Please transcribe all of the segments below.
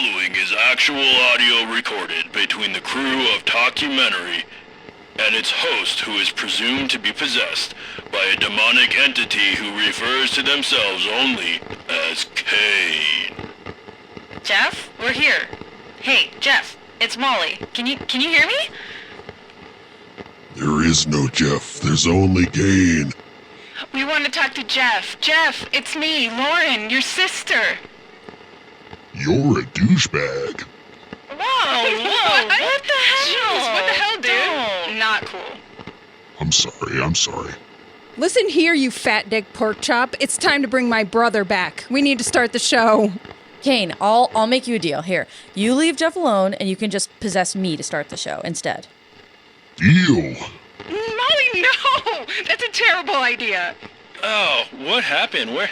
following is actual audio recorded between the crew of Talkumentary and its host, who is presumed to be possessed by a demonic entity who refers to themselves only as Cain. Jeff, we're here. Hey, Jeff, it's Molly. Can you hear me? There is no Jeff. There's only Cain. We want to talk to Jeff. Jeff, it's me, Lauren, your sister. You're a douchebag. Whoa, what the hell? Jeez, what the hell, dude? Don't. Not cool. I'm sorry. Listen here, you fat dick pork chop. It's time to bring my brother back. We need to start the show. Cain, I'll make you a deal. Here, you leave Jeff alone, and you can just possess me to start the show instead. Deal. Molly, no! That's a terrible idea. Oh, what happened? Where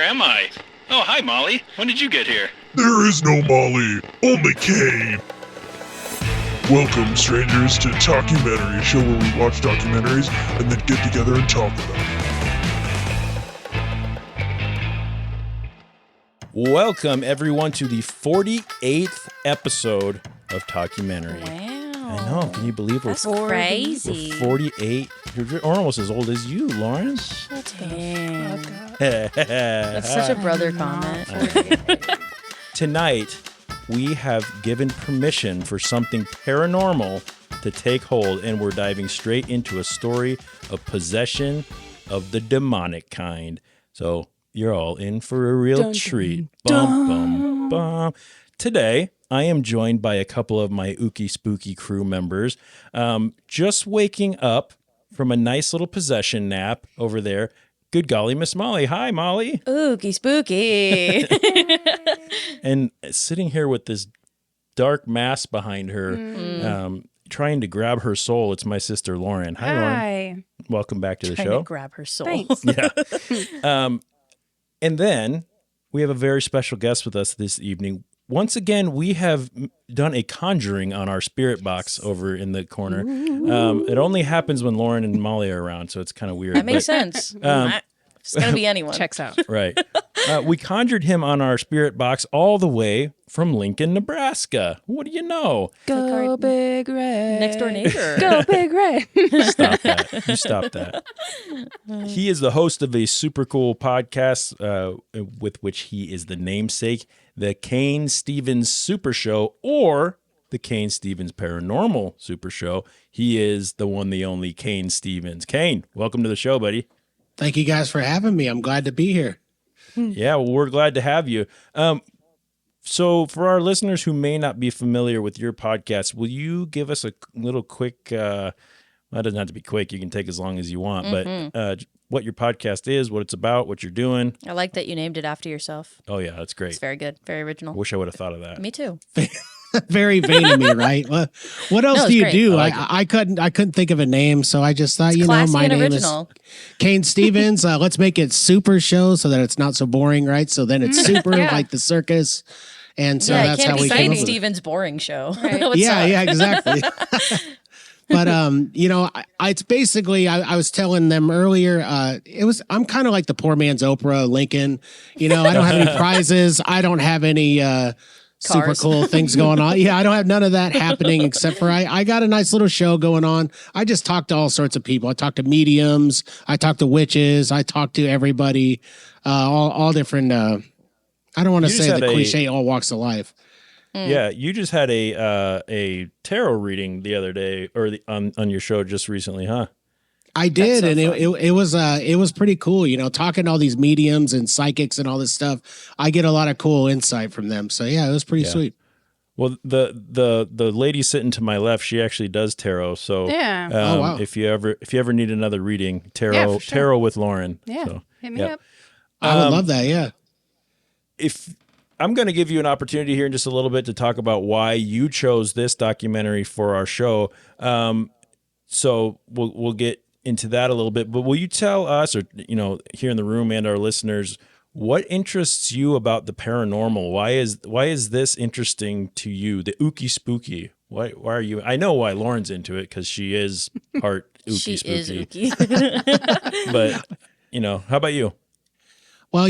am I? Oh, hi, Molly. When did you get here? There is no Molly, only Cain. Welcome, strangers, to Talkumentary, a show where we watch documentaries and then get together and talk about them. Welcome, everyone, to the 48th episode of Talkumentary. Wow. I know. Can you believe That's crazy. we're 48? You're almost as old as you, Lauren. Dang. That's such a brother comment. Tonight, we have given permission for something paranormal to take hold, and we're diving straight into a story of possession of the demonic kind. So you're all in for a real treat. Bum, bum, bum. Today, I am joined by a couple of my ooky spooky crew members. Just waking up from a nice little possession nap over there. Good golly, Miss Molly. Hi, Molly. Ooky spooky. And sitting here with this dark mass behind her, trying to grab her soul, it's my sister, Lauren. Hi, Lauren. Welcome back to the show. Trying to grab her soul. Thanks. Yeah. And then we have a very special guest with us this evening. Once again, we have done a conjuring on our spirit box over in the corner. It only happens when Lauren and Molly are around, so it's kind of weird. That makes sense. It's going to be anyone. Checks out. Right. We conjured him on our spirit box all the way from Lincoln, Nebraska. What do you know? Go Big Red. Next door neighbor. Go Big Red. Stop that. You stop that. He is the host of a super cool podcast with which he is the namesake, the Cain Stevens Super Show, or the Cain Stevens Paranormal Super Show. He is the one, the only Cain Stevens. Cain, welcome to the show, buddy. Thank you guys for having me. I'm glad to be here. Yeah, well, we're glad to have you. So for our listeners who may not be familiar with your podcast, will you give us a little quick, well, it doesn't have to be quick. You can take as long as you want, but what your podcast is, what it's about, what you're doing. I like that you named it after yourself. Oh, yeah, that's great. It's very good. Very original. Wish I would have thought of that. Me too. Very vain of me, right? What else do you great. do? I like I couldn't think of a name, so I just thought, Classy my and name original. is Cain Stevens. Let's make it Super Show so that it's not so boring, right? So then it's super like the circus. And so that's how we came Cain up with it. Stevens boring show. Right. Yeah, exactly. But it's basically I was telling them earlier. I'm kind of like the poor man's Oprah, Lincoln. I don't have any prizes. I don't have any super cool things going on. Yeah, I don't have none of that happening except for I got a nice little show going on. I just talk to all sorts of people. I talk to mediums. I talk to witches. I talk to everybody. All different. I don't want to say the cliche all walks of life. Yeah, you just had a tarot reading the other day, or on your show just recently, huh? I did, and it was pretty cool. Talking to all these mediums and psychics and all this stuff. I get a lot of cool insight from them. So yeah, it was pretty sweet. Well, the lady sitting to my left, she actually does tarot. So Yeah. Wow. If you ever need another reading, tarot Yeah, for sure. tarot with Lauren. Yeah. So, Hit me up. I would love that. Yeah. if I'm going to give you an opportunity here in just a little bit to talk about why you chose this documentary for our show. So we'll get into that a little bit, but will you tell us, or, here in the room and our listeners, what interests you about the paranormal? Why is this interesting to you? The ooky spooky. Why are you? I know why Lauren's into it, because she is part ooky spooky. She is ooky. But how about you? Well,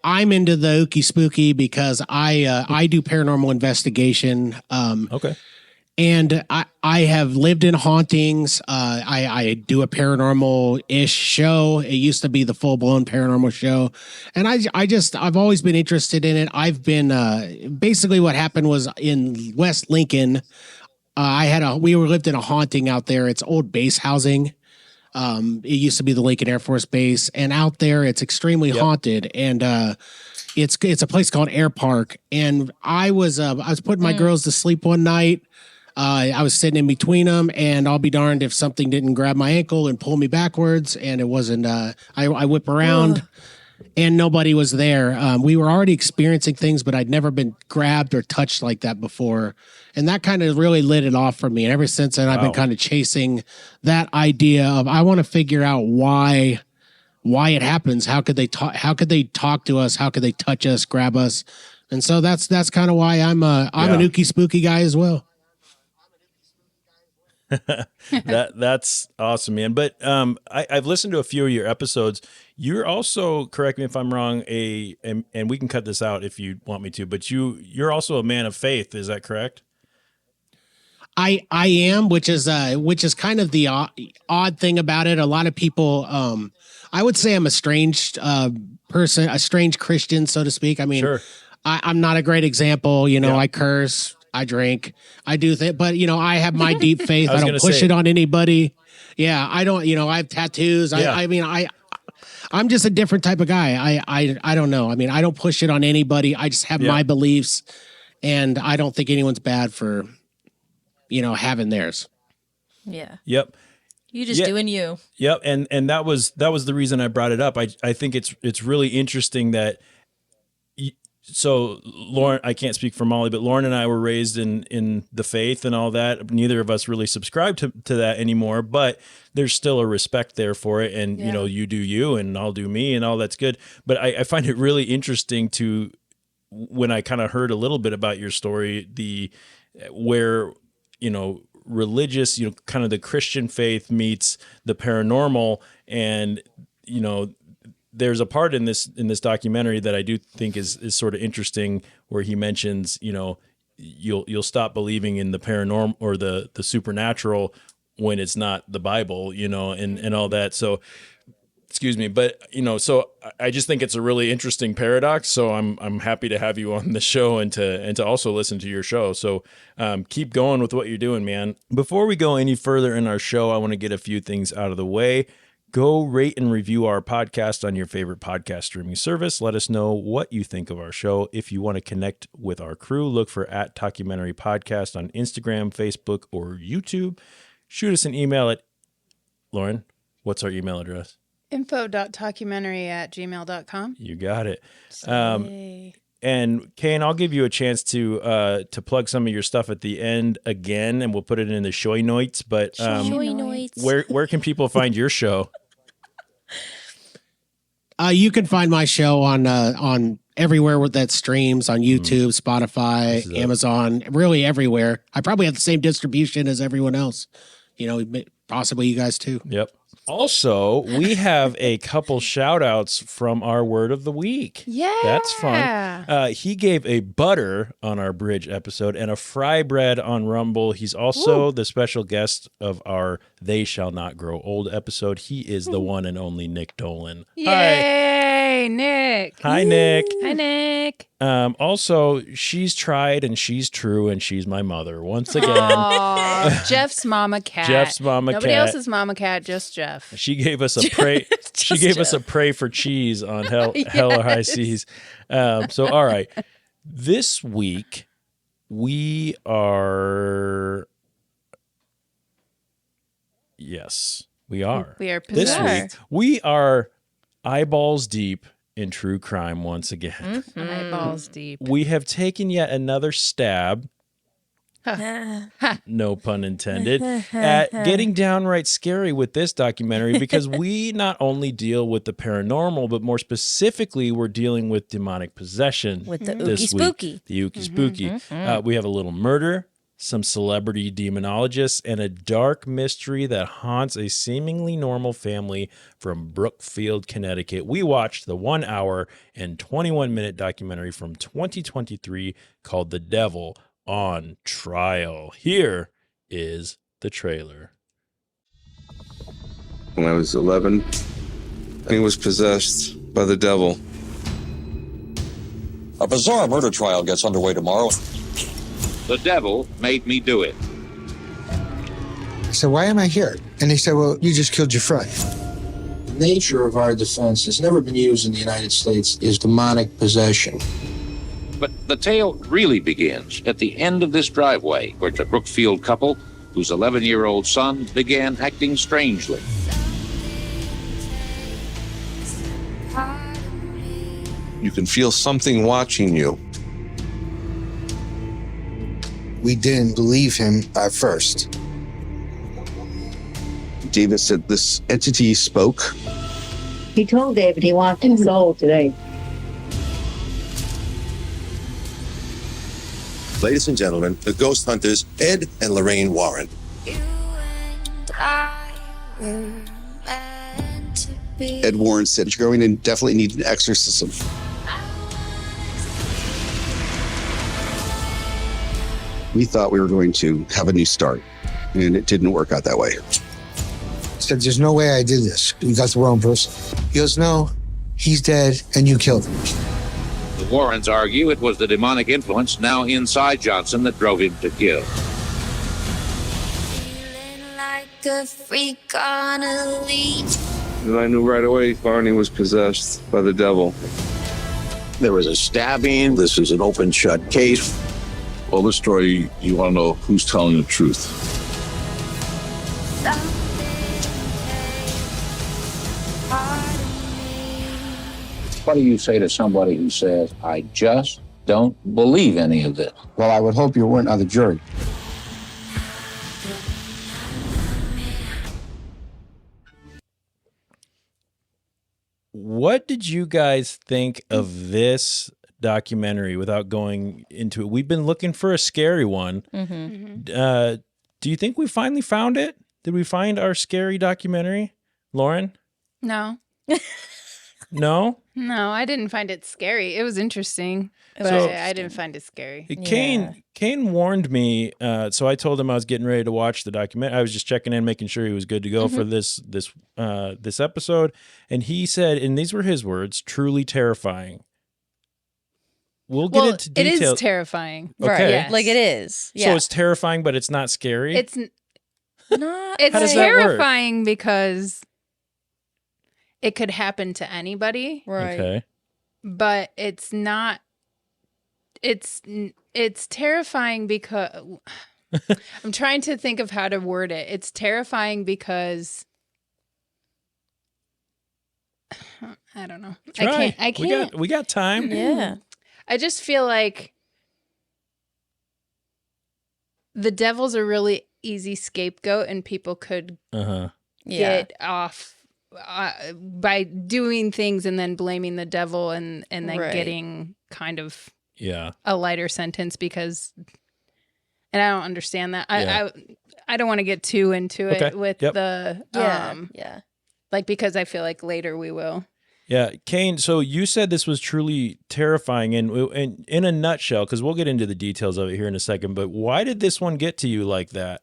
I'm into the ooky spooky because I do paranormal investigation. Okay. And I have lived in hauntings. I do a paranormal-ish show. It used to be the full-blown paranormal show. And I've always been interested in it. I've been, basically what happened was in West Lincoln, we lived in a haunting out there. It's old base housing. It used to be the Lincoln Air Force Base. And out there, it's extremely haunted. And, it's a place called Air Park. And I was putting my girls to sleep one night. I was sitting in between them, and I'll be darned if something didn't grab my ankle and pull me backwards. And it wasn't. I whip around, and nobody was there. We were already experiencing things, but I'd never been grabbed or touched like that before, and that kind of really lit it off for me. And ever since then, I've been kind of chasing that idea of I want to figure out why it happens. How could they talk? How could they talk to us? How could they touch us, grab us? And so that's kind of why I'm an ooky spooky guy as well. That's awesome, man. But I've listened to a few of your episodes. You're also, correct me if I'm wrong, and we can cut this out if you want me to, but you're also a man of faith. Is that correct? I am, which is kind of the odd thing about it. A lot of people, I would say I'm a strange person, a strange Christian, so to speak. I mean, sure. I'm not a great example. I curse. I drink, I do things, but I have my deep faith. I don't push it on anybody. Yeah. I don't, I have tattoos. Yeah. I'm just a different type of guy. I don't know. I mean, I don't push it on anybody. I just have my beliefs, and I don't think anyone's bad for, having theirs. Yeah. Yep. You just doing you. Yep. And that was the reason I brought it up. I think it's really interesting that, so Lauren, I can't speak for Molly, but Lauren and I were raised in the faith and all that. Neither of us really subscribe to that anymore, but there's still a respect there for it. And, you do you and I'll do me, and all that's good. But I find it really interesting when I kind of heard a little bit about your story, where, religious, kind of the Christian faith meets the paranormal. And, there's a part in this documentary that I do think is sort of interesting, where he mentions, you'll stop believing in the paranormal or the supernatural when it's not the Bible, and all that. So, excuse me, but so I just think it's a really interesting paradox. So I'm happy to have you on the show and to also listen to your show. So keep going with what you're doing, man. Before we go any further in our show, I want to get a few things out of the way. Go rate and review our podcast on your favorite podcast streaming service. Let us know what you think of our show. If you want to connect with our crew, look for @Talkumentary Podcast on Instagram, Facebook, or YouTube. Shoot us an email at, Lauren, what's our email address? info.talkumentary@gmail.com. You got it. And Cain, I'll give you a chance to plug some of your stuff at the end again, and we'll put it in the show notes. But where can people find your show? You can find my show on everywhere that streams, on YouTube, Spotify, Amazon, really everywhere. I probably have the same distribution as everyone else. Possibly you guys too. Yep. Also, we have a couple shout outs from our word of the week. Yeah. That's fun. He gave a butter on our bridge episode and a fry bread on Rumble. He's also the special guest of our They Shall Not Grow Old episode. He is the one and only Nick Dolan. Yay, Nick. Hi, Nick. Hi, Nick. Also, she's tried and she's true and she's my mother once again. Aww, Jeff's mama cat. Nobody cat. else's mama cat, just Jeff. She gave us a pray. She gave us a pray for cheese on Hell or High Seas. So, all right, this week we are. Yes, we are. We are this possessed. week. We are eyeballs deep in true crime once again. Eyeballs deep. We have taken yet another stab. No pun intended, at getting downright scary with this documentary, because we not only deal with the paranormal, but more specifically, we're dealing with demonic possession With the this ookie spooky. week. The ookie spooky. We have a little murder, some celebrity demonologists, and a dark mystery that haunts a seemingly normal family from Brookfield, Connecticut. We watched the 1 hour and 21-minute documentary from 2023 called The Devil on Trial. Here is the trailer. When I was 11, I was possessed by the devil. A bizarre murder trial gets underway tomorrow. The devil made me do it. I said, why am I here? And they said, well, you just killed your friend. The nature of our defense has never been used in the United States is demonic possession. But the tale really begins at the end of this driveway, where the Brookfield couple, whose 11-year-old son began acting strangely. You can feel something watching you. We didn't believe him at first. David said this entity spoke. He told David he wants his soul today. Ladies and gentlemen, the ghost hunters, Ed and Lorraine Warren. Ed Warren said, you're going to definitely need an exorcism. We thought we were going to have a new start, and it didn't work out that way. I said, there's no way I did this. You got the wrong person. He goes, no, he's dead, and you killed him. The Warrens argue it was the demonic influence now inside Johnson that drove him to kill. Feeling like a freak on a leash. And I knew right away Barney was possessed by the devil. There was a stabbing. This is an open shut case. Well, this story, you want to know who's telling the truth. What do you say to somebody who says, I just don't believe any of this? Well, I would hope you weren't on the jury. What did you guys think of this documentary without going into it? We've been looking for a scary one. Do you think we finally found it? Did we find our scary documentary, Lauren? No. No? No, I didn't find it scary. It was interesting, but So- I didn't find it scary. Cain warned me, so I told him I was getting ready to watch the documentary. I was just checking in, making sure he was good to go for this episode, and he said, and these were his words, truly terrifying. We'll get into it details. is terrifying. Okay. Right. Yes. Like it is. Yeah. So it's terrifying, but it's not scary. It's not. it's How does that work? terrifying because it could happen to anybody, right. Okay. but it's not. It's terrifying because I'm trying to think of how to word it. It's terrifying because I don't know. Try. I can't. We got time. Yeah. I just feel like the devil's a really easy scapegoat, and people could Yeah. get off by doing things and then blaming the devil and then Right. getting kind of Yeah. a lighter sentence because, and I don't understand that. Yeah. I don't want to get too into it Okay. with Yep. the Yeah. like because I feel like later we will. Yeah, Cain, so you said this was truly terrifying, and in a nutshell, because we'll get into the details of it here in a second, but why did this one get to you like that?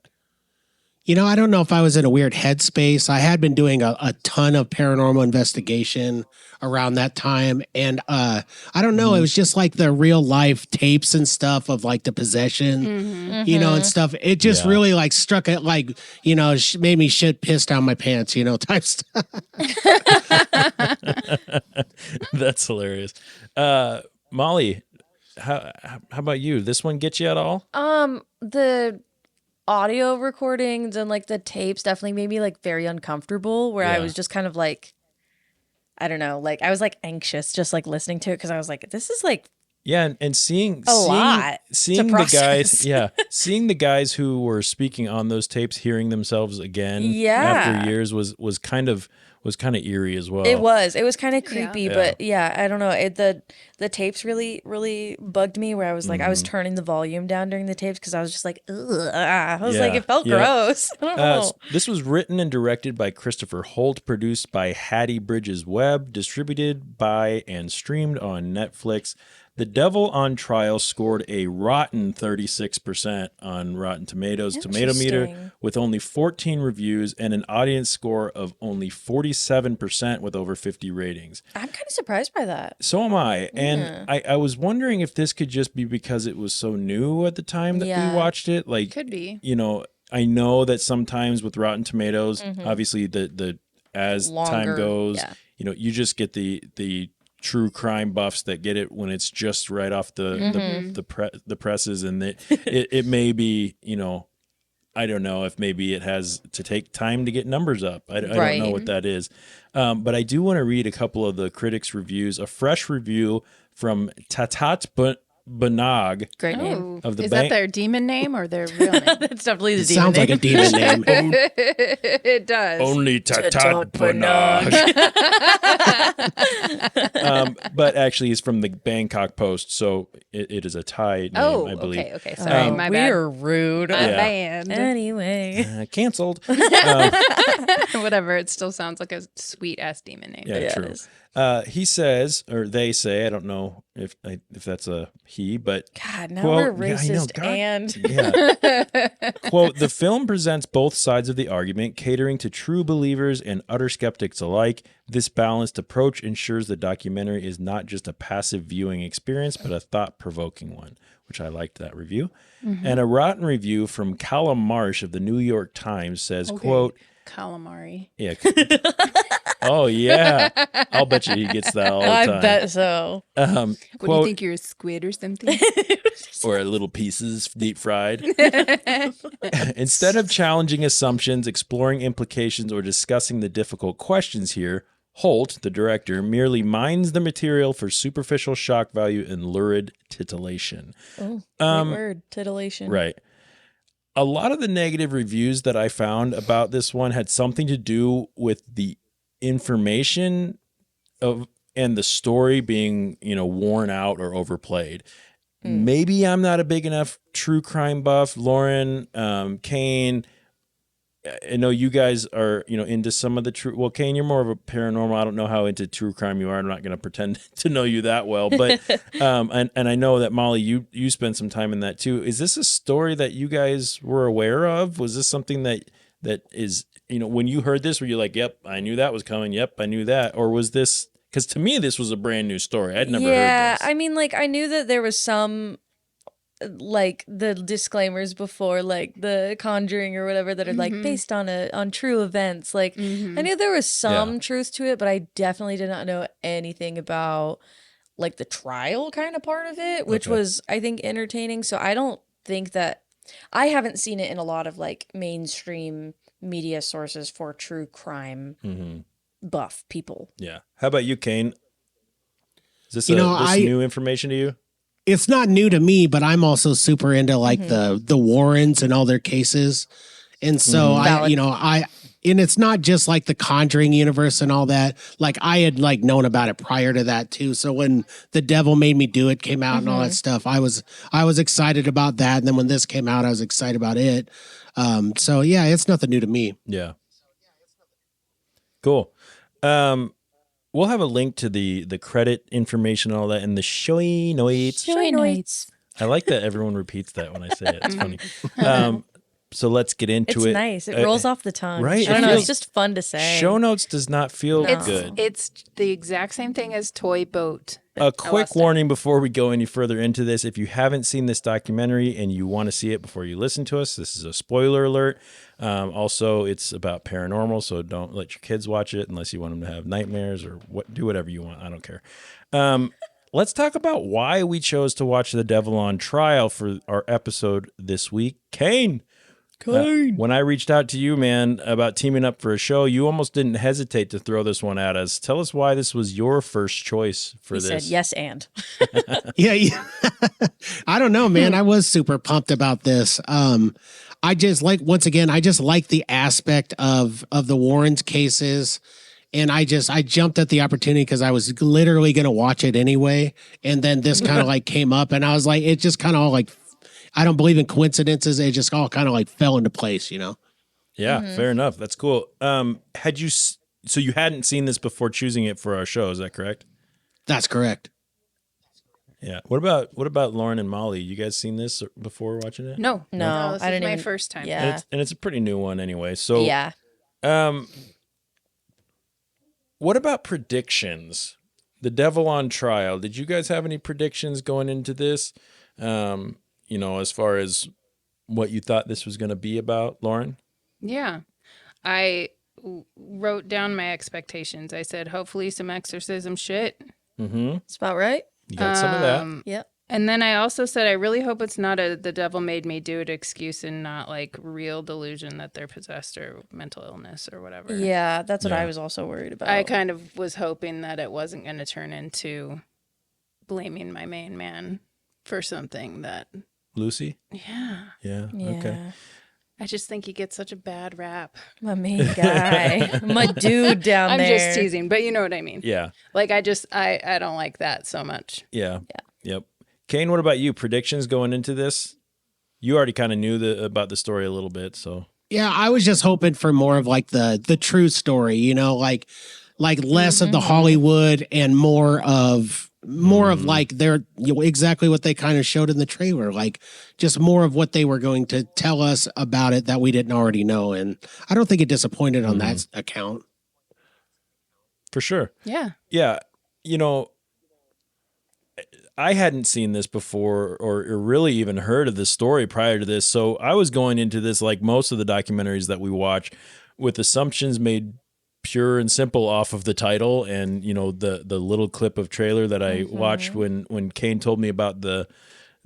You know, I don't know if I was in a weird headspace. I had been doing a ton of paranormal investigation around that time. And I don't know, it was just like the real life tapes and stuff of like the possession, you know, and stuff. It just really like struck it like, you know, made me shit pissed down my pants, you know, type stuff. That's hilarious. Molly, how about you? This one get you at all? The audio recordings and like the tapes definitely made me like very uncomfortable where I was just kind of like, I don't know, like I was like anxious just like listening to it because I was like, this is like and seeing lot seeing to the guys, process. seeing the guys who were speaking on those tapes, hearing themselves again Yeah. after years was kind of was kind of eerie as well. It was kind of creepy, Yeah. but yeah, I don't know. The tapes really bugged me where I was like, I was turning the volume down during the tapes because I was just like, ugh. I was like, it felt gross. I don't know. This was written and directed by Christopher Holt, produced by Hattie Bridges Webb, distributed by and streamed on Netflix. The Devil on Trial scored a rotten 36% on Rotten Tomatoes Tomato Meter with only 14 reviews and an audience score of only 47% with over 50 ratings. I'm kind of surprised by that. So am I. And I was wondering if this could just be because it was so new at the time that we watched it. Like, could be. You know, I know that sometimes with Rotten Tomatoes, obviously the as time goes, you know, you just get the true crime buffs that get it when it's just right off the presses, and it may be, you know, I don't know if maybe it has to take time to get numbers up. I don't know what that is. But I do want to read a couple of the critics' reviews. A fresh review from Tatat Banag. Great name. Of the Is that their demon name or their real name? That's definitely the Sounds like a demon name. It does. Only Tatat Banag. But actually, he's from the Bangkok Post, so it is a Thai name, I believe. Okay. Sorry, my bad. We're rude. My bad. Anyway. Canceled. Whatever. It still sounds like a sweet ass demon name. Yeah, true. He says, or they say, I don't know if that's a he, but God, now quote, we're racist and quote, the film presents both sides of the argument, catering to true believers and utter skeptics alike. This balanced approach ensures the documentary is not just a passive viewing experience, but a thought-provoking one, which I liked that review. And a rotten review from Callum Marsh of the New York Times says, quote, calamari. Yeah. Oh, yeah. I'll bet you he gets that all the time. I bet so. What do you think, you're a squid or something? Or little pieces deep fried. Instead of challenging assumptions, exploring implications, or discussing the difficult questions here, Holt, the director, merely mines the material for superficial shock value and lurid titillation. Oh, great word, titillation. Right. A lot of the negative reviews that I found about this one had something to do with the information and the story being, you know, worn out or overplayed. Maybe I'm not a big enough true crime buff. Lauren, Cain, I know you guys are, you know, into some of the true. Well, Cain, you're more of a paranormal. I don't know how into true crime you are. I'm not going to pretend to know you that well, but and I know that Molly, you spent some time in that too. Is this a story that you guys were aware of? Was this something that is, you know, when you heard this, were you like, "Yep, I knew that was coming. Yep, I knew that," or was this? Because to me, this was a brand new story. I'd never heard this. Yeah, I mean, like, I knew that there was some, like, the disclaimers before, like, the Conjuring or whatever that are, like, based on true events. Like, I knew there was some truth to it, but I definitely did not know anything about, like, the trial kind of part of it, which was, I think, entertaining. So I don't think that... I haven't seen it in a lot of, like, mainstream media sources for true crime buff people. Yeah. How about you, Cain? Is this, this new information to you? It's not new to me, but I'm also super into like the Warrens and all their cases. And so and it's not just like the Conjuring universe and all that. Like I had like known about it prior to that too. So when The Devil Made Me Do It came out and all that stuff, I was excited about that. And then when this came out, I was excited about it. So yeah, it's nothing new to me. Yeah. Cool. We'll have a link to the credit information and all that in the show notes. I like that everyone repeats that when I say it. It's funny. So let's get into it. It's nice. It rolls off the tongue. Right? I don't know. It's just fun to say. Show notes does not feel good. It's the exact same thing as Toy Boat. A quick warning before we go any further into this. If you haven't seen this documentary and you want to see it before you listen to us, this is a spoiler alert. Also, it's about paranormal, so don't let your kids watch it unless you want them to have nightmares or do whatever you want. I don't care. Let's talk about why we chose to watch The Devil on Trial for our episode this week. Cain. When I reached out to you, man, about teaming up for a show, you almost didn't hesitate to throw this one at us. Tell us why this was your first choice for this. He said yes and. Yeah. I don't know, man. I was super pumped about this. I just like, once again, I just like the aspect of the Warrens cases And I jumped at the opportunity because I was literally going to watch it anyway. And then this kind of like came up and I was like, it just kind of all like, I don't believe in coincidences. It just all kind of like fell into place, you know? Yeah, fair enough. That's cool. So you hadn't seen this before choosing it for our show, is that correct? That's correct. Yeah. What about Lauren and Molly? You guys seen this before watching it? No, this I is didn't my even- first time. Yeah. And it's a pretty new one anyway. So Yeah. What about predictions? The Devil on Trial. Did you guys have any predictions going into this? As far as what you thought this was going to be about, Lauren? Yeah. I wrote down my expectations. I said, hopefully some exorcism shit. Mm-hmm. That's about right. You got some of that. Yep. And then I also said, I really hope it's not the devil made me do it excuse and not like real delusion that they're possessed or mental illness or whatever. Yeah, that's what I was also worried about. I kind of was hoping that it wasn't going to turn into blaming my main man for something that. Lucy? Yeah. Yeah. Okay. I just think he gets such a bad rap. My main guy. My dude down there. I'm just teasing, but you know what I mean. Yeah. Like I don't like that so much. Yeah. Yep. Kane, what about you? Predictions going into this? You already kind of knew about the story a little bit, so. Yeah, I was just hoping for more of like the true story, you know, like less of the Hollywood and more of like exactly what they kind of showed in the trailer, like just more of what they were going to tell us about it that we didn't already know. And I don't think it disappointed on that account. For sure. Yeah. Yeah. I hadn't seen this before or really even heard of the story prior to this. So I was going into this like most of the documentaries that we watch with assumptions made pure and simple off of the title and, the little clip of trailer that I watched when Cain told me about the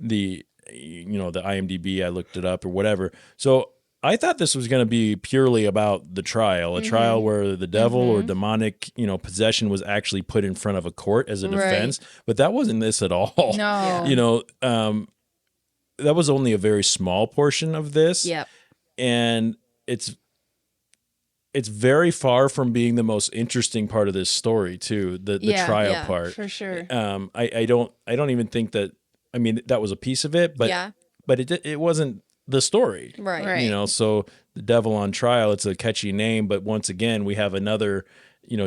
IMDb, I looked it up or whatever. So I thought this was going to be purely about the trial, a trial where the devil or demonic, possession was actually put in front of a court as a defense. But that wasn't this at all. No. That was only a very small portion of this. Yep. And it's very far from being the most interesting part of this story too, the trial part. For sure. I don't even think that, that was a piece of it, but it wasn't the story. Right. So The Devil on Trial, it's a catchy name, but once again, we have another,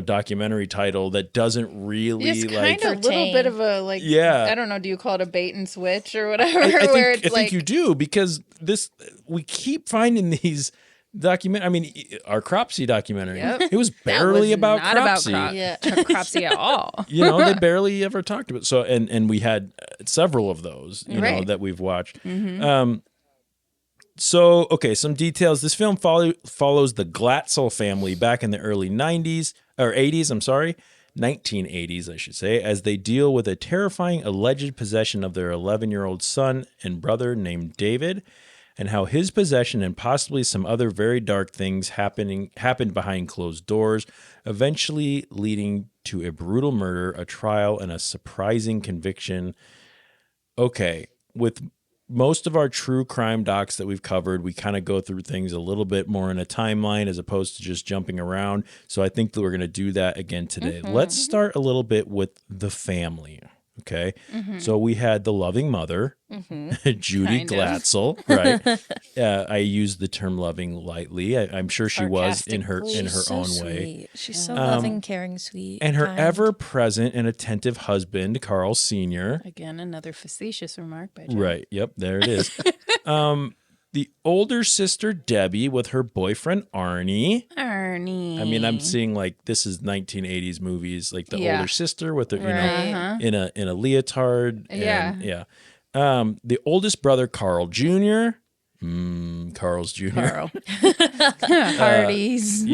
documentary title that doesn't really it's like kind of a little bit of a like, I don't know, do you call it a bait and switch or whatever? I think you do, because we keep finding these our Cropsey documentary. Yep. It was barely about not Cropsey. about Cropsey at all. They barely ever talked about it. So and we had several of those, that we've watched. So, okay, some details. This film follows the Glatzel family back in the early 1980s, I should say, as they deal with a terrifying alleged possession of their 11-year-old son and brother named David, and how his possession and possibly some other very dark things happened behind closed doors, eventually leading to a brutal murder, a trial, and a surprising conviction. Okay, with most of our true crime docs that we've covered, we kind of go through things a little bit more in a timeline as opposed to just jumping around. So I think that we're going to do that again today. Let's start a little bit with the family. Okay. So we had the loving mother, Judy Glatzel, right? I use the term loving lightly. I'm sure she was in her own way. She's so loving, caring, sweet. And her kind. ever-present and attentive husband, Carl Sr. Again, another facetious remark by Jeff. Right. Yep. There it is. The older sister, Debbie, with her boyfriend, Arnie. I'm seeing like this is 1980s movies, like the older sister with her, in a leotard. And, the oldest brother, Carl Jr. Carl's Jr. Carl. Hardee's.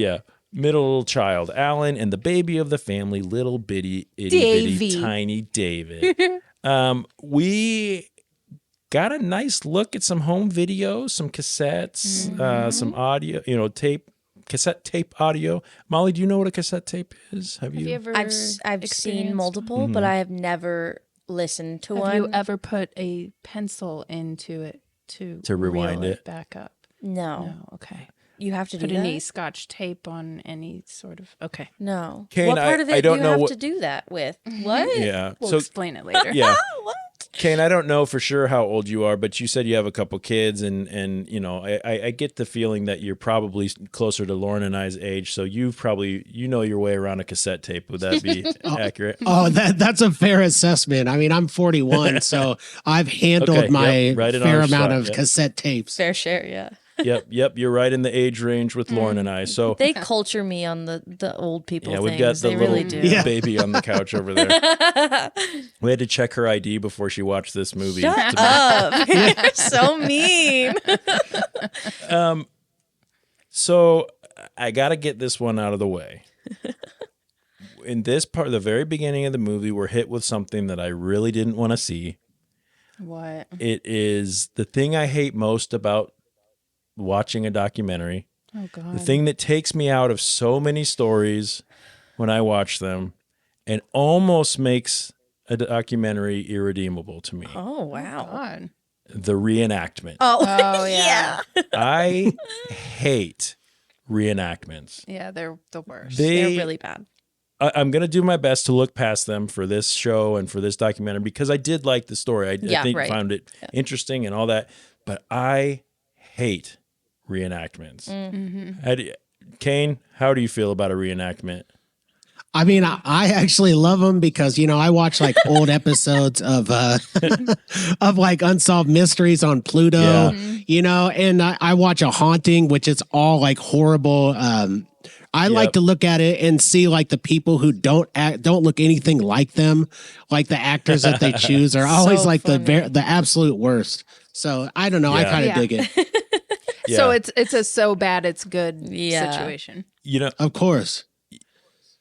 Middle child, Alan, and the baby of the family, little bitty, itty-bitty, tiny David. We got a nice look at some home videos, some cassettes, some audio, cassette tape audio. Molly, do you know what a cassette tape is? Have you ever I've seen multiple, but I have never listened to one. Have you ever put a pencil into it to rewind reel it back up? No. Okay. You have to do put that? any Scotch tape on any sort of. Okay. No. Cain, what part of it I don't do you know have what, to do that with? What? Yeah. We'll explain it later. Yeah. What? Cain, I don't know for sure how old you are, but you said you have a couple kids, and you know, I get the feeling that you're probably closer to Lauren and I's age, so you've probably know your way around a cassette tape. Would that be accurate? Oh, that's a fair assessment. I mean, I'm 41, so I've handled my fair amount of cassette tapes. Fair share, yeah. Yep. You're right in the age range with Lauren and I. So they culture me on the old people. Yeah, things. we've got the they little really do. baby on the couch over there. We had to check her ID before she watched this movie. Shut up! You're so mean. So I got to get this one out of the way. In this part, the very beginning of the movie, we're hit with something that I really didn't want to see. What? It is the thing I hate most about watching a documentary. Oh, God. The thing that takes me out of so many stories when I watch them and almost makes a documentary irredeemable to me. Oh, wow. God. The reenactment. Oh yeah. I hate reenactments. Yeah, they're the worst. They're really bad. I'm going to do my best to look past them for this show and for this documentary because I did like the story. I think found it interesting and all that. But I hate reenactments. Mm-hmm. Cain, how do you feel about a reenactment? I mean, I actually love them because, you know, I watch like old episodes of of like Unsolved Mysteries on Pluto, you know, and I watch A Haunting, which is all like horrible. I like to look at it and see like the people who don't look anything like them, like the actors that they choose are always like the absolute worst. So I don't know. I kind of dig it. So it's a so bad it's good situation. You know, of course.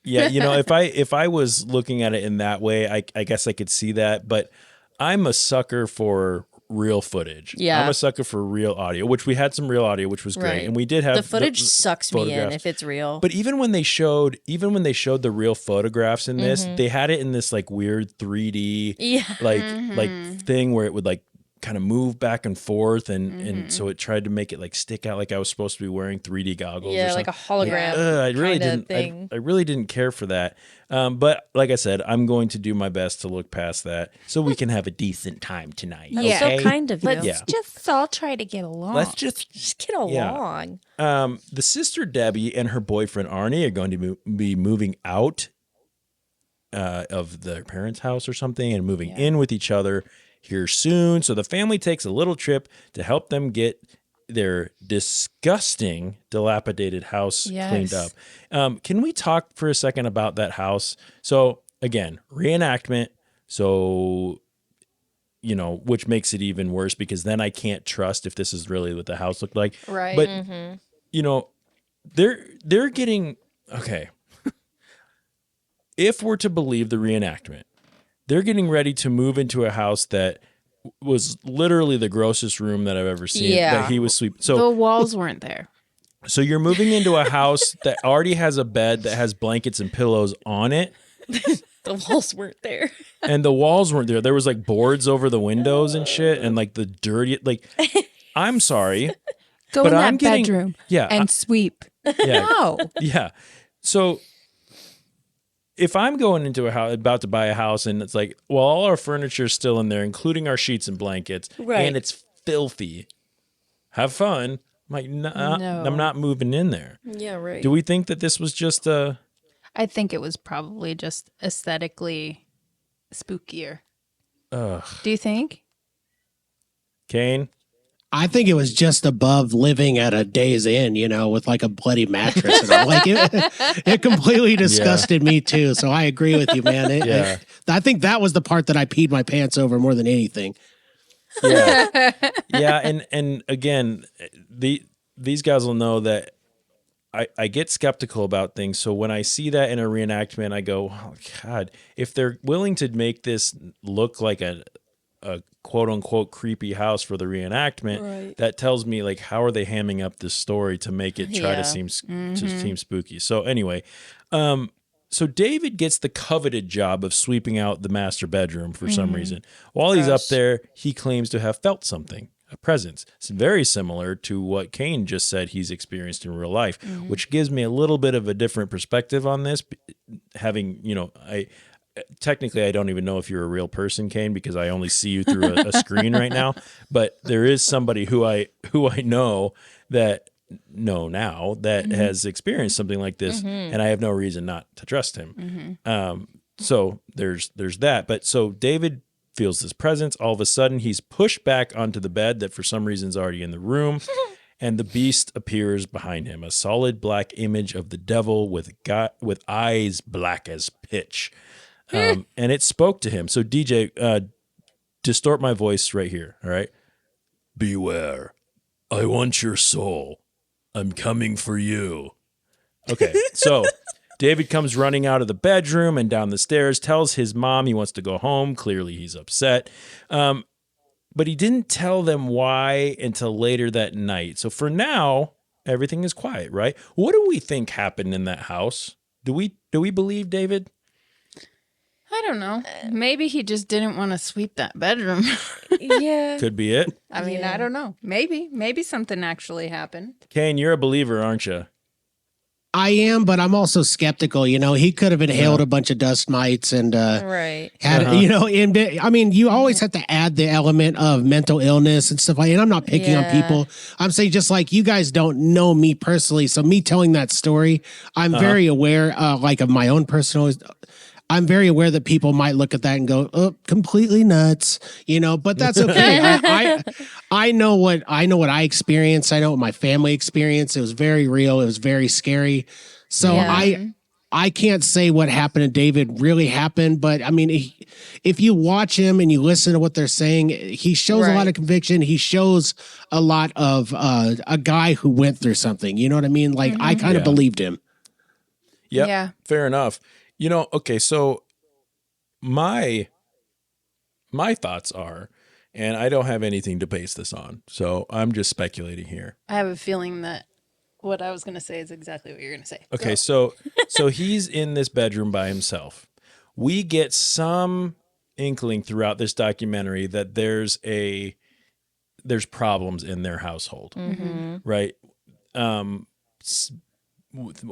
Yeah, you know, if I was looking at it in that way, I guess I could see that. But I'm a sucker for real footage. Yeah, I'm a sucker for real audio, which we had some real audio, which was great, and we did have the footage sucks me in if it's real. But even when they showed the real photographs in this, they had it in this like weird 3D like thing where it would like kind of move back and forth and so it tried to make it like stick out like I was supposed to be wearing 3D goggles or like a hologram. I really didn't care for that. But like I said, I'm going to do my best to look past that so we can have a decent time tonight. That's so kind of you. Let's just all try to get along. Let's just get along. The sister Debbie and her boyfriend Arnie are going to be moving out of their parents' house or something and moving in with each other here soon. So the family takes a little trip to help them get their disgusting, dilapidated house cleaned up. Can we talk for a second about that house? So again, reenactment. So, you know, which makes it even worse because then I can't trust if this is really what the house looked like. Right. But, you know, they're getting, okay. If we're to believe the reenactment, they're getting ready to move into a house that was literally the grossest room that I've ever seen. That he was sleeping. So the walls weren't there. So you're moving into a house that already has a bed that has blankets and pillows on it. The walls weren't there. And the walls weren't there. There was like boards over the windows and shit, and like the dirty. Like, I'm sorry, go but in I'm that bedroom. And sweep. Yeah. No. Yeah. So if I'm going into a house, about to buy a house, and it's like, well, all our furniture is still in there, including our sheets and blankets, and it's filthy. Have fun. I'm like, no. I'm not moving in there. Yeah, right. Do we think that this was just a? I think it was probably just aesthetically spookier. Ugh. Do you think? Cain? I think it was just above living at a Days Inn, you know, with like a bloody mattress and all. Like it completely disgusted me too. So I agree with you, man. I think that was the part that I peed my pants over more than anything. Yeah, yeah, and again, these guys will know that I get skeptical about things. So when I see that in a reenactment, I go, oh, God, if they're willing to make this look like a quote unquote creepy house for the reenactment, that tells me like how are they hamming up this story to make it try to seem spooky. So anyway, so David gets the coveted job of sweeping out the master bedroom for some reason. While he's up there, he claims to have felt something. presence. It's very similar to what Cain just said he's experienced in real life, which gives me a little bit of a different perspective on this. Having, technically I don't even know if you're a real person, Cain, because I only see you through a screen right now. But there is somebody who I know now that has experienced something like this, and I have no reason not to trust him. So there's that. But so David feels this presence. All of a sudden, he's pushed back onto the bed that for some reason is already in the room, and the beast appears behind him, a solid black image of the devil with eyes black as pitch. And it spoke to him. So DJ, distort my voice right here. All right. Beware. I want your soul. I'm coming for you. Okay. So David comes running out of the bedroom and down the stairs, tells his mom he wants to go home. Clearly he's upset. But he didn't tell them why until later that night. So for now, everything is quiet, right? What do we think happened in that house? Do we believe David? I don't know. Maybe he just didn't want to sweep that bedroom. Yeah. Could be it. I mean, I don't know. Maybe something actually happened. Cain, you're a believer, aren't you? I am, but I'm also skeptical. He could have inhaled a bunch of dust mites and right. had, I mean, you always have to add the element of mental illness and stuff like that. And I'm not picking on people. I'm saying just like you guys don't know me personally. So me telling that story, I'm very aware of my own personal. I'm very aware that people might look at that and go, "Oh, completely nuts," but that's okay. I know what I experienced. I know what my family experienced. It was very real. It was very scary. So I can't say what happened to David really happened, but I mean, if you watch him and you listen to what they're saying, he shows a lot of conviction. He shows a lot of a guy who went through something. You know what I mean? Like I kind of believed him. Yep. Yeah. Fair enough. Okay, so my thoughts are, and I don't have anything to base this on, so I'm just speculating here. I have a feeling that what I was going to say is exactly what you're going to say. Okay, so he's in this bedroom by himself. We get some inkling throughout this documentary that there's problems in their household, right?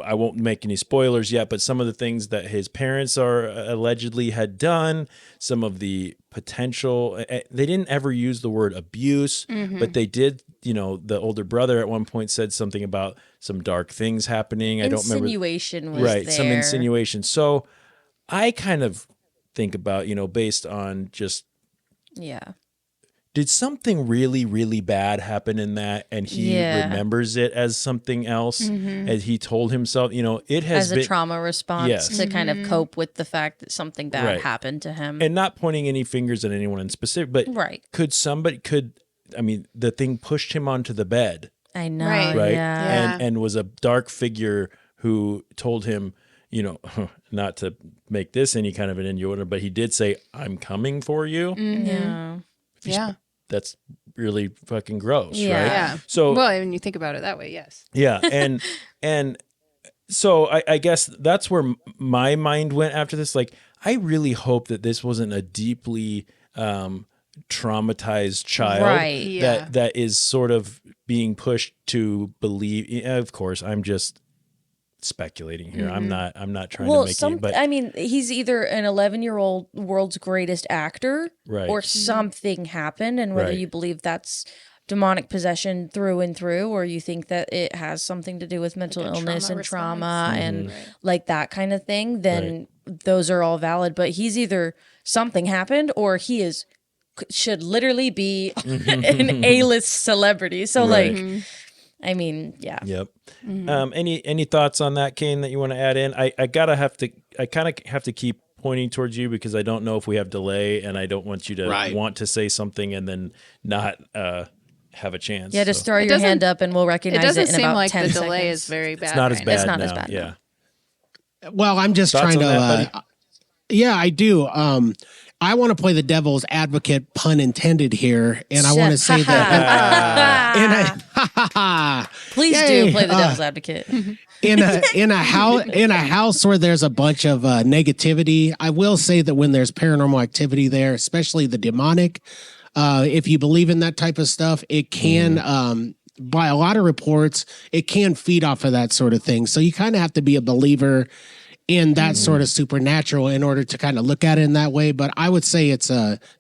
I won't make any spoilers yet, but some of the things that his parents allegedly had done, some of the potential, they didn't ever use the word abuse, but they did, the older brother at one point said something about some dark things happening. I don't remember. Insinuation was right, there. some insinuation. So I kind of think about, based on just. Yeah. Did something really, really bad happen in that, and he remembers it as something else, as he told himself? It has as a trauma response to kind of cope with the fact that something bad happened to him, and not pointing any fingers at anyone in specific. But could the thing pushed him onto the bed? I know, right? Yeah. And was a dark figure who told him, not to make this any kind of an innuendo, but he did say, "I'm coming for you." Yeah. That's really fucking gross, right? Yeah. So, well, when you think about it that way, yes. Yeah, and so I guess that's where my mind went after this. Like, I really hope that this wasn't a deeply traumatized child that is sort of being pushed to believe. Of course, I'm just speculating here. I'm not trying to make it, but I mean, he's either an 11-year-old world's greatest actor, or something happened, and whether you believe that's demonic possession through and through, or you think that it has something to do with mental illness and trauma and like that kind of thing, then those are all valid. But he's either something happened, or he should literally be an A-list celebrity. So I mean, yeah. Yep. Any thoughts on that, Cain, that you want to add in? I kind of have to keep pointing towards you because I don't know if we have delay, and I don't want you to want to say something and then not have a chance. Yeah, just throw your hand up and we'll recognize it in about 10 seconds. It doesn't seem like the delay is very bad. It's not as bad. It's not now. as bad. Yeah. Well, I'm just trying to. I do. I want to play the devil's advocate, pun intended here, and I want to say that. Please do play the devil's advocate. in a house where there's a bunch of negativity, I will say that when there's paranormal activity there, especially the demonic, if you believe in that type of stuff, it can, by a lot of reports, it can feed off of that sort of thing. So you kind of have to be a believer in that sort of supernatural in order to kind of look at it in that way. But I would say it's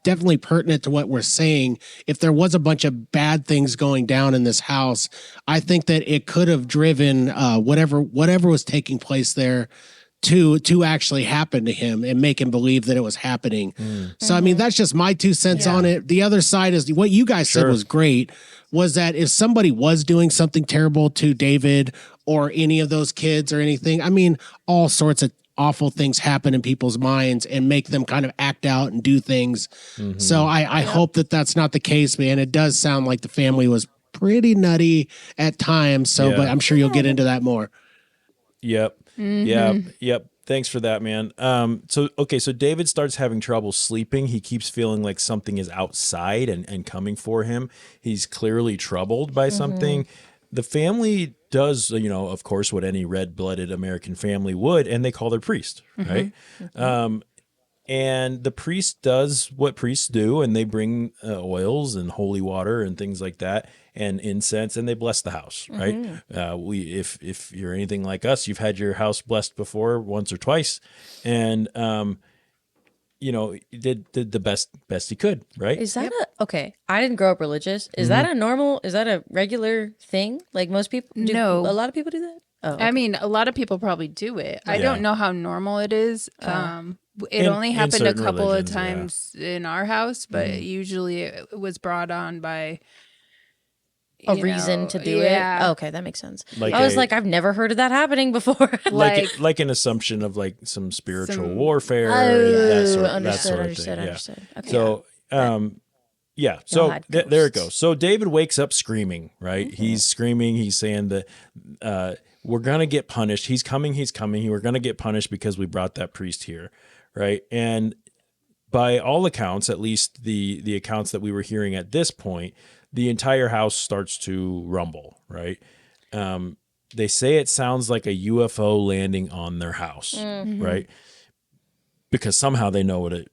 definitely pertinent to what we're saying. If there was a bunch of bad things going down in this house, I think that it could have driven whatever was taking place there to actually happen to him and make him believe that it was happening. So, I mean, that's just my 2 cents on it. The other side is what you guys said was great, was that if somebody was doing something terrible to David or any of those kids or anything, I mean, all sorts of awful things happen in people's minds and make them kind of act out and do things. So I hope that that's not the case, man. It does sound like the family was pretty nutty at times. So, but I'm sure you'll get into that more. Yep. Yep. Thanks for that, man. So David starts having trouble sleeping. He keeps feeling like something is outside and coming for him. He's clearly troubled by something. The family does, of course, what any red-blooded American family would, and they call their priest, right? And the priest does what priests do, and they bring oils and holy water and things like that, and incense, and they bless the house, right? If you're anything like us, you've had your house blessed before once or twice, and he did the best he could, right? Is that okay? I didn't grow up religious. Is that a regular thing? Like most people do? No. A lot of people do that? Oh, okay. I mean, a lot of people probably do it. I don't know how normal it is. It only happened a couple of times in our house, but usually it was brought on by a reason to do it. Oh, okay, that makes sense. I was like, I've never heard of that happening before. like an assumption of like some spiritual warfare, that sort of thing. Understood. Okay. So, So there it goes. So David wakes up screaming, right? He's screaming. He's saying that we're going to get punished. He's coming. We're going to get punished because we brought that priest here, right? And by all accounts, at least the accounts that we were hearing at this point, the entire house starts to rumble, right? They say it sounds like a UFO landing on their house, right? Because somehow they know what it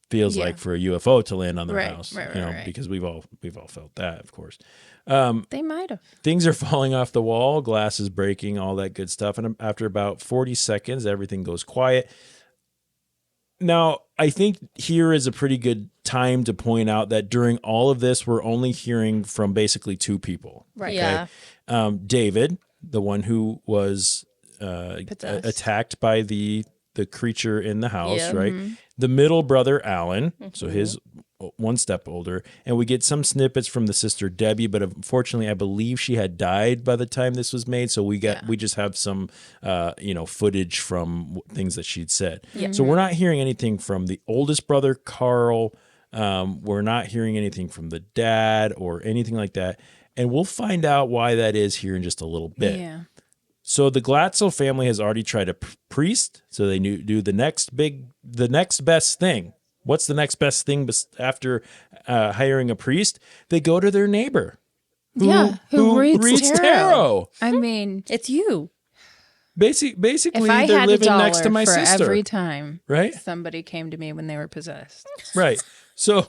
feels like for a UFO to land on their house, because we've all felt that, of course. They might have. Things are falling off the wall, glass is breaking, all that good stuff. And after about 40 seconds, everything goes quiet. Now, I think here is a pretty good time to point out that during all of this, we're only hearing from basically two people. Right. Yeah. David, the one who was attacked by the creature in the house, right? The middle brother, Alan, so his one step older. And we get some snippets from the sister, Debbie, but unfortunately, I believe she had died by the time this was made. So we just have some, footage from things that she'd said. Yeah. So we're not hearing anything from the oldest brother, Carl. We're not hearing anything from the dad or anything like that. And we'll find out why that is here in just a little bit. Yeah. So the Glatzel family has already tried a priest. So they do the next best thing. What's the next best thing after hiring a priest? They go to their neighbor. Who reads tarot. I mean, it's you. Basically, if I they're had living $1 next to my for sister. every time right? somebody came to me when they were possessed. Right. So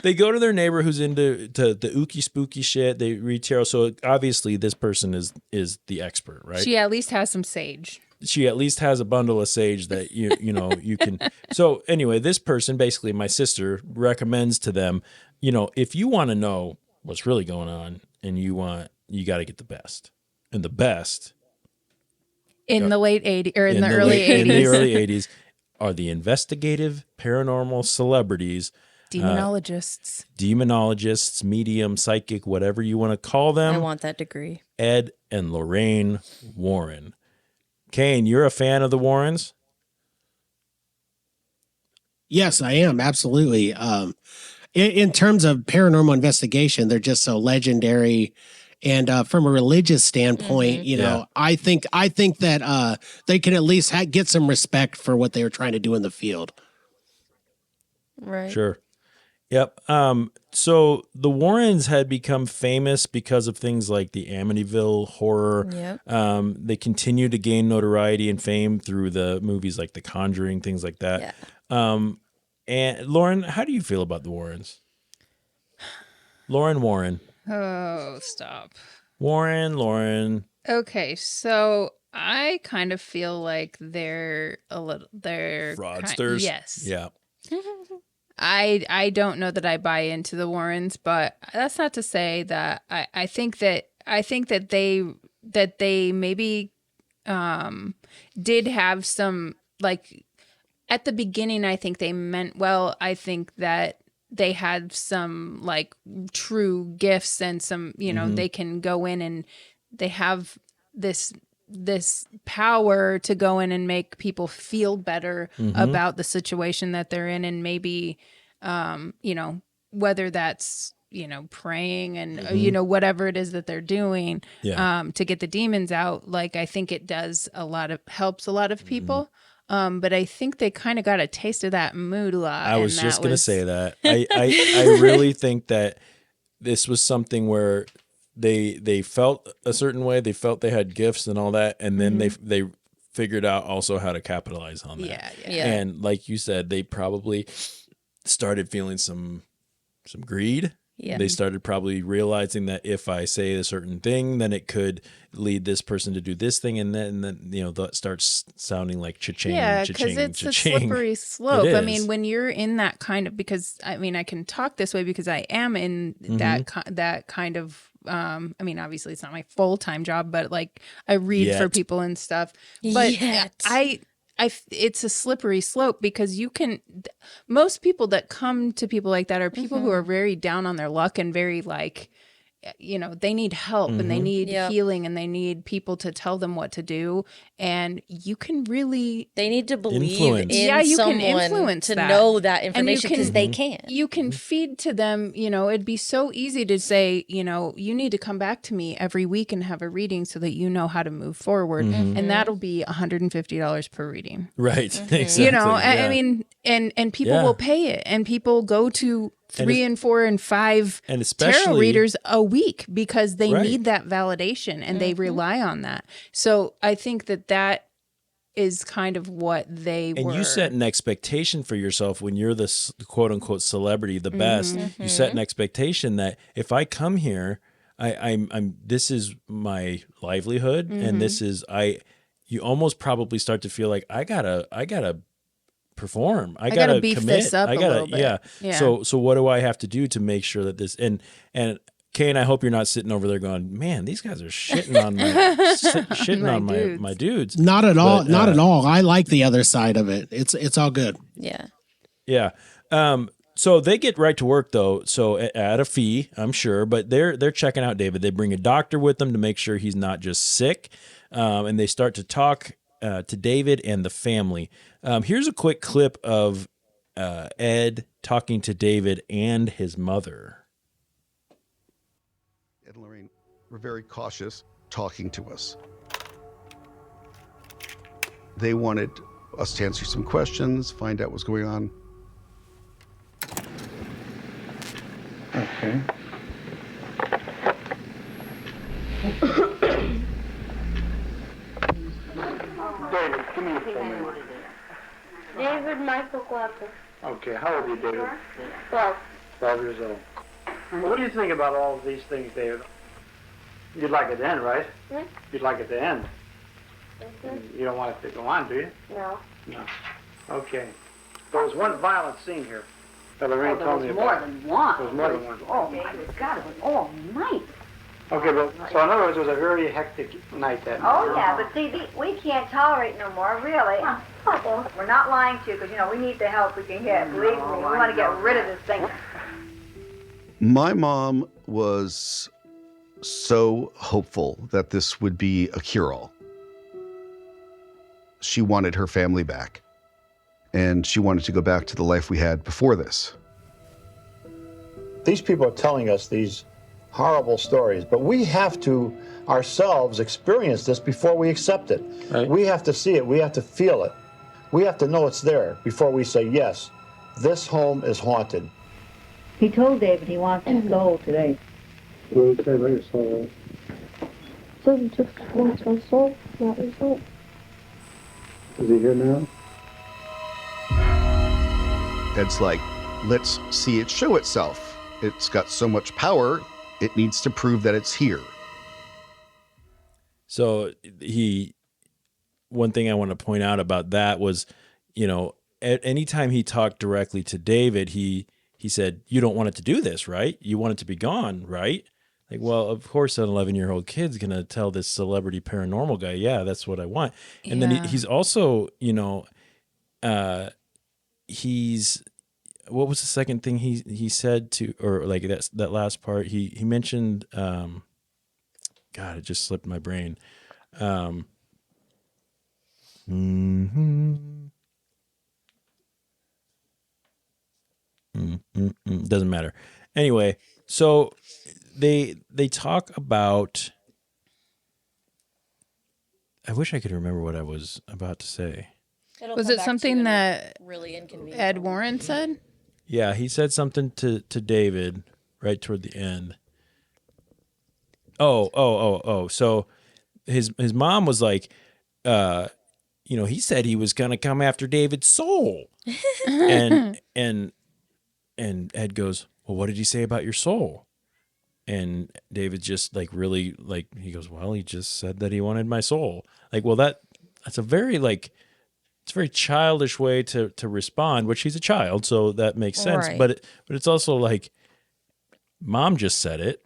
they go to their neighbor who's into the ooky spooky shit. They read tarot. So obviously this person is the expert, right? She at least has some sage. She at least has a bundle of sage that you can. So anyway, this person, basically my sister, recommends to them, if you want to know what's really going on and you got to get the best. And the best in the late 80s or in the early 80s. In the early 80s are the investigative paranormal celebrities. Demonologists, medium, psychic, whatever you want to call them. I want that degree. Ed and Lorraine Warren. Cain, you're a fan of the Warrens? Yes, I am. Absolutely. In terms of paranormal investigation, they're just so legendary. And from a religious standpoint, I think that they can at least get some respect for what they were trying to do in the field. Right. Sure. Yep. So the Warrens had become famous because of things like the Amityville horror. Yep. They continue to gain notoriety and fame through the movies like The Conjuring, things like that. Yeah. And Lauren, how do you feel about the Warrens? Lauren Warren. Oh, stop. Lauren. Okay, so I kind of feel like they're Fraudsters. Yes. Yeah. I don't know that I buy into the Warrens, but that's not to say that I think that they maybe did have some, like, at the beginning I think they meant well. I think that they had some like true gifts and some, they can go in and they have this power to go in and make people feel better about the situation that they're in, and maybe whether that's praying and whatever it is that they're doing to get the demons out. Like, I think it helps a lot of people. But I think they kind of got a taste of that moolah. I was just going to say that. I really think that this was something where they felt a certain way. They felt they had gifts and all that. And then they figured out also how to capitalize on that. Yeah. And like you said, they probably started feeling some greed. Yeah. They started probably realizing that if I say a certain thing, then it could lead this person to do this thing, and then that starts sounding like cha-ching. Yeah, because it's a slippery slope. I mean, when you're in that kind of, because I mean, I can talk this way because I am in that kind of. I mean, obviously, it's not my full-time job, but like I read for people and stuff. But it's a slippery slope, because most people that come to people like that are people who are very down on their luck and very like, they need help and they need healing and they need people to tell them what to do. And they need to believe in someone can influence to that. Know that information, because they can. You can feed to them, it'd be so easy to say, you need to come back to me every week and have a reading so that you know how to move forward. And that'll be $150 per reading. Right. Exactly. I mean, and people will pay it, and people go to 3 and 4 and 5 and especially tarot readers a week because they need that validation and they rely on that. So I think that is kind of what they were. And you set an expectation for yourself when you're the quote unquote celebrity, the best. You set an expectation that if I come here, I'm this is my livelihood, and this is you almost probably start to feel like I gotta perform. I gotta beef commit. This up a little bit. Yeah. So what do I have to do to make sure that this and Cain, I hope you're not sitting over there going, man, these guys are shitting on my dudes. Not at all. Not at all. I like the other side of it. It's all good. Yeah. Yeah. So they get right to work though. So at a fee, I'm sure, but they're checking out David. They bring a doctor with them to make sure he's not just sick. And they start to talk to David and the family. Here's a quick clip of Ed talking to David and his mother. Ed and Lorraine were very cautious talking to us. They wanted us to answer some questions, find out what's going on. Okay. David, give me your full name. David Michael Guapa. Okay, how old are you, David? 12. 12 years old. Well, what do you think about all of these things, David? You'd like it to end, right? You'd like it to end. You don't want it to go on, do you? No. No. Okay. There was one violent scene here that Lorraine told me about. There was more than one. There was more than one. Oh, my God, it was all night. Okay, but so in other words, it was a very hectic night that night. Oh, yeah, but see, we can't tolerate no more, really. We're not lying to you, because, we need the help we can get. Believe me, we want to get rid of this thing. My mom was so hopeful that this would be a cure-all. She wanted her family back, and she wanted to go back to the life we had before this. These people are telling us these horrible stories, but we have to ourselves experience this before we accept it. Right. We have to see it. We have to feel it. We have to know it's there before we say, yes, this home is haunted. He told David he wants his soul today. What did he say about your soul? So he just wants my soul, not his soul. Is he here now? Ed's like, let's see it show itself. it's got so much power, it needs to prove that it's here. So one thing I want to point out about that was, at any time he talked directly to David, he said, "You don't want it to do this, right? You want it to be gone, right?" Like, well, of course, an 11-year-old kid's going to tell this celebrity paranormal guy, yeah, that's what I want. And then he's also, what was the second thing he said to, or like that last part, he mentioned, God, it just slipped my brain. Doesn't matter. Anyway, so they talk about, I wish I could remember what I was about to say. Was it something that really inconvenient Ed Warren said? Yeah, he said something to David right toward the end. Oh. So his mom was like, he said he was going to come after David's soul. and Ed goes, "Well, what did he say about your soul?" And David just he goes, "Well, he just said that he wanted my soul." Like, well, that's a very it's a very childish way to respond, which he's a child, so that makes sense. Right. But it's also like, Mom just said it.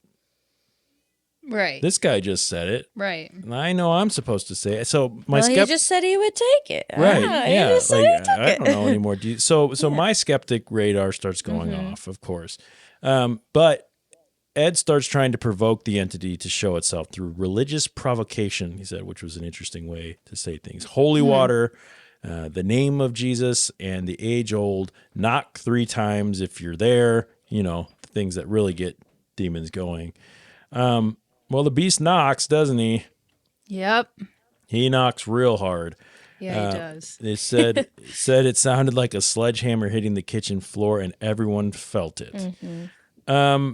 Right. This guy just said it. Right. And I know I'm supposed to say it. So he just said he would take it. Right. He just said he took I it. don't know anymore. So my skeptic radar starts going off, of course. But Ed starts trying to provoke the entity to show itself through religious provocation, he said, which was an interesting way to say things. Holy water, the name of Jesus, and the age-old knock 3 times if you're there, things that really get demons going. Well, the beast knocks, doesn't he? Yep. He knocks real hard. Yeah, he does. They said it sounded like a sledgehammer hitting the kitchen floor, and everyone felt it. Mm-hmm.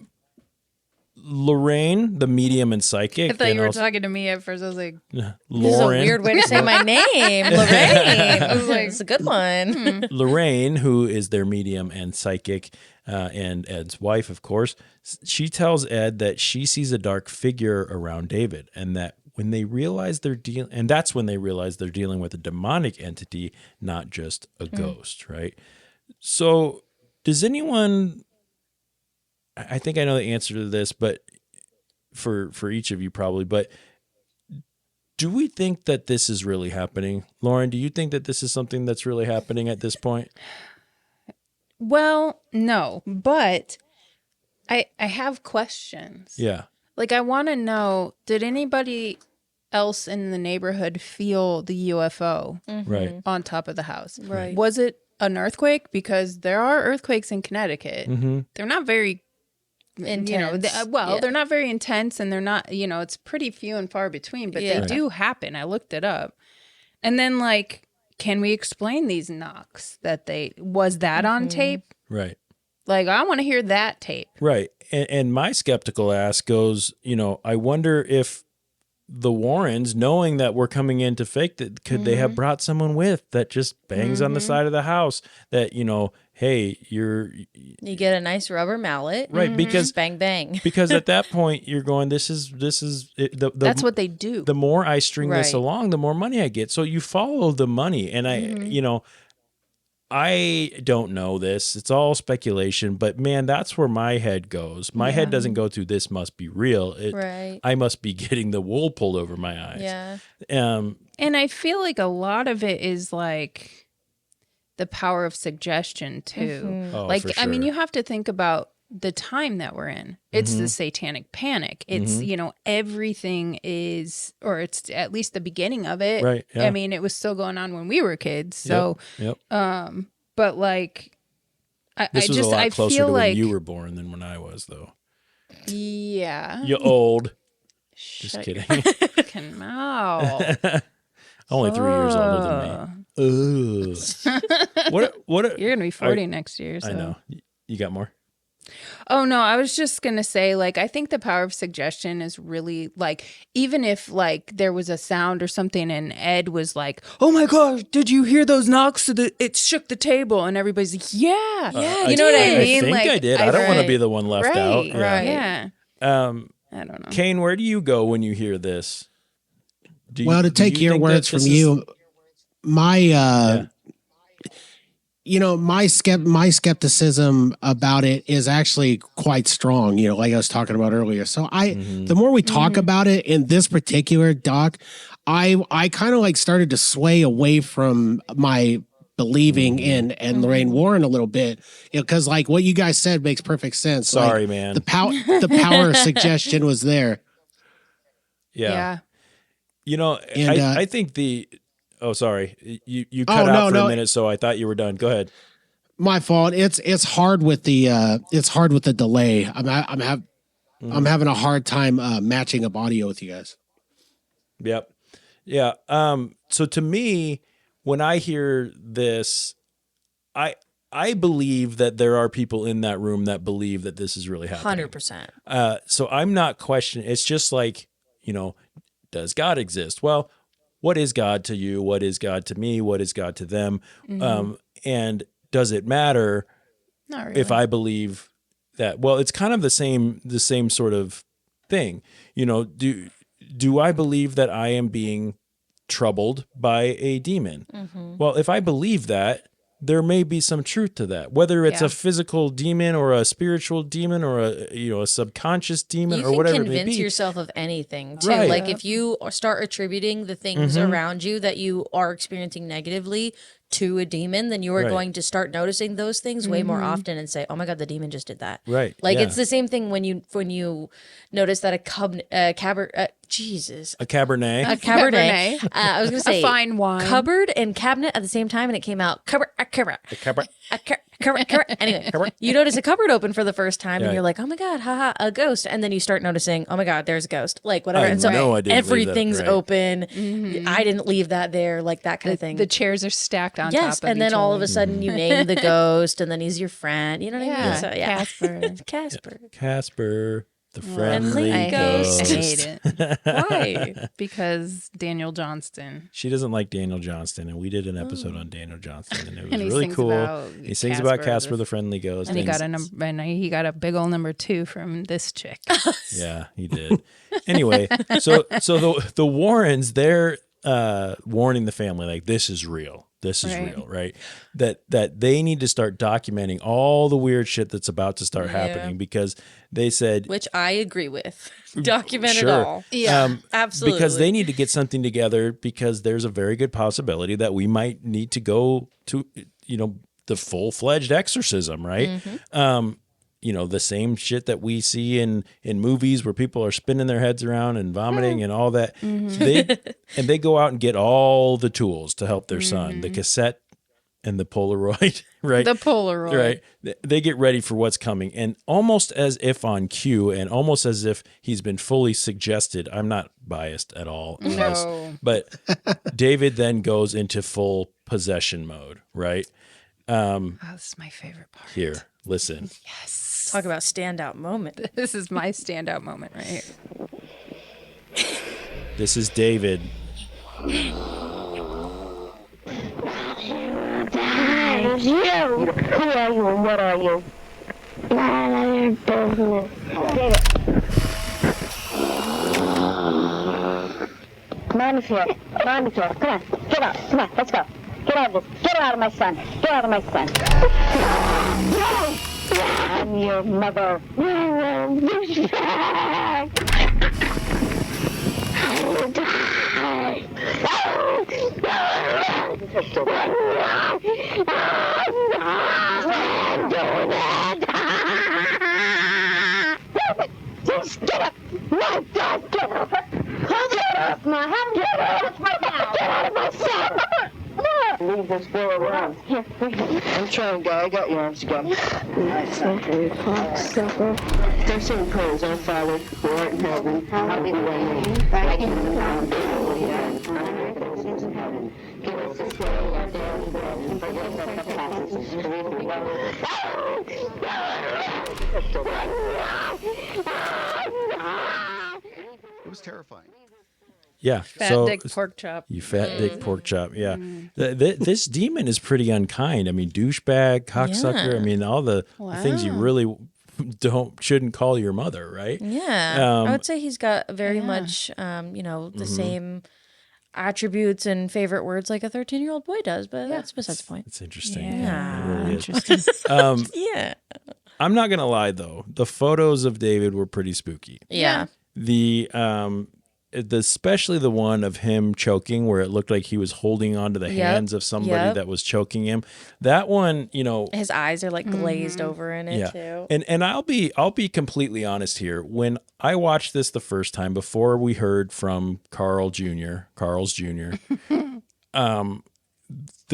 Lorraine, the medium and psychic. I thought you were talking to me at first. I was like, Lauren. This is a weird way to say my name. Lorraine. I was like, it's a good one. Lorraine, who is their medium and psychic, and Ed's wife, of course, she tells Ed that she sees a dark figure around David, and that when they realize that's when they realize they're dealing with a demonic entity, not just a ghost, right? So, does anyone? I think I know the answer to this, but for each of you probably, but do we think that this is really happening? Lauren, do you think that this is something that's really happening at this point? Well, no, but I have questions. Yeah. Like, I want to know, did anybody else in the neighborhood feel the UFO Right. on top of the house? Right. Was it an earthquake? Because there are earthquakes in Connecticut. Mm-hmm. They're not very Intense. they're not very intense, and they're not, it's pretty few and far between, but they do happen. I looked it up. And then, can we explain these knocks was that on tape? Right. Like, I want to hear that tape. Right. And my skeptical ass goes, I wonder if the Warrens, knowing that we're coming in to fake that, could they have brought someone with that just bangs on the side of the house that, hey, you get a nice rubber mallet. Right. Because bang, bang. Because at that point you're going, this is that's what they do. The more I string this along, the more money I get. So you follow the money. And I don't know this. It's all speculation, but man, that's where my head goes. My head doesn't go to this must be real. Right. I must be getting the wool pulled over my eyes. Yeah. And I feel like a lot of it is like the power of suggestion too. Mm-hmm. Oh, like, for sure. I mean, you have to think about the time that we're in. It's the satanic panic. It's, everything is, or it's at least the beginning of it. Right. Yeah. I mean, it was still going on when we were kids. So, Yep. But like, This was a lot closer feel to like, when you were born than when I was, though. Yeah. You old. Just kidding. Fucking mouth. Only 3 years older than me. Ugh. What? You're gonna be 40 next year. So. I know. You got more? Oh, no, I was just going to say, like, I think the power of suggestion is really, like, even if, like, there was a sound or something and Ed was like, oh my gosh, did you hear those knocks? It shook the table. And everybody's like, yeah. You know what I mean? I think I did. I don't want to be the one left out. Yeah. I don't know. Cain, where do you go when you hear this? To take your words from you, my my skepticism about it is actually quite strong, like I was talking about earlier. So the more we talk about it in this particular doc, I kind of like started to sway away from my believing in Lorraine Warren a little bit, because like what you guys said makes perfect sense. Sorry, man. The power of suggestion was there. Yeah. I think oh, sorry. You cut out for a minute, so I thought you were done. Go ahead. My fault. It's hard with the delay. I'm having a hard time matching up audio with you guys. Yep. Yeah. So to me, when I hear this, I believe that there are people in that room that believe that this is really happening. 100%. So I'm not questioning. It's just like, does God exist? Well, what is God to you? What is God to me? What is God to them? And does it matter Not really. if I believe that? Well, it's kind of the same sort of thing. Do I believe that I am being troubled by a demon? Well, if I believe that, there may be some truth to that, whether it's a physical demon or a spiritual demon or a subconscious demon or whatever it may be. You can convince yourself of anything too. Right. Like if you start attributing the things around you that you are experiencing negatively to a demon, then you are going to start noticing those things way more often and say, "Oh my God, the demon just did that." Right. Like it's the same thing when you notice that a Cabernet. I was going to say a fine wine, cupboard and cabinet at the same time, and it came out cupboard. Anyway, you notice a cupboard open for the first time, and you're like, "Oh my God, haha, a ghost!" And then you start noticing, "Oh my God, there's a ghost!" Like whatever. And so everything's open. I didn't leave that there, like that kind of thing. The chairs are stacked on top of each other. And then all of a sudden you name the ghost, and then he's your friend. You know what I mean? So, Casper, the friendly ghost. I hate it. Why? Because Daniel Johnston. She doesn't like Daniel Johnston, and we did an episode on Daniel Johnston, and it was And he really sings cool. about He sings about Casper, the friendly ghost, and he got a big old number 2 from this chick. Yeah, he did. Anyway, so the Warrens, they're warning the family, like, this is real. This is real, right? That they need to start documenting all the weird shit that's about to start happening, because they said, which I agree with. Document it all. Yeah, absolutely. Because they need to get something together, because there's a very good possibility that we might need to go to, the full-fledged exorcism, right? The same shit that we see in movies where people are spinning their heads around and vomiting and all that. They go out and get all the tools to help their son, the cassette and the Polaroid, right? The Polaroid. Right. They get ready for what's coming, and almost as if on cue, and almost as if he's been fully suggested. I'm not biased at all in this, but David then goes into full possession mode, right? This is my favorite part. Here, listen. Yes. Talk about standout moment. This is my standout moment right here. This is David. It's you. Who are you and what are you? David. Mommy's here. Mommy's here. Come on. Get up. Come on. Let's go. Get out of this. Get out of my son. Get out of my son. No! I'm your mother. I will die. I'm doing it. Just get up. No, don't get up. Get up, my hand. Get up right now. Get out of my son. Leave this boy around. Here, I'm trying, guy. I got your arms again. They're saying prayers, our Father, who art in heaven, hallowed be thy name. Thy kingdom come, give us this day our daily bread, and forgive us our trespasses, as we forgive others. It was terrifying. Yeah. Fat dick pork chop. You fat dick pork chop. Yeah. This demon is pretty unkind. I mean, douchebag, cocksucker. Yeah. I mean, all the things you really shouldn't call your mother, right? Yeah. I would say he's got very much, the same attributes and favorite words like a 13-year-old boy does, but that's besides the point. It's interesting. Yeah. It really Interesting. is. Yeah. I'm not going to lie, though. The photos of David were pretty spooky. Yeah. Especially the one of him choking where it looked like he was holding onto the hands of somebody that was choking him. That one, his eyes are like glazed over in it too. And I'll be completely honest here. When I watched this the first time before we heard from Carl's Jr., the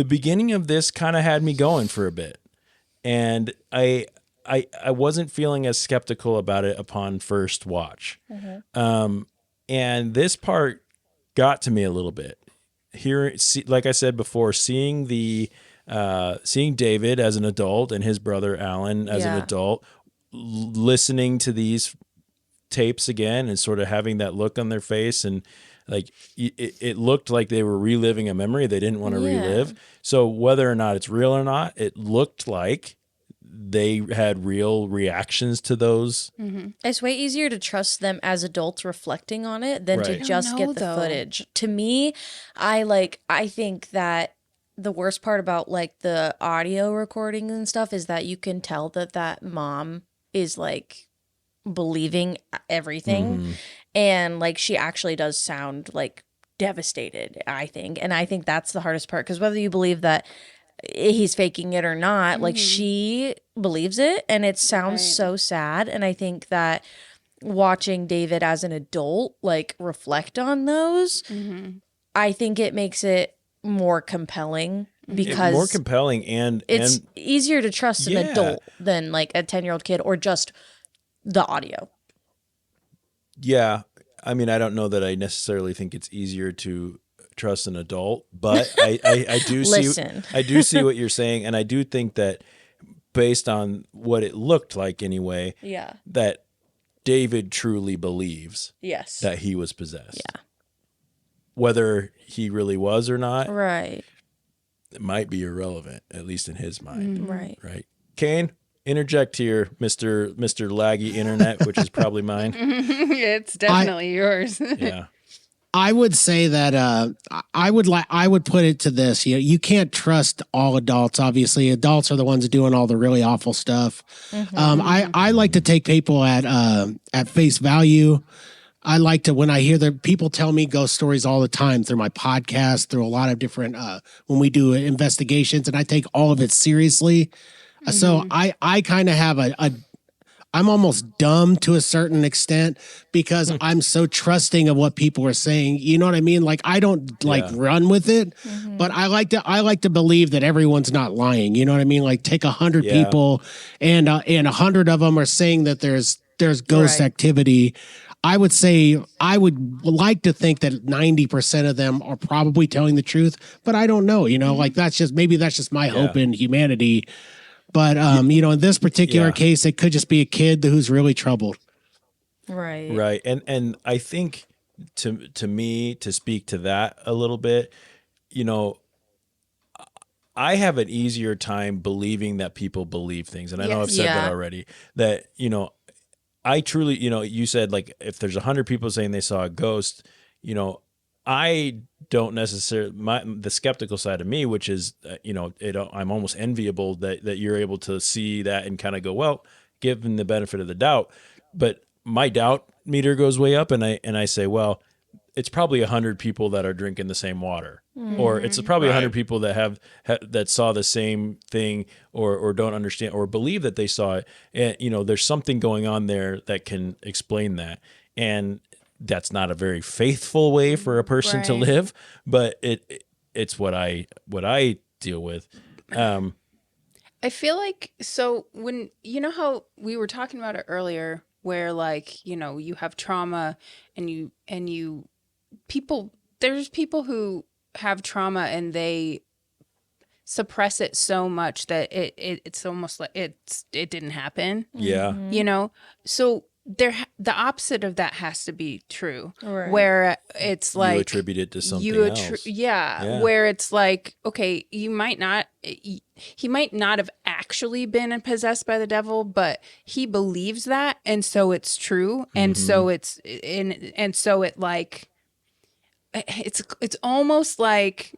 beginning of this kind of had me going for a bit. And I wasn't feeling as skeptical about it upon first watch. And this part got to me a little bit. Here, like I said before, seeing David as an adult and his brother Alan as an adult, listening to these tapes again and sort of having that look on their face, and like it looked like they were reliving a memory they didn't want to relive. So whether or not it's real or not, it looked like they had real reactions to those. It's way easier to trust them as adults reflecting on it than to just get the footage. To me, I think that the worst part about like the audio recording and stuff is that you can tell that mom is like believing everything, and like she actually does sound like devastated, I think. And I think that's the hardest part, because whether you believe that he's faking it or not, like she believes it, and it sounds so sad. And I think that watching David as an adult like reflect on those, I think it makes it more compelling, because more compelling, and it's easier to trust an adult than like a 10-year-old kid or just the audio. Yeah. I mean, I don't know that I necessarily think it's easier to trust an adult, but I do see what you're saying, and I do think that based on what it looked like anyway, that David truly believes that he was possessed. Yeah. Whether he really was or not, right, it might be irrelevant, at least in his mind. Right. Right. Cain, interject here, Mr. Laggy Internet, which is probably mine. It's definitely yours. Yeah. I would say that I would put it to this: you can't trust all adults. Obviously, adults are the ones doing all the really awful stuff. I like to take people at face value. I like to, when I hear people tell me ghost stories all the time through my podcast, through a lot of different when we do investigations, and I take all of it seriously. So I kind of have I'm almost dumb to a certain extent, because I'm so trusting of what people are saying. You know what I mean? Like, I don't run with it, but I like to believe that everyone's not lying. You know what I mean? Like, take 100 people and 100 of them are saying that there's ghost activity. I would say I would like to think that 90% of them are probably telling the truth, but I don't know. Like, that's just my hope in humanity. But, in this particular case, it could just be a kid who's really troubled. Right. Right. And I think to me, to speak to that a little bit, I have an easier time believing that people believe things. And I know I've said that already, that, I truly, you said, like, if there's 100 people saying they saw a ghost, I don't necessarily, the skeptical side of me, which is, I'm almost enviable that you're able to see that and kind of go, well, given the benefit of the doubt. But my doubt meter goes way up, and I say, well, it's probably 100 people that are drinking the same water, or it's probably 100 people that that saw the same thing, or don't understand or believe that they saw it. And, there's something going on there that can explain that. And that's not a very faithful way for a person to live, but it's what I deal with. I feel like, so when, how we were talking about it earlier, where like, you have trauma and there's people who have trauma and they suppress it so much that it's almost like it didn't happen. Yeah. You know, so the opposite of that has to be true, Right. where it's like you attribute it to something else. Where it's like, okay, he might not have actually been possessed by the devil, but he believes that, and so it's true, and so it's and so it like it's almost like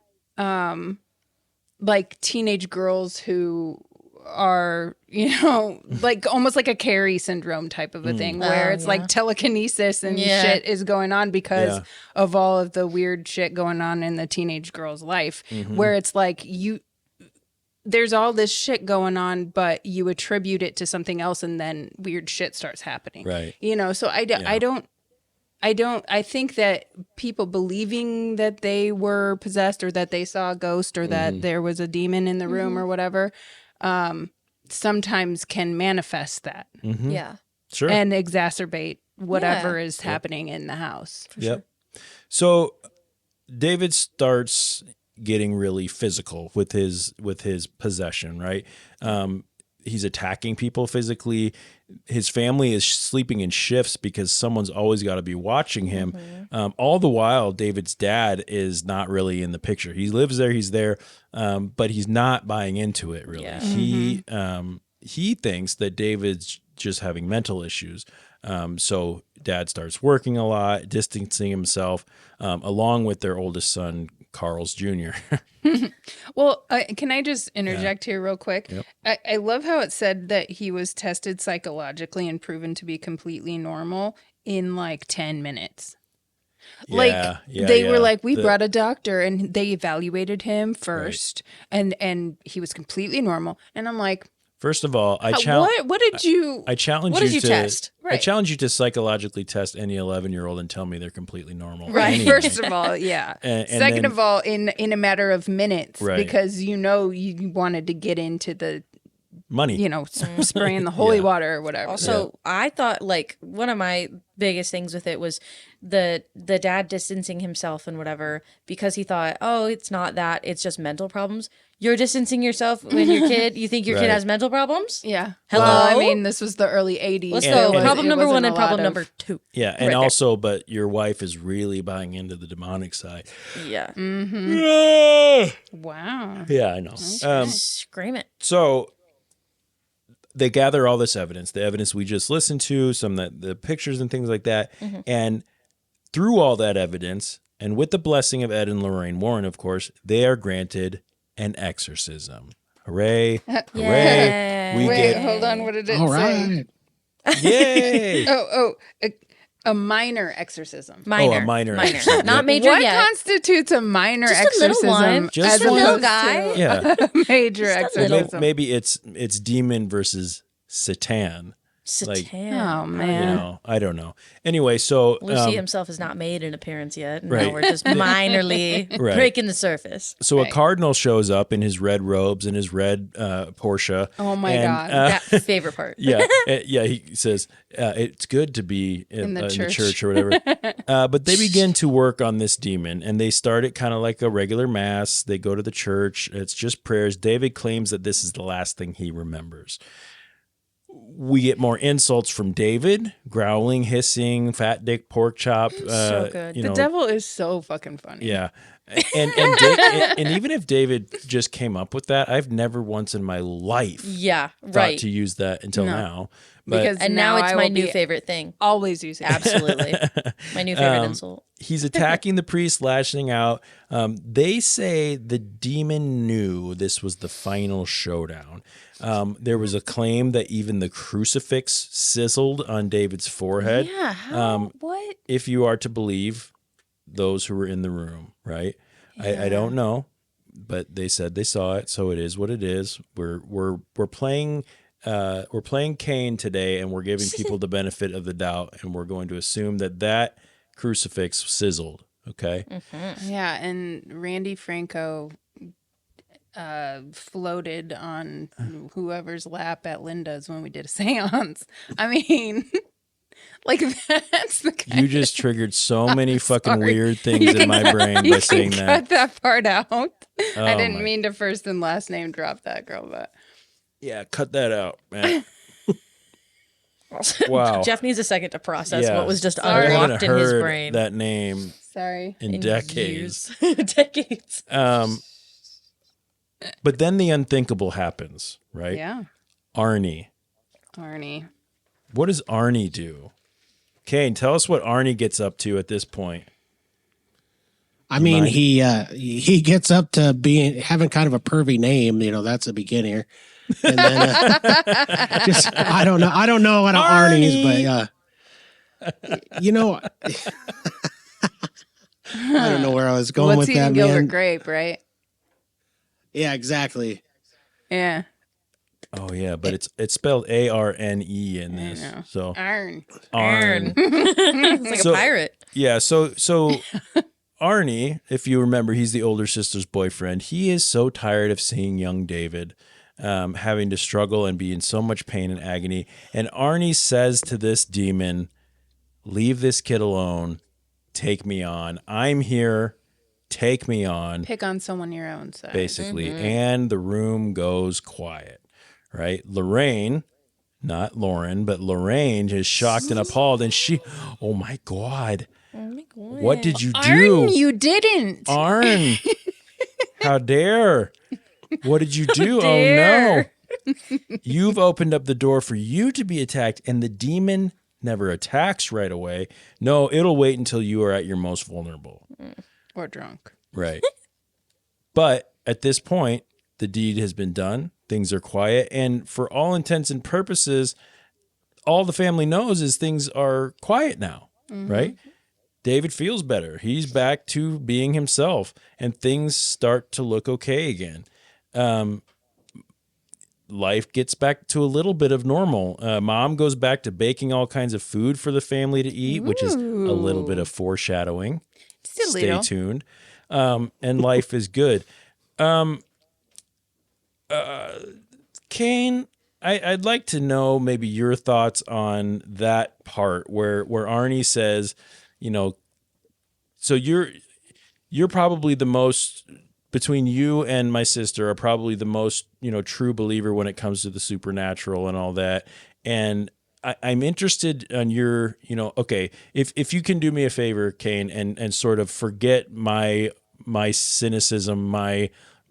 teenage girls who are, you know, like almost like a Carrie syndrome type of a thing, where it's like telekinesis and shit is going on because of all of the weird shit going on in the teenage girl's life, where it's like there's all this shit going on, but you attribute it to something else, and then weird shit starts happening. Right. You know, so I think that people believing that they were possessed or that they saw a ghost or that there was a demon in the room or whatever, sometimes can manifest that. Yeah. Sure. And exacerbate whatever is happening in the house. Yep. So David starts getting really physical with his possession, right? He's attacking people physically. His family is sleeping in shifts because someone's always got to be watching him. All the while, David's dad is not really in the picture. He lives there, he's there, but he's not buying into it really. Yeah. He thinks that David's just having mental issues. So dad starts working a lot, distancing himself, along with their oldest son, Carl's Jr. Well, can I just interject here real quick? Yep. I love how it said that he was tested psychologically and proven to be completely normal in like 10 minutes. They were like, we brought a doctor and they evaluated him first, and he was completely normal. And I'm like, first of all, what did you test? I challenge you to psychologically test any 11-year-old and tell me they're completely normal. Right. Anyway. First of all, yeah. And Second then, of all, in a matter of minutes, Right. because you wanted to get into the money, spraying the holy water or whatever. Also, I thought like one of my biggest things with it was the dad distancing himself and whatever, because he thought, oh, it's not that, it's just mental problems. You're distancing yourself when your kid, you think your kid has mental problems? Yeah. Hello? Well, I mean, this was the early 80s. Let's go. Problem number one and problem number two. Yeah, and also, but your wife is really buying into the demonic side. Yeah. Wow. Yeah, I know. Scream it. So they gather all this evidence, the evidence we just listened to, some that the pictures and things like that. And through all that evidence, and with the blessing of Ed and Lorraine Warren, of course, they are granted an exorcism. Hooray. Hooray. Wait, hold on. What did it All say? right. Yay. A minor exorcism. A minor exorcism. Not major what yet. constitutes a minor Just exorcism? a little one. Just as a little opposed guy. to Yeah. a major exorcism. Maybe it's demon versus Satan. Satan. Oh, man. I don't know. Anyway, so Lucy himself has not made an appearance yet. And Right. now we're just minorly Right. breaking the surface. So a cardinal shows up in his red robes and his red Porsche. Oh my God. That favorite part. Yeah, he says it's good to be in the church or whatever. But they begin to work on this demon, and they start it kind of like a regular mass. They go to the church. It's just prayers. David claims that this is the last thing he remembers. We get more insults from David, growling, hissing, fat dick, pork chop. So good. The devil is so fucking funny. Yeah. And even if David just came up with that, I've never once in my life thought to use that until now. But And now it's my new favorite thing. Always use it. Absolutely. My new favorite insult. He's attacking the priest, lashing out. They say the demon knew this was the final showdown. There was a claim that even the crucifix sizzled on David's forehead. Yeah. What? If you are to believe those who were in the room, right? Yeah. I don't know, but they said they saw it, so it is what it is. We're playing Cain today, and we're giving people the benefit of the doubt, and we're going to assume that crucifix sizzled. Okay. Mm-hmm. Yeah, and Randy Franco floated on whoever's lap at Linda's when we did a seance. I mean, Like that's the kind You just triggered so many fucking weird things in my brain by saying that. Cut that part out. I Oh, didn't my- mean to first and last name drop that girl, but Yeah, cut that out, man. Wow. Jeff needs a second to process Yeah. what was just I haven't unlocked in his heard brain. that name sorry. in decades. Decades. But then the unthinkable happens, right? Yeah. Arnie. What does Arnie do? Cain, tell us what Arnie gets up to at this point. I mean, he gets up to having kind of a pervy name. You know, that's a beginner. And then just I don't know what Arnie's, but you know, I don't know where I was going What's with that, eating Gilbert man. Grape, right? Yeah, exactly. Yeah. Oh yeah, but it's spelled Arne in this. So Arn. It's like a pirate. Yeah, so Arnie, if you remember, he's the older sister's boyfriend. He is so tired of seeing young David having to struggle and be in so much pain and agony. And Arnie says to this demon, "Leave this kid alone. Take me on. I'm here. Take me on." Pick on someone your own side. Basically. And the room goes quiet, right? Lorraine, not Lauren, but Lorraine is shocked and appalled. And she, oh my God. What did you do? Arn, you didn't. Arn. How dare. What did you do? dare. Oh no. You've opened up the door for you to be attacked, and the demon never attacks right away. No, it'll wait until you are at your most vulnerable. Or drunk. Right. But at this point, the deed has been done. Things are quiet. And for all intents and purposes, all the family knows is things are quiet now, right? David feels better. He's back to being himself, and things start to look okay again. Life gets back to a little bit of normal. Mom goes back to baking all kinds of food for the family to eat, which is a little bit of foreshadowing. Stay tuned. And life is good. Cain, I'd like to know maybe your thoughts on that part where Arnie says, you know, so you're probably the most, between you and my sister are probably the most, you know, true believer when it comes to the supernatural and all that. And I'm interested on your, you know, okay, if you can do me a favor, Cain, and sort of forget my cynicism,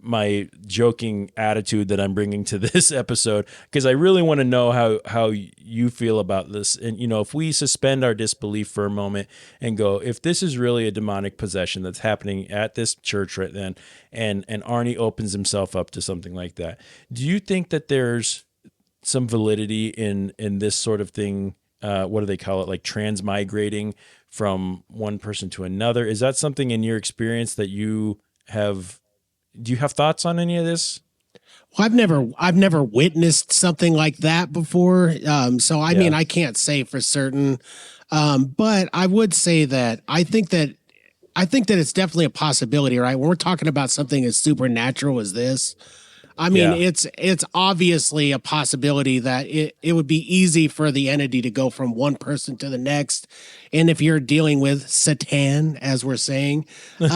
my joking attitude that I'm bringing to this episode, because I really want to know how you feel about this. And, you know, if we suspend our disbelief for a moment and go, if this is really a demonic possession that's happening at this church right then, and Arnie opens himself up to something like that, do you think that there's some validity in this sort of thing? What do they call it? Like transmigrating from one person to another. Is that something in your experience that you have? Do you have thoughts on any of this? Well, I've never witnessed something like that before. So I mean, I can't say for certain. But I would say that I think that it's definitely a possibility, right? When we're talking about something as supernatural as this, I mean, it's obviously a possibility that it would be easy for the entity to go from one person to the next. And if you're dealing with Satan, as we're saying, you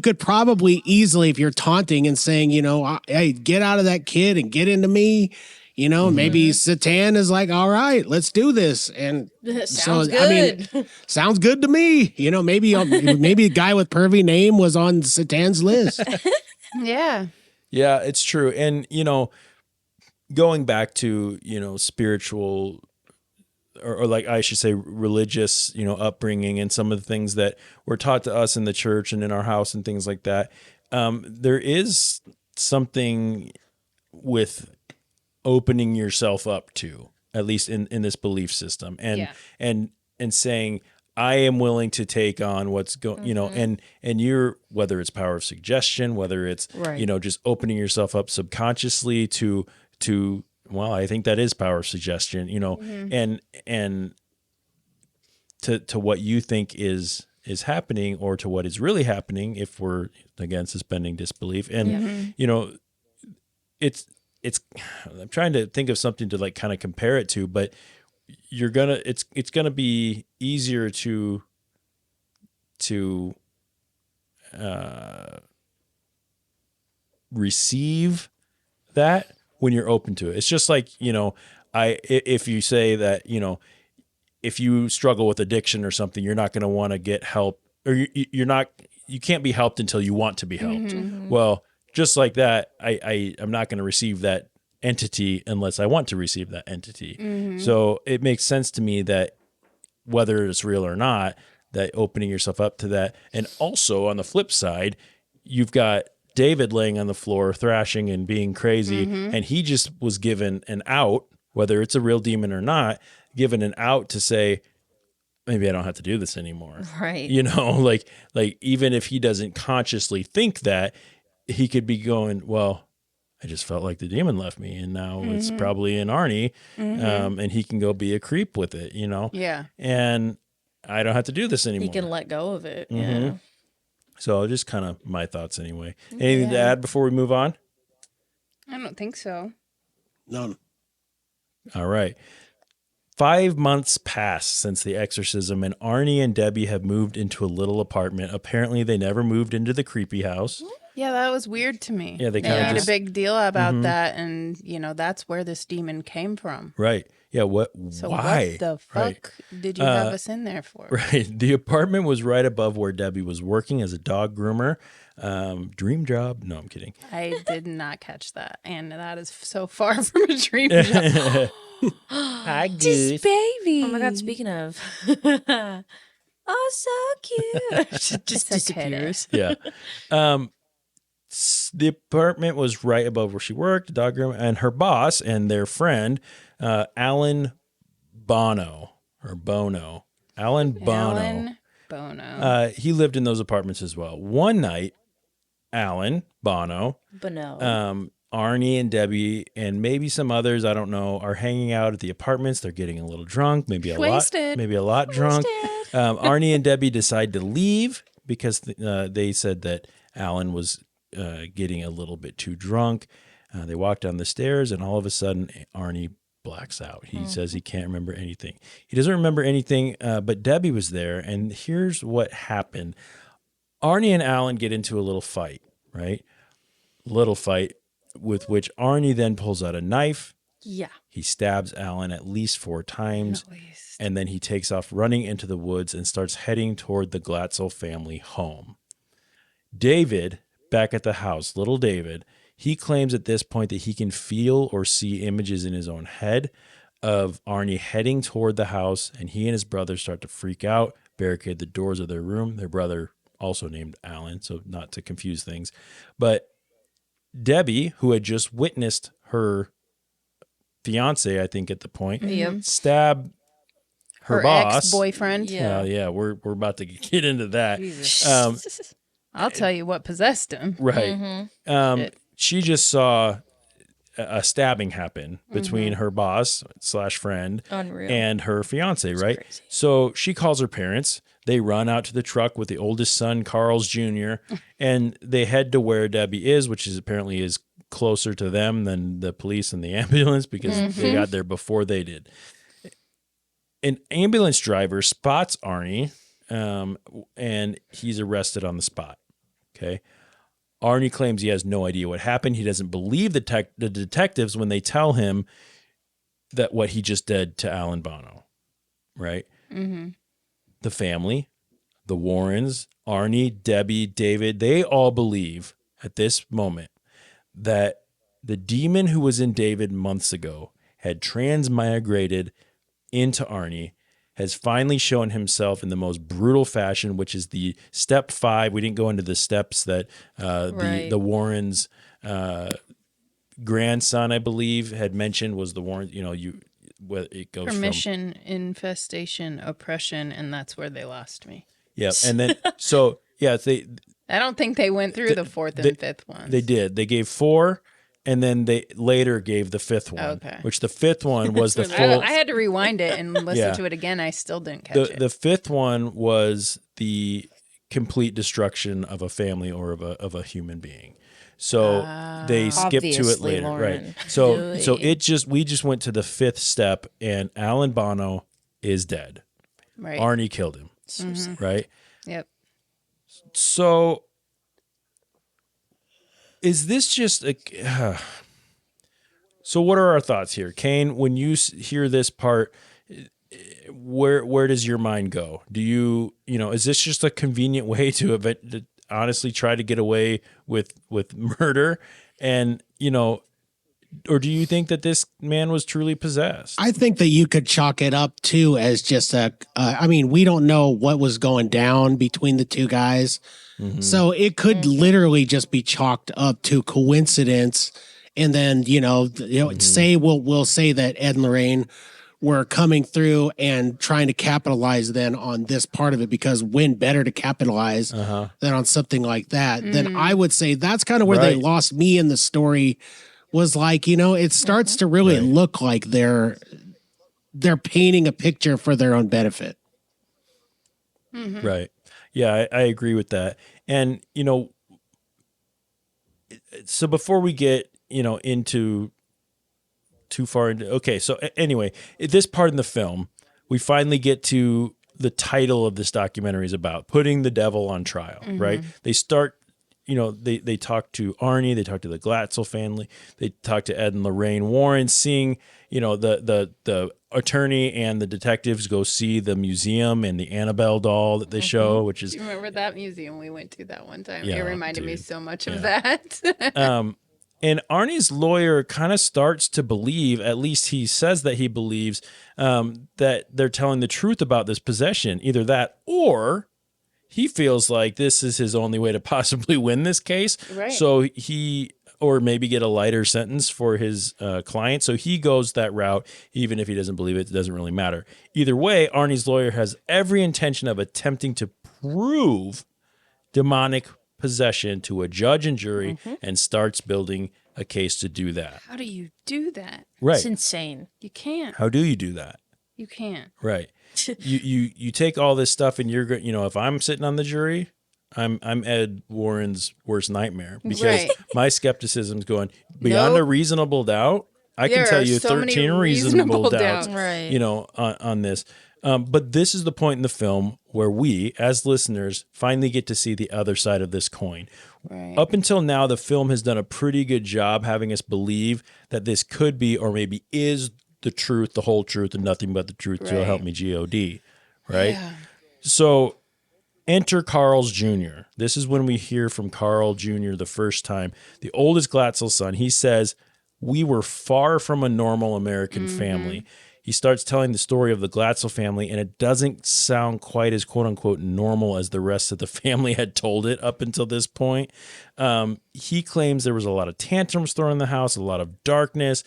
could probably easily, if you're taunting and saying, you know, hey, get out of that kid and get into me. You know, maybe Satan is like, all right, let's do this. And Sounds good. I mean, sounds good to me. You know, maybe a guy with pervy name was on Satan's list. Yeah. Yeah, it's true. And, you know, going back to, you know, spiritual or like I should say religious, you know, upbringing and some of the things that were taught to us in the church and in our house and things like that. There is something with opening yourself up to, at least in this belief system, and saying, I am willing to take on what's going, you know, and you're, whether it's power of suggestion, whether it's, you know, just opening yourself up subconsciously to, well, I think that is power of suggestion, you know, and to what you think is happening or to what is really happening, if we're again suspending disbelief. And, you know, I'm trying to think of something to like kind of compare it to, but it's gonna be easier to receive that when you're open to it. It's just like, if you say that, if you struggle with addiction or something, you're not going to want to get help, or you can't be helped until you want to be helped. Mm-hmm. Well, just like that, I'm not going to receive that entity unless I want to receive that entity. Mm-hmm. So it makes sense to me that whether it's real or not, that opening yourself up to that. And also on the flip side, you've got David laying on the floor, thrashing and being crazy. Mm-hmm. And he just was given an out, whether it's a real demon or not, given an out to say, maybe I don't have to do this anymore. Right. Like even if he doesn't consciously think that, he could be going, well, I just felt like the demon left me, and now it's probably in Arnie, and he can go be a creep with it, Yeah. And I don't have to do this anymore. He can let go of it. Mm-hmm. Yeah. So just kind of my thoughts anyway. Anything to add before we move on? I don't think so. None. All right. 5 months passed since the exorcism, and Arnie and Debbie have moved into a little apartment. Apparently, they never moved into the creepy house. Yeah, that was weird to me. Yeah, they kinda made just- a big deal about that, and that's where this demon came from. Right. Yeah. So Why? what the fuck Right. did you have us in there for? Right. The apartment was right above where Debbie was working as a dog groomer. Dream job. No, I'm kidding. I did not catch that, and that is so far from a dream job. Hi, Just baby. Oh my God, speaking of. Oh, so cute. Just disappears. Yeah. The apartment was right above where she worked, the dog room, and her boss and their friend, Alan Bono. Alan Bono. He lived in those apartments as well. One night, Alan Bono, Arnie and Debbie, and maybe some others, I don't know, are hanging out at the apartments. They're getting a little drunk, maybe a lot drunk. Arnie and Debbie decide to leave because they said that Alan was getting a little bit too drunk. They walk down the stairs, and all of a sudden, Arnie blacks out. He says he can't remember anything. He doesn't remember anything, but Debbie was there, and here's what happened. Arnie and Alan get into a little fight, right? Little fight, with which Arnie then pulls out a knife. Yeah. He stabs Alan at least 4 times, and then he takes off running into the woods and starts heading toward the Glatzel family home. David, back at the house, little David, he claims at this point that he can feel or see images in his own head of Arnie heading toward the house, and he and his brother start to freak out, barricade the doors of their room. Their brother, also named Alan, so not to confuse things. But Debbie, who had just witnessed her fiance, I think at the point, stab her boss. Ex-boyfriend. Yeah, we're about to get into that. I'll tell you what possessed him. Right. She just saw a stabbing happen between her boss / friend and her fiance, right? Crazy. So she calls her parents. They run out to the truck with the oldest son, Carl's Jr., and they head to where Debbie is, which is apparently is closer to them than the police and the ambulance because they got there before they did. An ambulance driver spots Arnie, and he's arrested on the spot. Okay. Arnie claims he has no idea what happened. He doesn't believe the detectives when they tell him that what he just did to Alan Bono, right? Mm-hmm. The family, the Warrens, Arnie, Debbie, David, they all believe at this moment that the demon who was in David months ago had transmigrated into Arnie, has finally shown himself in the most brutal fashion, which is the step 5. We didn't go into the steps that the Warrens' grandson, I believe, had mentioned was the Warren. It goes permission, infestation, oppression, and that's where they lost me. Yeah, and then I don't think they went through the 4th and 5th ones. They did. They gave 4. And then they later gave the 5th one, which the 5th one was the full. I had to rewind it and listen to it again. I still didn't catch it. The 5th one was the complete destruction of a family or of a human being. So they skip to it Obviously, later, Lauren. right? So we just went to the fifth step, and Alan Bono is dead. Right. Arnie killed him, right? Yep. So is this just a? So what are our thoughts here, Cain? When you hear this part, where does your mind go? Do you is this just a convenient way to honestly try to get away with murder, and or do you think that this man was truly possessed? I think that you could chalk it up too as just we don't know what was going down between the two guys. Mm-hmm. So it could literally just be chalked up to coincidence. And then, say we'll say that Ed and Lorraine were coming through and trying to capitalize then on this part of it, because when better to capitalize than on something like that, then I would say that's kind of where they lost me in the story. Was like, it starts to really look like they're painting a picture for their own benefit. Mm-hmm. Right. Yeah, I agree with that. And, so before we get, into too far into, okay. So anyway, at this part in the film, we finally get to the title of this documentary is about putting the devil on trial, right? They start, they talk to Arnie, they talk to the Glatzel family, they talk to Ed and Lorraine Warren, seeing, the attorney and the detectives go see the museum and the Annabelle doll that they show, which is. Do you remember that museum we went to that one time? Yeah, it reminded me so much of that. And Arnie's lawyer kind of starts to believe, at least he says that he believes, that they're telling the truth about this possession. Either that, or he feels like this is his only way to possibly win this case. Right. So or maybe get a lighter sentence for his client. So he goes that route, even if he doesn't believe it, it doesn't really matter. Either way, Arnie's lawyer has every intention of attempting to prove demonic possession to a judge and jury, and starts building a case to do that. How do you do that? Right. It's insane. You can't. How do you do that? You can't. Right. you take all this stuff, and you're if I'm sitting on the jury, I'm Ed Warren's worst nightmare, because my skepticism's going beyond a reasonable doubt. I can tell you so 13 reasonable doubts, right. On this. But this is the point in the film where we, as listeners, finally get to see the other side of this coin. Right. Up until now, the film has done a pretty good job having us believe that this could be, or maybe is, the truth, the whole truth, and nothing but the truth. So help me, God. Right? Yeah. So enter Carl's Jr. This is when we hear from Carl Jr. the first time. The oldest Glatzel son. He says, "We were far from a normal American family." He starts telling the story of the Glatzel family, and it doesn't sound quite as quote-unquote normal as the rest of the family had told it up until this point. He claims there was a lot of tantrums thrown in the house, a lot of darkness.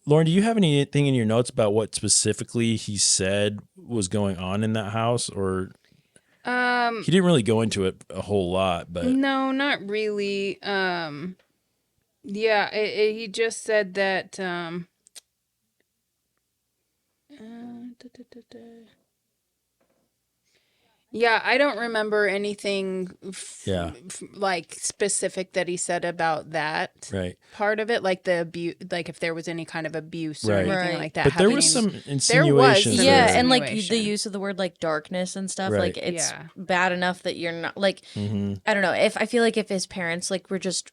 Lauren, do you have anything in your notes about what specifically he said was going on in that house? Or he didn't really go into it a whole lot, but no, not really. He just said that. Yeah, I don't remember anything like specific that he said about that part of it, like the abuse, like if there was any kind of abuse or anything like that. But there was some insinuations. And like the use of the word like darkness and stuff, like it's bad enough that you're not like, I don't know, if I feel like if his parents like were just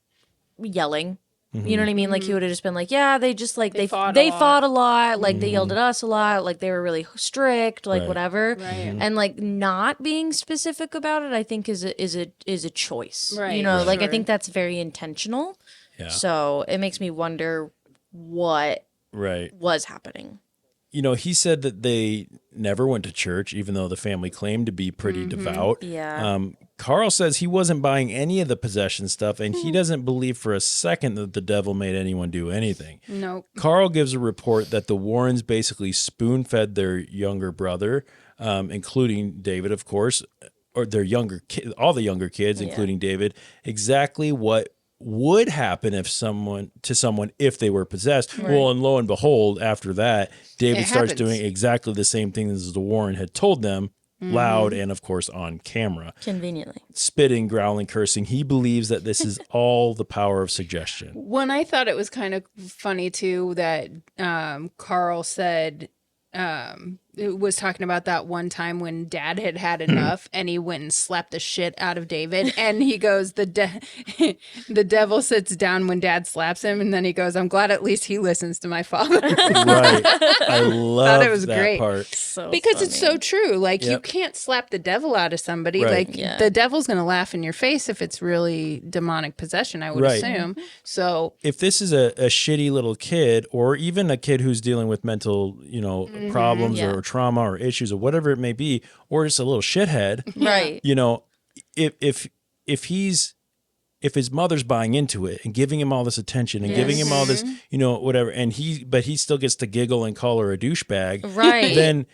yelling, you know what I mean? Like he would have just been like, yeah, they just like they fought a lot, like they yelled at us a lot, like they were really strict, like whatever. And like not being specific about it, I think is a choice. Right. You know, like I think that's very intentional. Yeah. So it makes me wonder what was happening. You know, he said that they never went to church, even though the family claimed to be pretty devout. Yeah. Carl says he wasn't buying any of the possession stuff, and he doesn't believe for a second that the devil made anyone do anything. Nope. Carl gives a report that the Warrens basically spoon-fed their younger brother, including David, of course, or their all the younger kids, including David, exactly what would happen if someone if they were possessed. Well, and lo and behold, after that, David starts doing exactly the same thing as the Warren had told them loud, and of course on camera. Conveniently. Spitting, growling, cursing. He believes that this is all the power of suggestion. When I thought it was kind of funny too that Carl said it was talking about that one time when Dad had enough and he went and slapped the shit out of David, and he goes, the devil sits down when Dad slaps him, and then he goes, I'm glad at least he listens to my father. Right. I love thought it was that great. part. Because it's so true. Like you can't slap the devil out of somebody. Right. Like the devil's going to laugh in your face if it's really demonic possession, I would assume. So if this is a shitty little kid, or even a kid who's dealing with mental, problems or trauma or issues or whatever it may be, or just a little shithead, right? If his mother's buying into it and giving him all this attention and giving him all this, whatever, and he still gets to giggle and call her a douchebag, right? Then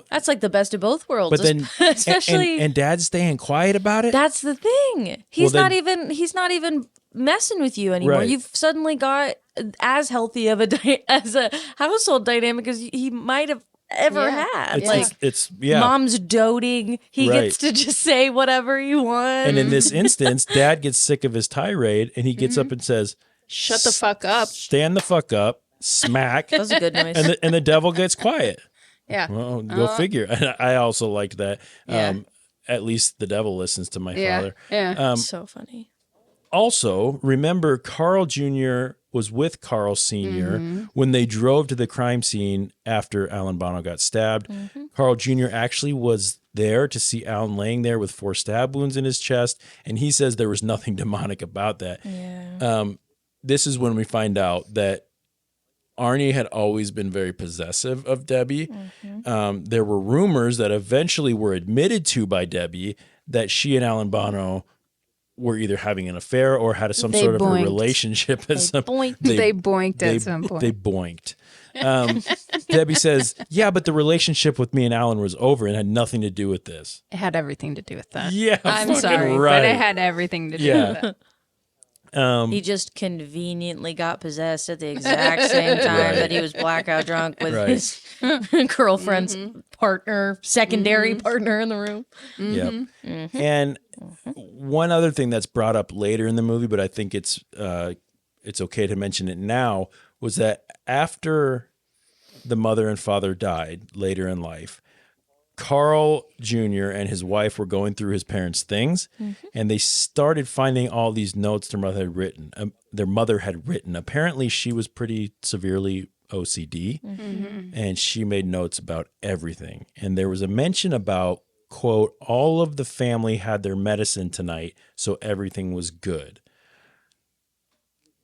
that's like the best of both worlds. But then, especially and Dad's staying quiet about it. That's the thing. He's not even messing with you anymore. Right. You've suddenly got as healthy of as a household dynamic as he might have ever had. It's mom's doting. He gets to just say whatever he wants. And in this instance, Dad gets sick of his tirade, and he gets up and says, "Shut the fuck up! Stand the fuck up!" Smack. That was a good noise. And the devil gets quiet. Yeah. Well, go figure. I also liked that. At least the devil listens to my father. Yeah. So funny. Also, remember Carl Jr. was with Carl Sr. When they drove to the crime scene after Alan Bono got stabbed. Carl Jr. actually was there to see Alan laying there with 4 stab wounds in his chest, and he says there was nothing demonic about that. Yeah. This is when we find out that Arnie had always been very possessive of Debbie. There were rumors that eventually were admitted to by Debbie that she and Alan Bono were either having an affair or had some sort of a relationship. They boinked at some point. They boinked. Debbie says, yeah, but the relationship with me and Alan was over and had nothing to do with this. It had everything to do with that. Yeah, I'm sorry, right. but it had everything to do with that. He just conveniently got possessed at the exact same time that he was blackout drunk with his girlfriend's partner, secondary partner in the room. Yep. And one other thing that's brought up later in the movie, but I think it's okay to mention it now, was that after the mother and father died later in life, Carl Jr. and his wife were going through his parents' things, and they started finding all these notes their mother had written. Apparently, she was pretty severely OCD, and she made notes about everything. And there was a mention about, quote, all of the family had their medicine tonight, so everything was good.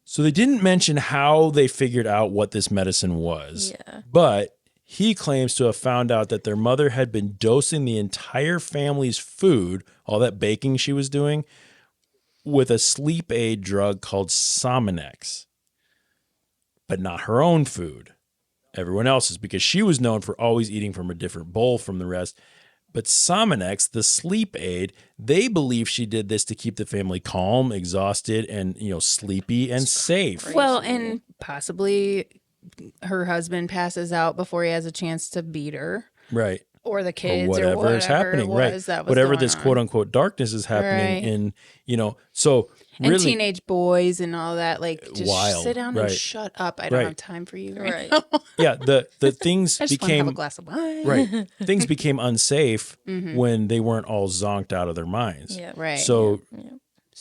So they didn't mention how they figured out what this medicine was, but he claims to have found out that their mother had been dosing the entire family's food, all that baking she was doing, with a sleep aid drug called Sominex, but not her own food. Everyone else's, because she was known for always eating from a different bowl from the rest. But Sominex, the sleep aid, they believe she did this to keep the family calm, exhausted, and sleepy and safe. Well, and possibly her husband passes out before he has a chance to beat her. Right. Or the kids, or whatever is happening, right? Whatever this quote unquote darkness is happening in, so really, and teenage boys and all that, like just wild, sit down and shut up. I don't have time for you right now. Yeah, the things I just became have a glass of wine. Right. Things became unsafe when they weren't all zonked out of their minds. Yeah. Right. So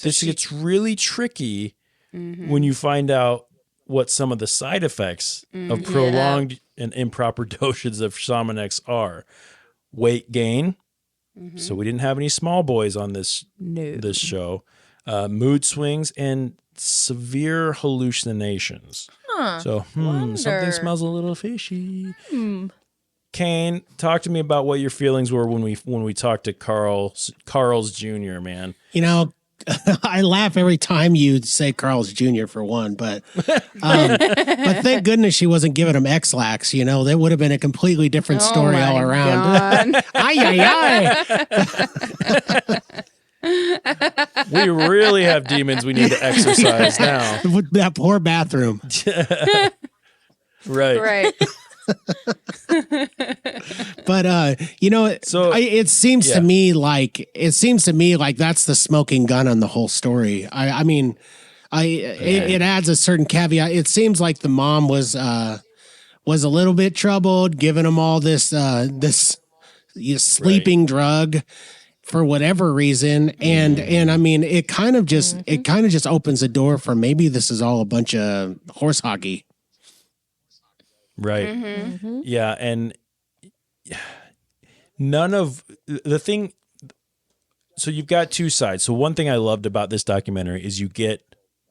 this gets really tricky when you find out what some of the side effects of prolonged and improper dosages of Sominex are. Weight gain. So we didn't have any small boys on this show. Mood swings and severe hallucinations. So something smells a little fishy. Cain, talk to me about what your feelings were when we talked to Carl's Jr., man. I laugh every time you say Carl's Jr. for one, but thank goodness she wasn't giving him X-Lax. That would have been a completely different story all around. We really have demons we need to exorcise now. That poor bathroom. Right. But it seems to me like that's the smoking gun on the whole story. It adds a certain caveat. It seems like the mom was a little bit troubled, giving him all this sleeping drug for whatever reason, and I mean it kind of just opens the door for maybe this is all a bunch of horse hockey. Right. Mm-hmm. Yeah, and none of the thing. So you've got two sides. So one thing I loved about this documentary is you get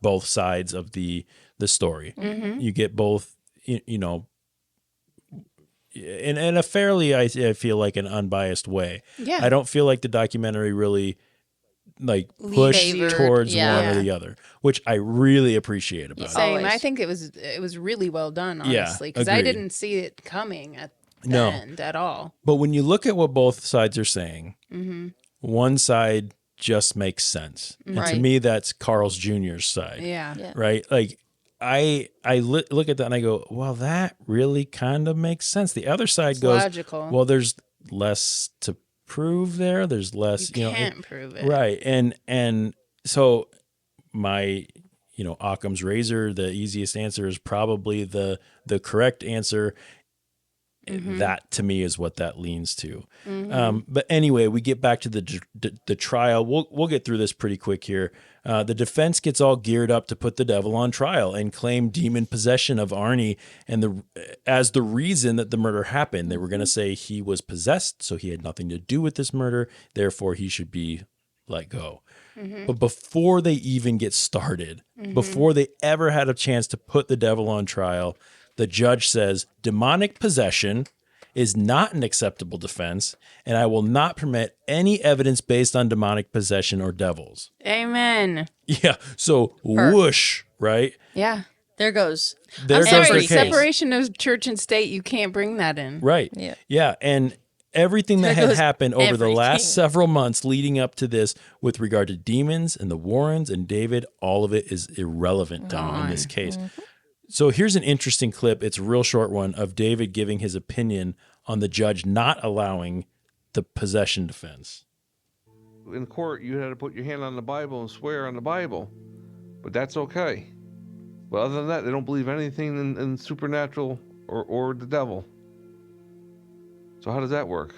both sides of the story. Mm-hmm. You get both, in a fairly, I feel like, an unbiased way. Yeah. I don't feel like the documentary really pushed towards one or the other, which I really appreciate about it. Same. I think it was really well done, honestly, because I didn't see it coming at the end at all. But when you look at what both sides are saying, Mm-hmm. one side just makes sense. And to me, that's Carl's Jr.'s side. Yeah. Right? Like, I look at that and I go, well, that really kind of makes sense. The other side goes, logical. Well, there's less to prove there. There's less, you can't prove it. Right. And so my, Occam's razor, the easiest answer is probably the correct answer. Mm-hmm. That to me is what that leans to. Mm-hmm. But anyway, we get back to the trial. We'll get through this pretty quick here. The defense gets all geared up to put the devil on trial and claim demon possession of Arnie as the reason that the murder happened. They were going to say he was possessed, so he had nothing to do with this murder. Therefore, he should be let go. Mm-hmm. But before they even get started, before they ever had a chance to put the devil on trial, the judge says demonic possession is not an acceptable defense, and I will not permit any evidence based on demonic possession or devils. Amen. Yeah. So whoosh, right? Yeah. There goes. There goes their case. Separation of church and state. You can't bring that in. Right. Yeah. Yeah. And everything that had happened over the last everything. several months leading up to this with regard to demons and the Warrens and David, all of it is irrelevant now in this case. So here's an interesting clip. It's a real short one of David giving his opinion on the judge not allowing the possession defense. In court, you had to put your hand on the Bible and swear on the Bible, but that's okay. But other than that, they don't believe anything in supernatural or the devil. So how does that work?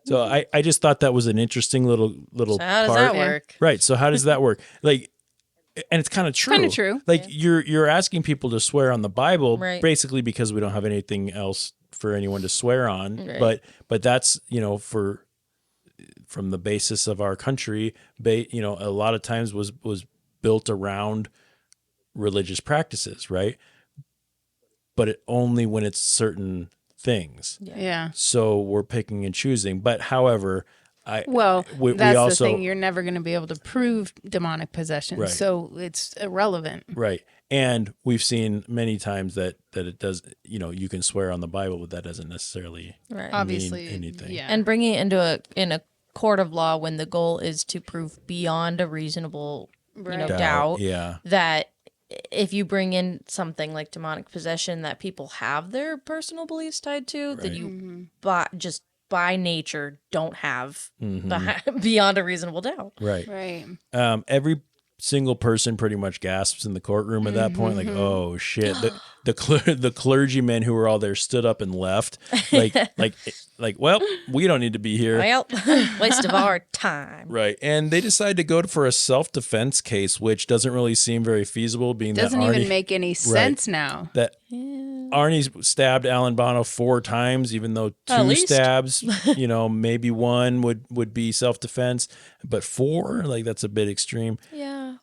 So I just thought that was an interesting little So how does part. that work? Right. So how does that work? And it's kind of true. Kind of true. You're asking people to swear on the Bible, Right. basically because we don't have anything else for anyone to swear on. Right. But that's from the basis of our country, a lot of times was built around religious practices, right? But it only when it's certain things. Yeah. So we're picking and choosing. But however, that's we the also, thing. You're never going to be able to prove demonic possession, Right. so it's irrelevant. Right. And we've seen many times that it does, you can swear on the Bible, but that doesn't necessarily Right. Obviously, mean anything. yeah. And bringing it into in a court of law when the goal is to prove beyond a reasonable doubt Yeah. that if you bring in something like demonic possession that people have their personal beliefs tied to, that you just by nature don't have beyond a reasonable doubt. Right. Right. Every single person pretty much gasps in the courtroom at that point, like, oh shit. The clergymen who were all there stood up and left. Well, we don't need to be here. Well, waste of our time. Right. And they decided to go for a self-defense case, which doesn't really seem very feasible, being Doesn't that Arnie, even make any sense now. That Arnie stabbed Alan Bono 4 times, even though 2 stabs, maybe 1 would be self-defense, but 4, that's a bit extreme. Yeah.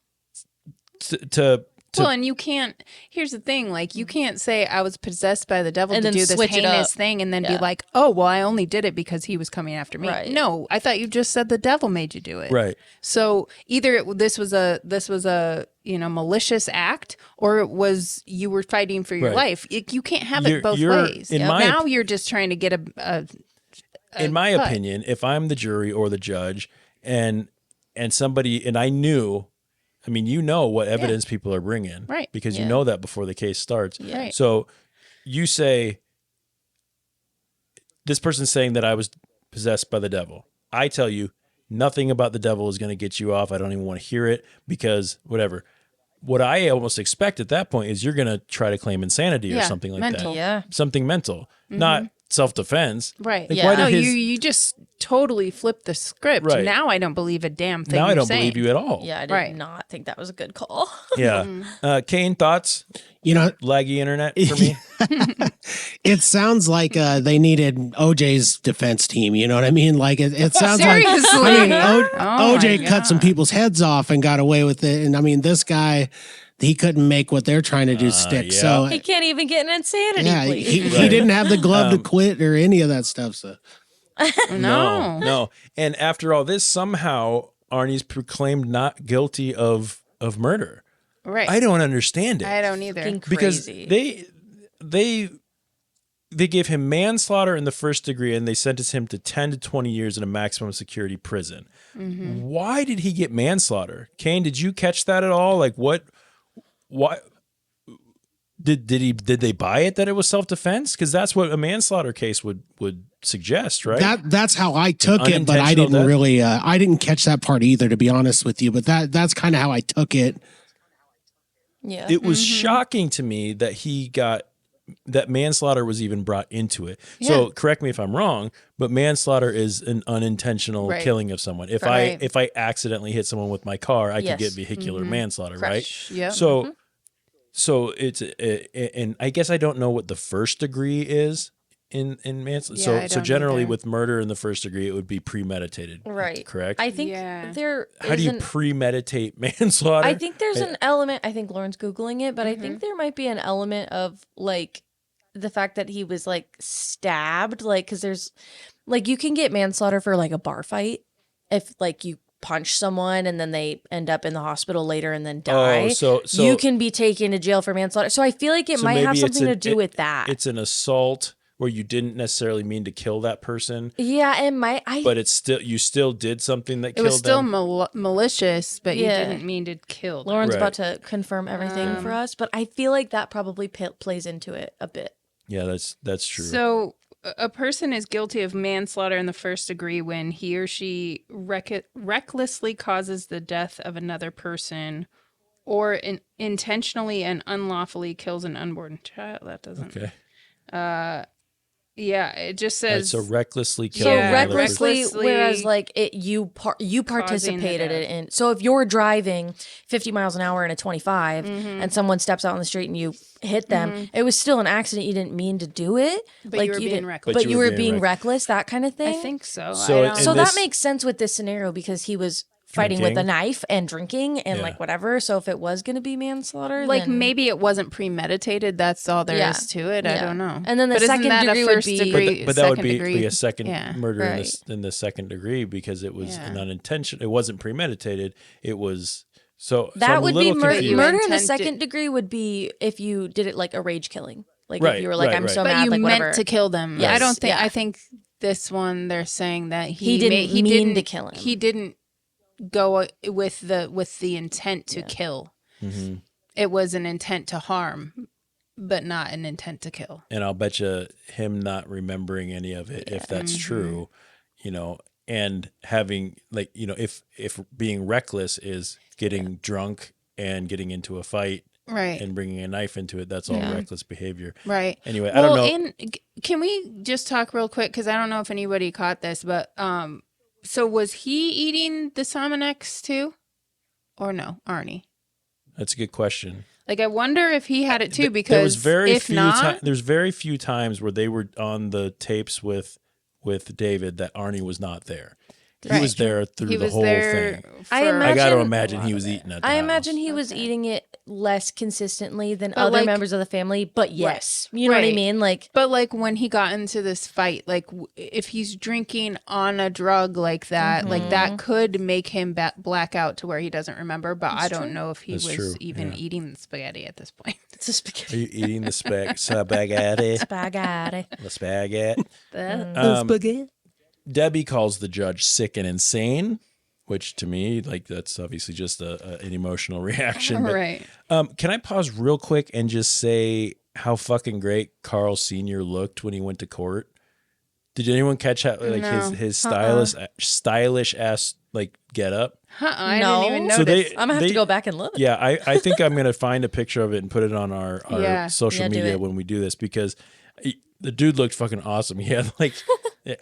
Well, and you can't. Here's the thing: you can't say I was possessed by the devil And to then do this switch it heinous up. thing, and then be Yeah. like, "Oh, well, I only did it because he was coming after me." Right. No, I thought you just said the devil made you do it. Right. So either this was a malicious act, or it was you were fighting for your Right. life. You can't have it both You're- ways. in my Now you're just trying to get in my cut. opinion, if I'm the jury or the judge and somebody, and I knew, what evidence people are bringing. Right. Because you Yeah. know that before the case starts. Right. So you say, this person's saying that I was possessed by the devil. I tell you, nothing about the devil is going to get you off. I don't even want to hear it because whatever. What I almost expect at that point is you're going to try to claim insanity or something like mental. that. Yeah. Something mental, not self-defense. Right. Like, Yeah. why did No, his- you just totally flipped the script. Right. Now I don't believe a damn thing Now I you're don't saying. believe you at all. Yeah, I did not think that was a good call. Yeah. Cain, thoughts? You know, laggy internet for me. It sounds like they needed OJ's defense team. You know what I mean? Like it sounds like. I mean, OJ cut some people's heads off and got away with it, and I mean, this guy, he couldn't make what they're trying to do stick. yeah. So He can't even get an insanity yeah, plea. he didn't have the glove to quit or any of that stuff. So No. And after all this, somehow Arnie's proclaimed not guilty of murder. Right. I don't understand it. I don't either. Because they gave him manslaughter in the first degree and they sentenced him to 10 to 20 years in a maximum security prison. Mm-hmm. Why did he get manslaughter? Cain, did you catch that at all? Like why did they buy it that it was self-defense? Because that's what a manslaughter case would suggest, right? that's how I took it, but I Unintentional didn't death? really I didn't catch that part either, to be honest with you. But that's kind of how I took it. Yeah. It was shocking to me that that manslaughter was even brought into it. So correct me if I'm wrong, but manslaughter is an unintentional killing of someone. If I accidentally hit someone with my car, I could get vehicular manslaughter, right? Yeah. So it's and I guess I don't know what the first degree is in manslaughter. Yeah, so generally with murder in the first degree, it would be premeditated. Right. Correct? I think there How do you isn't- premeditate manslaughter? I think there's an element, I think Lauren's Googling it, but I think there might be an element of like the fact that he was like stabbed, like, because there's like you can get manslaughter for like a bar fight if like you punch someone and then they end up in the hospital later and then die. so you can be taken to jail for manslaughter. So I feel like it So might have maybe something it's to do with that. It's an assault where you didn't necessarily mean to kill that person. Yeah, it might. But it's still you still did something that It killed was still them. malicious, but you Yeah. didn't mean to kill them. Lauren's Right. about to confirm everything for us, but I feel like that probably plays into it a bit. Yeah, that's true. So a person is guilty of manslaughter in the first degree when he or she recklessly causes the death of another person or intentionally and unlawfully kills an unborn child. That doesn't. Okay. Yeah, it just All right, says so recklessly So killing another recklessly, person. whereas like you causing the participated death. in. So if you're driving 50 miles an hour in a 25 and someone steps out on the street and you hit them, it was still an accident. You didn't mean to do it. But like you were being didn't, reckless. But you were being reckless. That kind of thing. I think so. So I don't- in So this- that makes sense with this scenario because he was fighting with a Drinking. knife and drinking and Yeah. like whatever. So if it was going to be manslaughter, like then- maybe it wasn't premeditated. That's all there is Yeah. to it. I Yeah. don't know. And then the But isn't second that a degree would first be- degree, But that would second be degree? a second Yeah. murder Right. in the second degree because it was Yeah. an unintentional. It wasn't premeditated. It was so. that so I'm would a be little confused. murder in the Intended- second degree would be if you did it like a rage killing. Like Right, if you were like, right, I'm right. so But mad, you like meant whatever. to kill them. Yes, I don't think. yeah. I think this one they're saying that He didn't mean didn't to kill him. He didn't go with the intent to kill. Mhm. It was an intent to harm, but not an intent to kill. And I'll bet you him not remembering any of it, if that's true, and having if being reckless is getting drunk and getting into a fight, Right. and bringing a knife into it, that's all Yeah. reckless behavior. Right. Anyway, I don't know. And can we just talk real quick? Because I don't know if anybody caught this, but so was he eating the Salmonex too? Or no, Arnie? That's a good question. Like, I wonder if he had it too, because There was there's very few times where they were on the tapes with David that Arnie was not there. He was there through the whole thing. I got to imagine he was eating it. I imagine he was eating it less consistently than But, other like- members of the family, but yes. You know what I Right. mean? Like, But like when he got into this fight, like if he's drinking on a drug like that, like that could make him black out to where he doesn't remember. But I don't know if he That's was true, even yeah. eating the spaghetti at this point. it's a spaghetti. Are you eating the spaghetti? Spaghetti. The spaghetti. The spaghetti. Debbie calls the judge sick and insane, which to me, like, that's obviously just an emotional reaction. But, Right. Can I pause real quick and just say how fucking great Carl Sr. looked when he went to court? Did anyone catch how, like No. his stylish ass like get up? I No. didn't even So notice. I'm gonna have to go back and look. Yeah, I think I'm gonna find a picture of it and put it on our Yeah. social Yeah, do media it. when we do this because the dude looked fucking awesome. He had like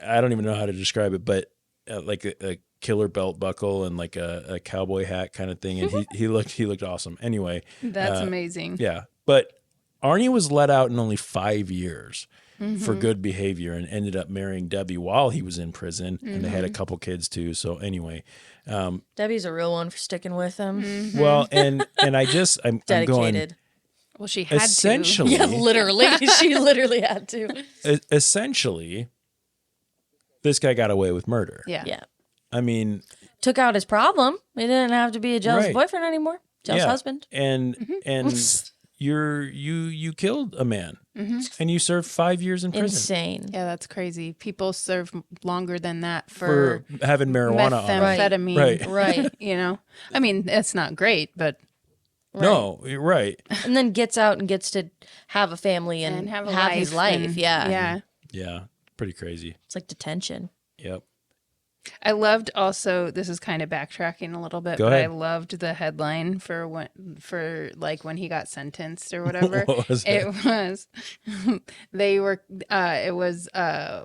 I don't even know how to describe it, but like a killer belt buckle and like a cowboy hat kind of thing, and he looked awesome. Anyway, That's amazing. yeah, but Arnie was let out in only 5 years Mm-hmm. for good behavior and ended up marrying Debbie while he was in prison, and they had a Mm-hmm. couple kids too. So anyway, Debbie's a real one for sticking with him. Mm-hmm. well, and I'm going Dedicated. Well, she had essentially. Yeah, literally. She literally had to. Essentially, this guy got away with murder. to. Yeah. Yeah. I mean, Took out his problem. He didn't have to be a jealous Right. boyfriend anymore. Jealous yeah. husband. And Mm-hmm. and you killed a man, Mm-hmm. and you served 5 years in prison Insane. Yeah, that's crazy. People serve longer than that for having marijuana on. methamphetamine. Right. Right. You know, I mean, it's not great, but No, you're right. And then gets out and gets to have a family and, have a his life. and- Yeah. Yeah. Yeah, pretty crazy. It's like detention. Yep. I loved also, this is kind of backtracking a little bit, Go but ahead. I loved the headline for when he got sentenced or whatever. What was it was they were it was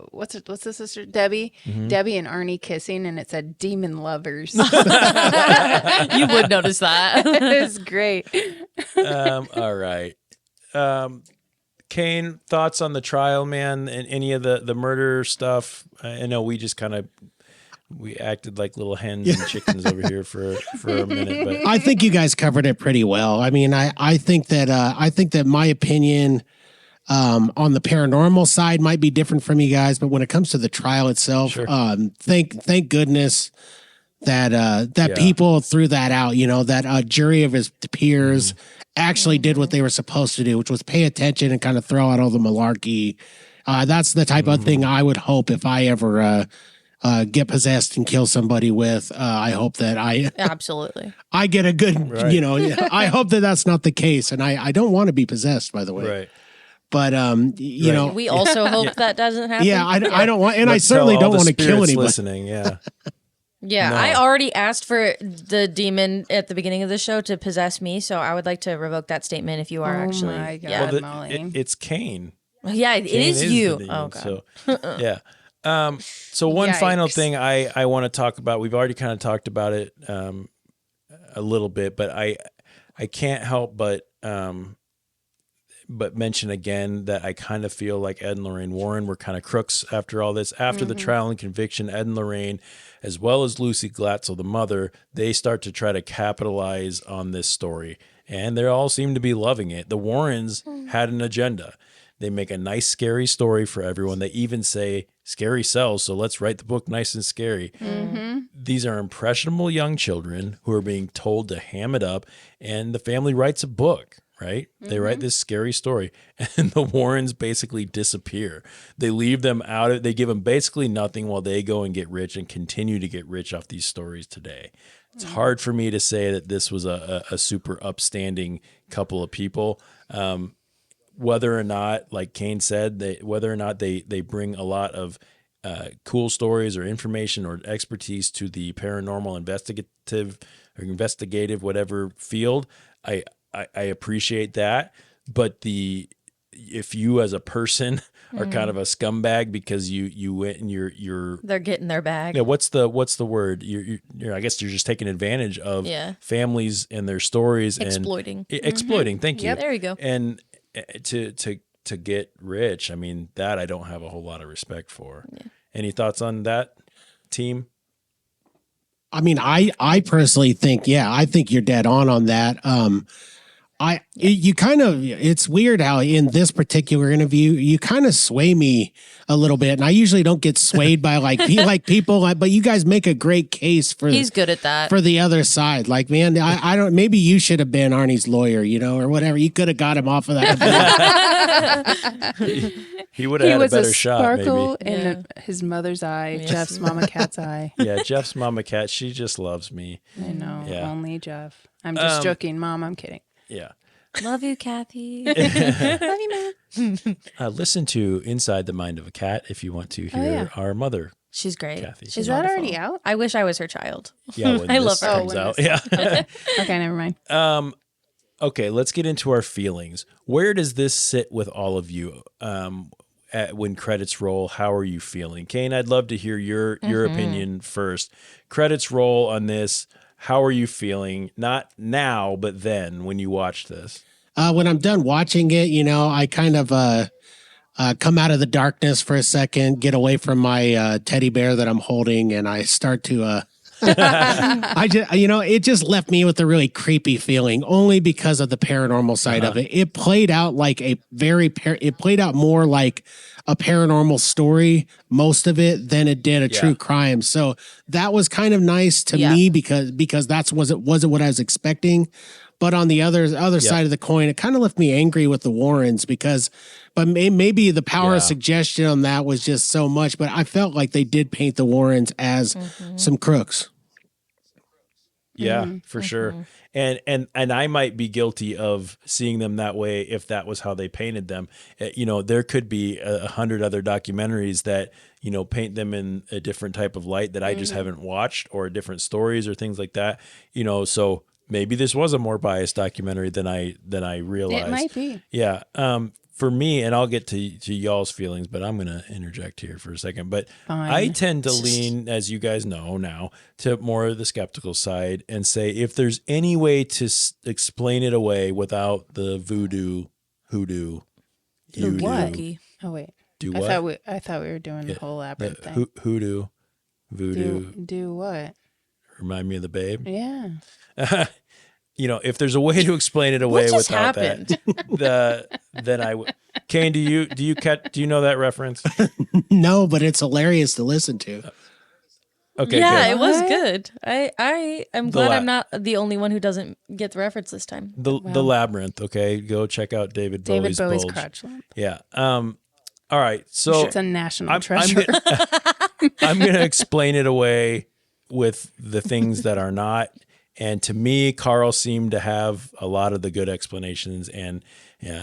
what's the sister Debbie Mm-hmm. Debbie and Arnie kissing, and it said demon lovers. You would notice that. It was great. All right. Cain, thoughts on the trial, man, and any of the murder stuff? I know we just kind of we acted like little hens and chickens over here for a minute, but I think you guys covered it pretty well. I mean, I think that my opinion on the paranormal side might be different from you guys, but when it comes to the trial itself, Sure. thank goodness that Yeah. people threw that out. You know, that a jury of his peers actually did what they were supposed to do, which was pay attention and kind of throw out all the malarkey. That's the type of thing I would hope if I ever get possessed and kill somebody with. I hope that Absolutely. I get a good, Right. you know, I hope that that's not the case. And I don't want to be possessed, by the way. right. But, you Right. know, We also hope that doesn't happen. yeah, I don't want, and I Let's certainly tell all don't the want to kill spirits anybody. listening, yeah. Yeah, No. I already asked for the demon at the beginning of the show to possess me, so I would like to revoke that statement if you are Oh actually. my God. Yeah, Well, Molly. it's Cain. yeah, it Cain is you. the demon, Oh god. So, yeah. So one final Yikes. thing I want to talk about. We've already kind of talked about it a little bit, but I can't help but mention again that I kind of feel like Ed and Lorraine Warren were kind of crooks after all this. After the trial and conviction, Ed and Lorraine, as well as Lucy Glatzel, the mother, they start to try to capitalize on this story. And they all seem to be loving it. The Warrens had an agenda. They make a nice, scary story for everyone. They even say, scary sells, so let's write the book nice and scary. These are impressionable young children who are being told to ham it up, and the family writes a book, right? They write this scary story, and the Warrens basically disappear. They leave them out. They give them basically nothing while they go and get rich and continue to get rich off these stories today. It's hard for me to say that this was a super upstanding couple of people. Whether or not, like Cain said, whether or not they bring a lot of cool stories or information or expertise to the paranormal investigative whatever field, I appreciate that. But if you as a person are kind of a scumbag because you went and you're They're getting their bag. yeah, what's the word? You're I guess you're just taking advantage of families and their stories Exploiting. and exploiting. Thank you. Yep. There you go. And to get rich, I mean, that I don't have a whole lot of respect for. Yeah. Any thoughts on that, team? I mean, I personally think, I think you're dead on that. You kind of, it's weird how in this particular interview, you kind of sway me a little bit. And I usually don't get swayed by like people, but you guys make a great case for, He's good at that. for the other side. Like, man, I don't, maybe you should have been Arnie's lawyer, you know, or whatever. You could have got him off of that. He would have had a better shot, sparkle maybe. in his mother's eye, Jeff's mama cat's eye. Yeah, Jeff's mama cat, she just loves me. I know, Yeah. only Jeff. I'm just joking, Mom. I'm kidding. Yeah. Love you, Kathy. Love you, man. Listen to Inside the Mind of a Cat if you want to hear our mother. She's great. Kathy. Is that already out? I wish I was her child. Yeah, when I this love her. comes out. Yeah. Okay, never mind. Okay, let's get into our feelings. Where does this sit with all of you? When credits roll, how are you feeling? Cain, I'd love to hear your opinion first. Credits roll on this. How are you feeling? Not now, but then when you watch this. When I'm done watching it, I kind of come out of the darkness for a second, get away from my teddy bear that I'm holding, and I start to. It just left me with a really creepy feeling, only because of the paranormal side of it. It played out like it played out more like a paranormal story, most of it, than it did a true crime. So that was kind of nice to me because that's wasn't what I was expecting. But on the other side of the coin, it kind of left me angry with the Warrens but maybe the power of suggestion on that was just so much. But I felt like they did paint the Warrens as some crooks. Yeah, for sure. And I might be guilty of seeing them that way if that was how they painted them. There could be 100 other documentaries that, paint them in a different type of light that I just haven't watched, or different stories or things like that. So maybe this was a more biased documentary than I realized. It might be. Yeah. For me, and I'll get to y'all's feelings, but I'm going to interject here for a second. But Fine. I tend to lean, as you guys know now, to more of the skeptical side and say if there's any way to explain it away without the hoodoo. What? Oh wait. Do what? I thought we were doing the whole labyrinth thing. Hoodoo. Voodoo. Do what? Remind me of the Babe. Yeah. If there's a way to explain it away what just without happened? that, then I would. Cain, do you know that reference? No, but it's hilarious to listen to. Okay, yeah, good. it was good. I am glad I'm not the only one who doesn't get the reference this time. The Labyrinth. Okay, go check out David Bowie's Bulge. crotch lamp. Yeah. All right. So it's a national treasure. I'm gonna explain it away with the things that are not. And to me, Carl seemed to have a lot of the good explanations, and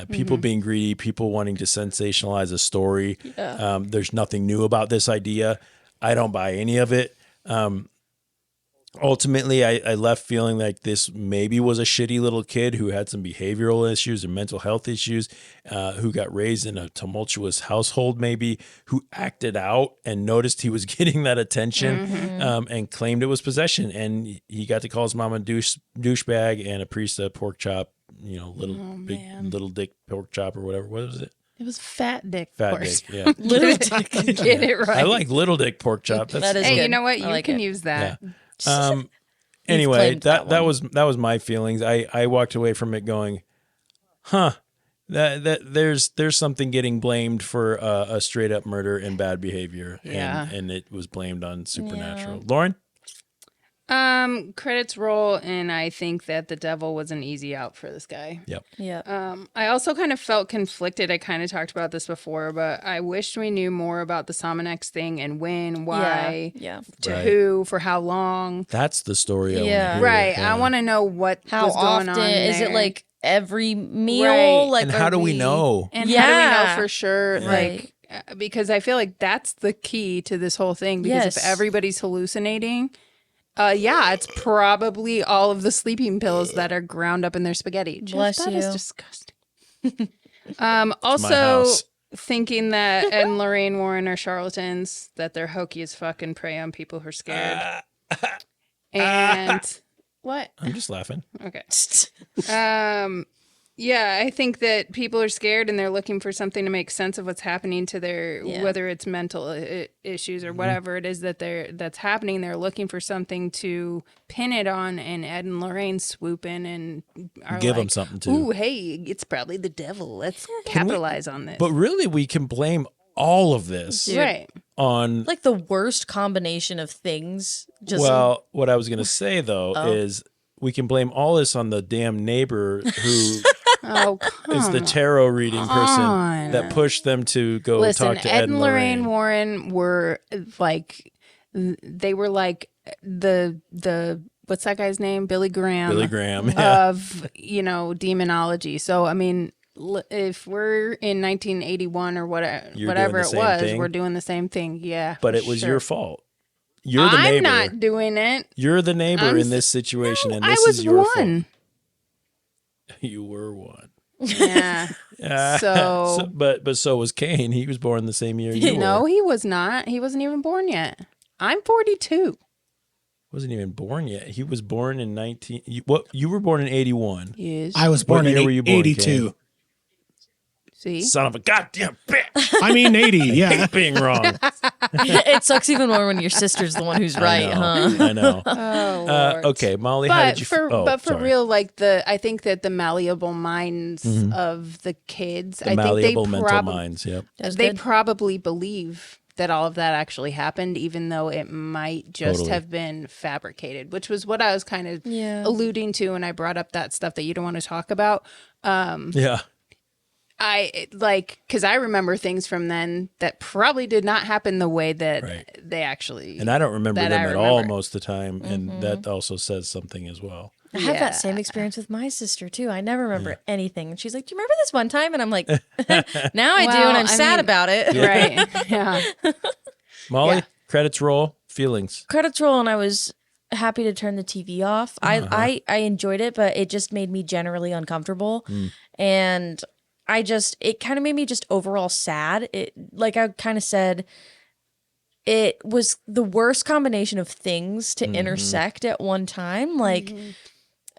people being greedy, people wanting to sensationalize a story. Yeah. There's nothing new about this idea. I don't buy any of it. Ultimately, I left feeling like this maybe was a shitty little kid who had some behavioral issues and mental health issues, who got raised in a tumultuous household, maybe, who acted out and noticed he was getting that attention, and claimed it was possession. And he got to call his mom a douchebag and a priest a pork chop, little dick pork chop or whatever. What was it? It was fat dick. Fat course. dick, yeah. Little dick. Get it right. I like little dick pork chop. That is hey, good. you know what? You like can it. use that. Yeah. Anyway, claimed that one. was my feelings. I walked away from it going, that there's something getting blamed for a straight up murder and bad behavior, and it was blamed on supernatural. Lauren? Credits roll, and I think that the devil was an easy out for this guy. Yep. Yeah. I also kind of felt conflicted. I kind of talked about this before, but I wished we knew more about the Somanex thing and when, why, to who, for how long. That's the story. I wanna hear. Right. I want to know what How was going often on there. is it? Like every meal? Right. Like, And how do we know? And how do we know Yeah. for sure? Right. Like, because I feel like that's the key to this whole thing. Because if everybody's hallucinating, it's probably all of the sleeping pills that are ground up in their spaghetti. Bless That you. is disgusting. Also thinking that Ed and Lorraine Warren are charlatans, that they're hokey as fuck and prey on people who are scared. And what? I'm just laughing. Okay. I think that people are scared and they're looking for something to make sense of what's happening to their, whether it's mental issues or whatever it is that's happening. They're looking for something to pin it on, and Ed and Lorraine swoop in and are Give like, them something to. Ooh, hey, it's probably the devil. Let's capitalize on this. But really, we can blame all of this right on like the worst combination of things. Just what I was going to say though is we can blame all this on the damn neighbor who is the tarot reading person that pushed them to go talk to Ed and Lorraine Warren were like, they were like the what's that guy's name? Billy Graham. Billy Graham, yeah. Of, demonology. So, I mean, if we're in 1981 or whatever it was, thing. we're doing the same thing. Yeah. But it was your fault. You're the neighbor. I'm not doing it. You're the neighbor in this situation, and this is your fault. You were one. Yeah. But so was Cain. He was born the same year you were. No, he was not. He wasn't even born yet. I'm 42. Wasn't even born yet. He was born in 19. You were born in 81. Yes. I was born in 82. See? Son of a goddamn bitch. I mean 80, yeah. I hate being wrong. It sucks even more when your sister's the one who's right, huh? I know. Oh, Lord. Okay, Molly, how did you But for real, like I think that the malleable minds of the kids, I think malleable mental minds, yep. They probably believe that all of that actually happened, even though it might just have been fabricated, which was what I was kind of alluding to when I brought up that stuff that you don't want to talk about. Yeah. Because I remember things from then that probably did not happen the way that they actually. And I don't remember them at all most of the time, and that also says something as well. I have that same experience with my sister too. I never remember anything, and she's like, "Do you remember this one time?" And I'm like, "Now I do, and I'm sad about it." Right? Yeah. Molly, credits roll. Feelings. Credits roll, and I was happy to turn the TV off. I enjoyed it, but it just made me generally uncomfortable, and it kind of made me just overall sad. It, like I kind of said, it was the worst combination of things to intersect at one time. Like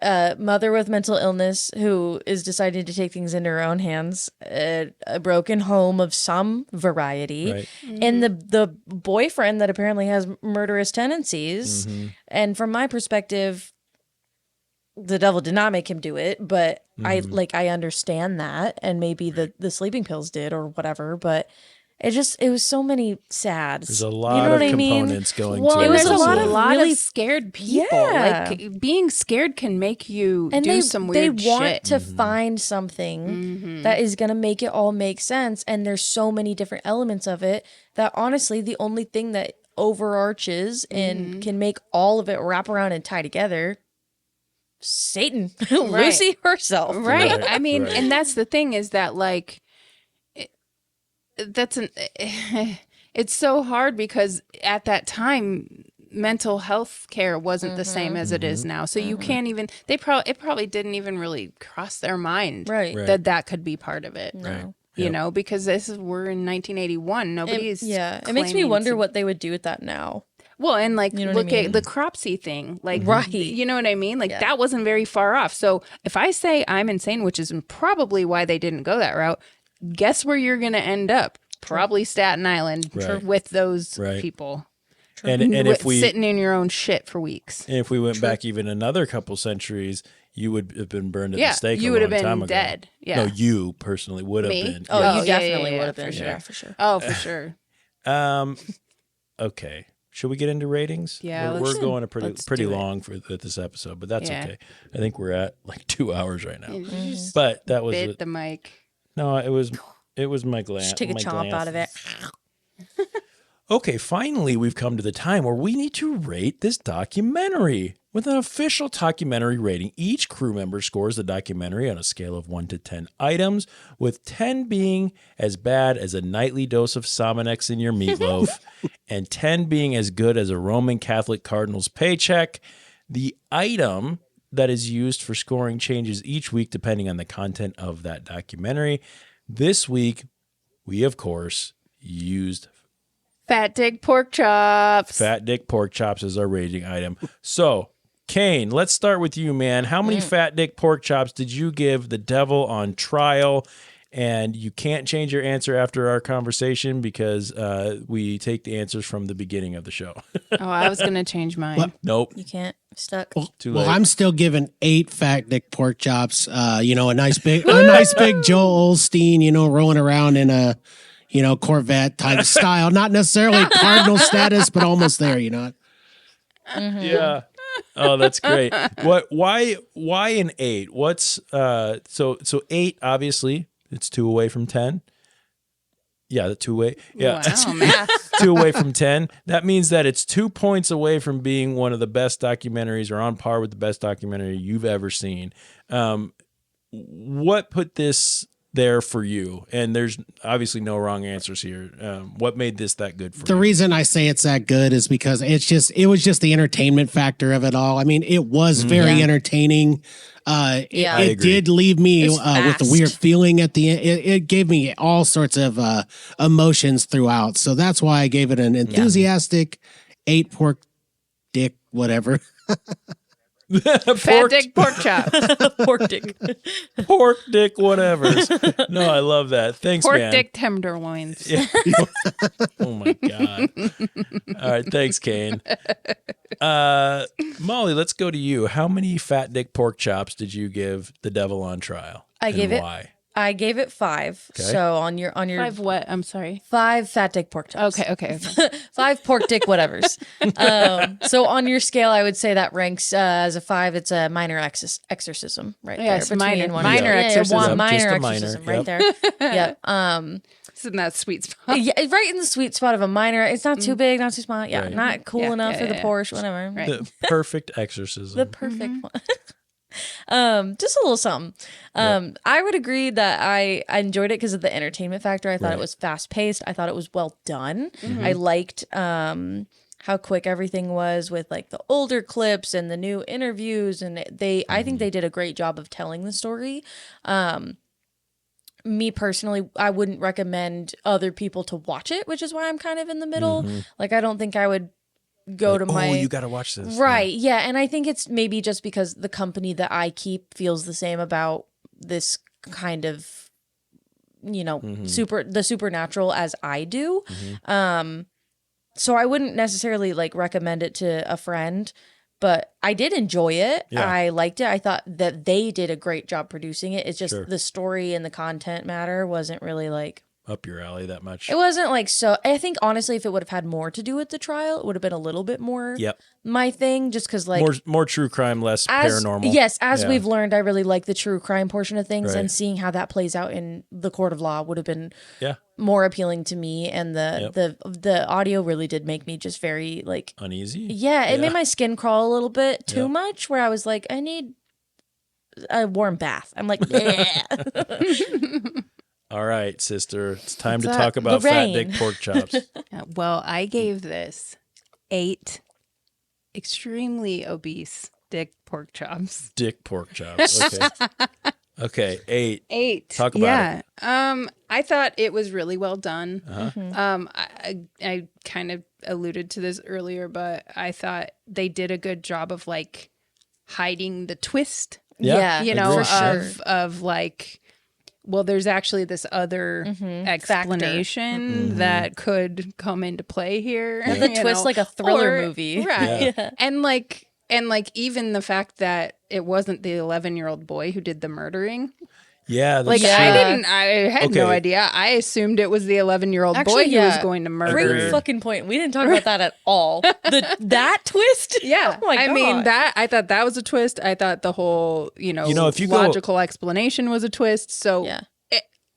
a mother with mental illness who is deciding to take things into her own hands, a broken home of some variety, and the boyfriend that apparently has murderous tendencies. And from my perspective, the devil did not make him do it, but I understand that, and maybe the sleeping pills did or whatever, but it was so many sads. There's a lot of components going to it. It was a lot of really scared people. Yeah. Like being scared can make you do some weird shit. They want to find something that is going to make it all make sense, and there's so many different elements of it that honestly the only thing that overarches and can make all of it wrap around and tie together, Satan, Lucy herself. Right. I mean, and that's the thing is that it's so hard because at that time mental health care wasn't the same as it is now. So you can't even, it probably didn't even really cross their mind that could be part of it. No. You know, because we're in 1981. Nobody's it makes me wonder what they would do with that now. Well, and like, you know look at the Cropsey thing, like, right. You know what I mean? Like that wasn't very far off. So if I say I'm insane, which is probably why they didn't go that route, guess where you're going to end up? Probably Staten Island with those people. And if we sitting in your own shit for weeks. And if we went back even another couple centuries, you would have been burned at the stake. You would have been dead. Yeah. No, you personally would have been. Oh, you definitely would have been. Yeah, for sure. Oh, for sure. Okay. Should we get into ratings? Yeah, we're going pretty long for this episode, but that's okay. I think we're at like 2 hours right now. But that was bit the mic. No, it was my gland. Just take a chomp out of it. Okay, finally we've come to the time where we need to rate this documentary. With an official documentary rating, each crew member scores the documentary on a scale of 1 to 10 items, with 10 being as bad as a nightly dose of Sominex in your meatloaf, and 10 being as good as a Roman Catholic cardinal's paycheck. The item that is used for scoring changes each week depending on the content of that documentary. This week, we, of course, used Fat dick pork chops. Fat dick pork chops is our rating item. So, Cain, let's start with you, man. How many fat dick pork chops did you give the devil on trial? And you can't change your answer after our conversation because we take the answers from the beginning of the show. Oh, I was going to change mine. What? Nope. You can't. Stuck. Too late. Well, I'm still giving 8 fat dick pork chops. A nice big Joel Osteen, rolling around in a, Corvette type style. Not necessarily cardinal status, but almost there, Yeah. Oh, that's great. Why an 8? What's so 8, obviously, it's 2 away from 10. Yeah, the 2 away. Yeah. Wow, math. 2 away from 10. That means that it's 2 points away from being one of the best documentaries or on par with the best documentary you've ever seen. What put this there for you? And there's obviously no wrong answers here. What made this that good for you? The reason I say it's that good is because it was just the entertainment factor of it all. I mean, it was very entertaining. It did leave me with a weird feeling at the end. It gave me all sorts of emotions throughout. So that's why I gave it an enthusiastic 8 pork dick, whatever. Fat dick pork chop. Pork dick. Pork dick whatever. No, I love that. Thanks, pork man. Dick tenderloins. Yeah. Oh my God. All right. Thanks, Cain. Molly, let's go to you. How many fat dick pork chops did you give The Devil on Trial? I gave it. Why? I gave it 5. Okay. So on your 5 what? I'm sorry. 5 fat dick pork chops. Okay. 5 pork dick whatevers. So on your scale, I would say that ranks as a 5. It's a minor exorcism right yes, there. Minor exorcism. One minor Just a minor, exorcism right there. Yep. It's in that sweet spot. Yeah, right in the sweet spot of a minor. It's not too big, not too small. Yeah, Right. not cool enough for the Porsche, whatever. Right. The perfect exorcism. The perfect one. Just a little something. I would agree that I enjoyed it because of the entertainment factor. I thought it was fast paced. I thought it was well done. I liked how quick everything was with like the older clips and the new interviews, and I think they did a great job of telling the story. Me personally, I wouldn't recommend other people to watch it, which is why I'm kind of in the middle. Like, I don't think I would go to my... Oh, you got to watch this. Right, yeah. And I think it's maybe just because the company that I keep feels the same about this kind of, you know, the supernatural as I do. So I wouldn't necessarily like recommend it to a friend, but I did enjoy it. Yeah. I liked it. I thought that they did a great job producing it. It's just the story and the content matter wasn't really like up your alley that much. It wasn't like so. I think honestly, if it would have had more to do with the trial, it would have been a little bit more my thing. Just because like more true crime, less paranormal. Yes, as we've learned, I really like the true crime portion of things, Right. and seeing how that plays out in the court of law would have been more appealing to me. And the audio really did make me just very like uneasy. Yeah, it made my skin crawl a little bit too much. Where I was like, I need a warm bath. I'm like, All right, sister. It's time to talk about fat dick pork chops. Well, I gave this 8 extremely obese dick pork chops. Dick pork chops. Okay. Okay, 8. 8. Talk about it. I thought it was really well done. I kind of alluded to this earlier, but I thought they did a good job of like hiding the twist. Yeah, you know, sure. of like, well, there's actually this other explanation that could come into play here. And the twist, like a thriller movie, right? Yeah. And like even the fact that it wasn't the 11-year-old boy who did the murdering. Yeah, like I had no idea. I assumed it was the 11-year-old boy who was going to murder. Great fucking point. We didn't talk about that at all. That twist. Yeah, oh my God. I mean I thought that was a twist. I thought the whole if you logical explanation was a twist. So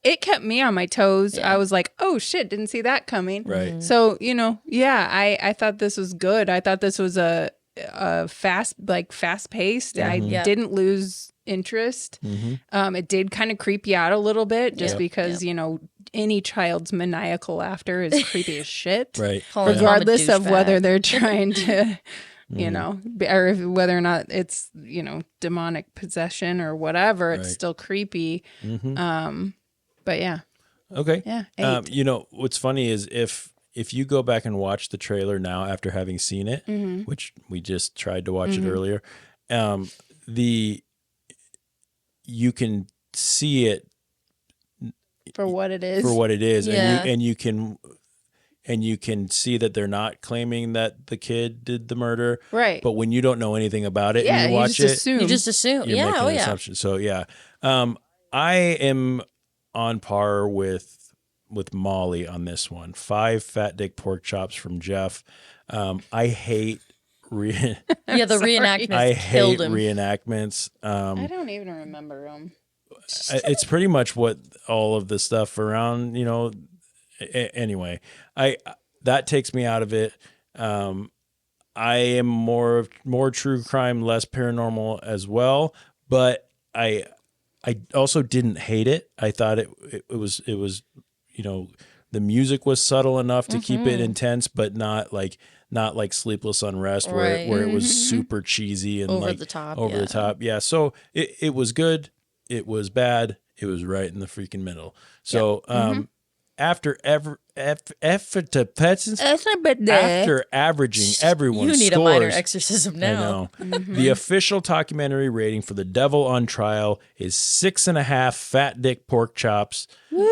it kept me on my toes. I was like, oh shit, didn't see that coming. Right. So I thought this was good. I thought this was a fast paced. I didn't lose interest. It did kind of creep you out a little bit just because any child's maniacal laughter is creepy as shit, right? Regardless of whether they're trying to or whether or not it's demonic possession or whatever, it's still creepy. But yeah, okay, yeah. 8. What's funny is if you go back and watch the trailer now after having seen it, which we just tried to watch it earlier, you can see it for what it is. And you can see that they're not claiming that the kid did the murder. Right. But when you don't know anything about it and you watch it, you just assume. You're making an assumption. So I am on par with Molly on this one. 5 fat dick pork chops from Jeff. I hate the reenactments. I hate reenactments. I don't even remember them. It's pretty much what all of the stuff around, Anyway, that takes me out of it. I am more true crime, less paranormal as well, but I also didn't hate it. I thought it was, the music was subtle enough to keep it intense, but not like Sleepless Unrest where it was super cheesy and over the top. The top. Yeah. So it was good. It was bad. It was right in the freaking middle. So, after averaging everyone's you need scores, a minor exorcism now. I know. The official documentary rating for The Devil on Trial is 6.5 fat dick pork chops. Woo!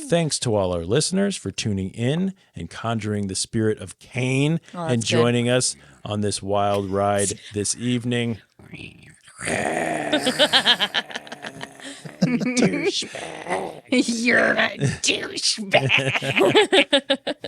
Thanks to all our listeners for tuning in and conjuring the spirit of Cain and joining us on this wild ride this evening. Douchebag. You're a douchebag.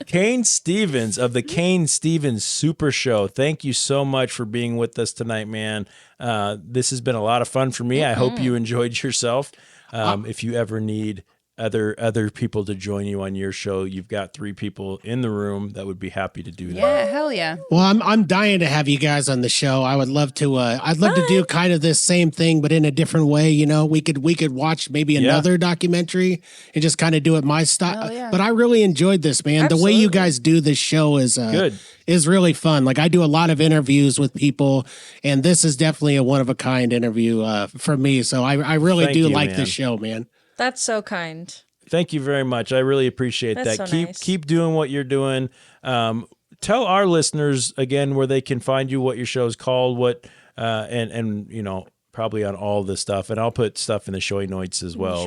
Cain Stevens of the Cain Stevens Super Show. Thank you so much for being with us tonight, man. This has been a lot of fun for me. I hope you enjoyed yourself. If you ever need other people to join you on your show, you've got 3 people in the room that would be happy to do that. Yeah, hell yeah. Well, I'm dying to have you guys on the show. I would love to. I'd love to do kind of this same thing, but in a different way. You know, we could watch maybe another documentary and just kind of do it my style. Yeah. But I really enjoyed this, man. Absolutely. The way you guys do this show is good. Is really fun. Like I do a lot of interviews with people, and this is definitely a one of a kind interview for me. So I really Thank do you, like man. this show, man. That's so kind. Thank you very much. I really appreciate That's that. so Keep nice. keep doing what you're doing. Tell our listeners again where they can find you, what your show is called, what and probably on all this stuff. And I'll put stuff in the showy notes as well.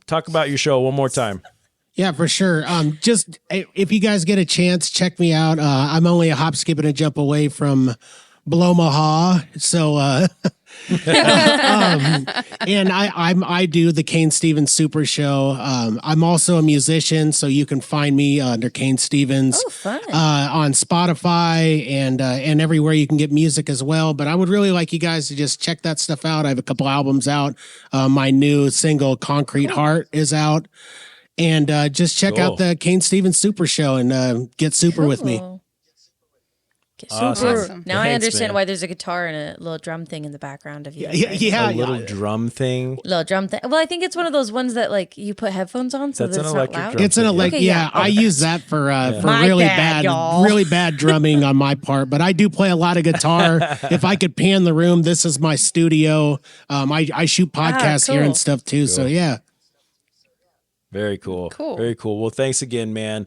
Talk about your show one more time. Yeah, for sure. Just if you guys get a chance, check me out. I'm only a hop, skip, and a jump away from Blomaha. So, and I do the Cain Stevens Super Show. I'm also a musician, so you can find me under Cain Stevens on Spotify and everywhere you can get music as well. But I would really like you guys to just check that stuff out. I have a couple albums out. My new single, Concrete Heart, is out. And just check out the Cain Stevens Super Show and get super with me. Awesome. Now I understand why there's a guitar and a little drum thing in the background of you. A little drum thing. Little drum thing. Well, I think it's one of those ones that like you put headphones on so That's that an it's electric not loud. drum It's an electric. I use that for My really bad, y'all. really bad drumming on my part. But I do play a lot of guitar. If I could pan the room, this is my studio. I shoot podcasts here and stuff too. So yeah. Very cool. Very cool. Well, thanks again, man.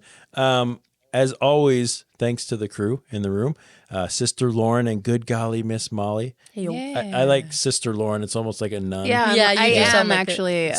As always, thanks to the crew in the room, Sister Lauren and good golly, Miss Molly. Yeah. I like Sister Lauren. It's almost like a nun. Yeah, I am actually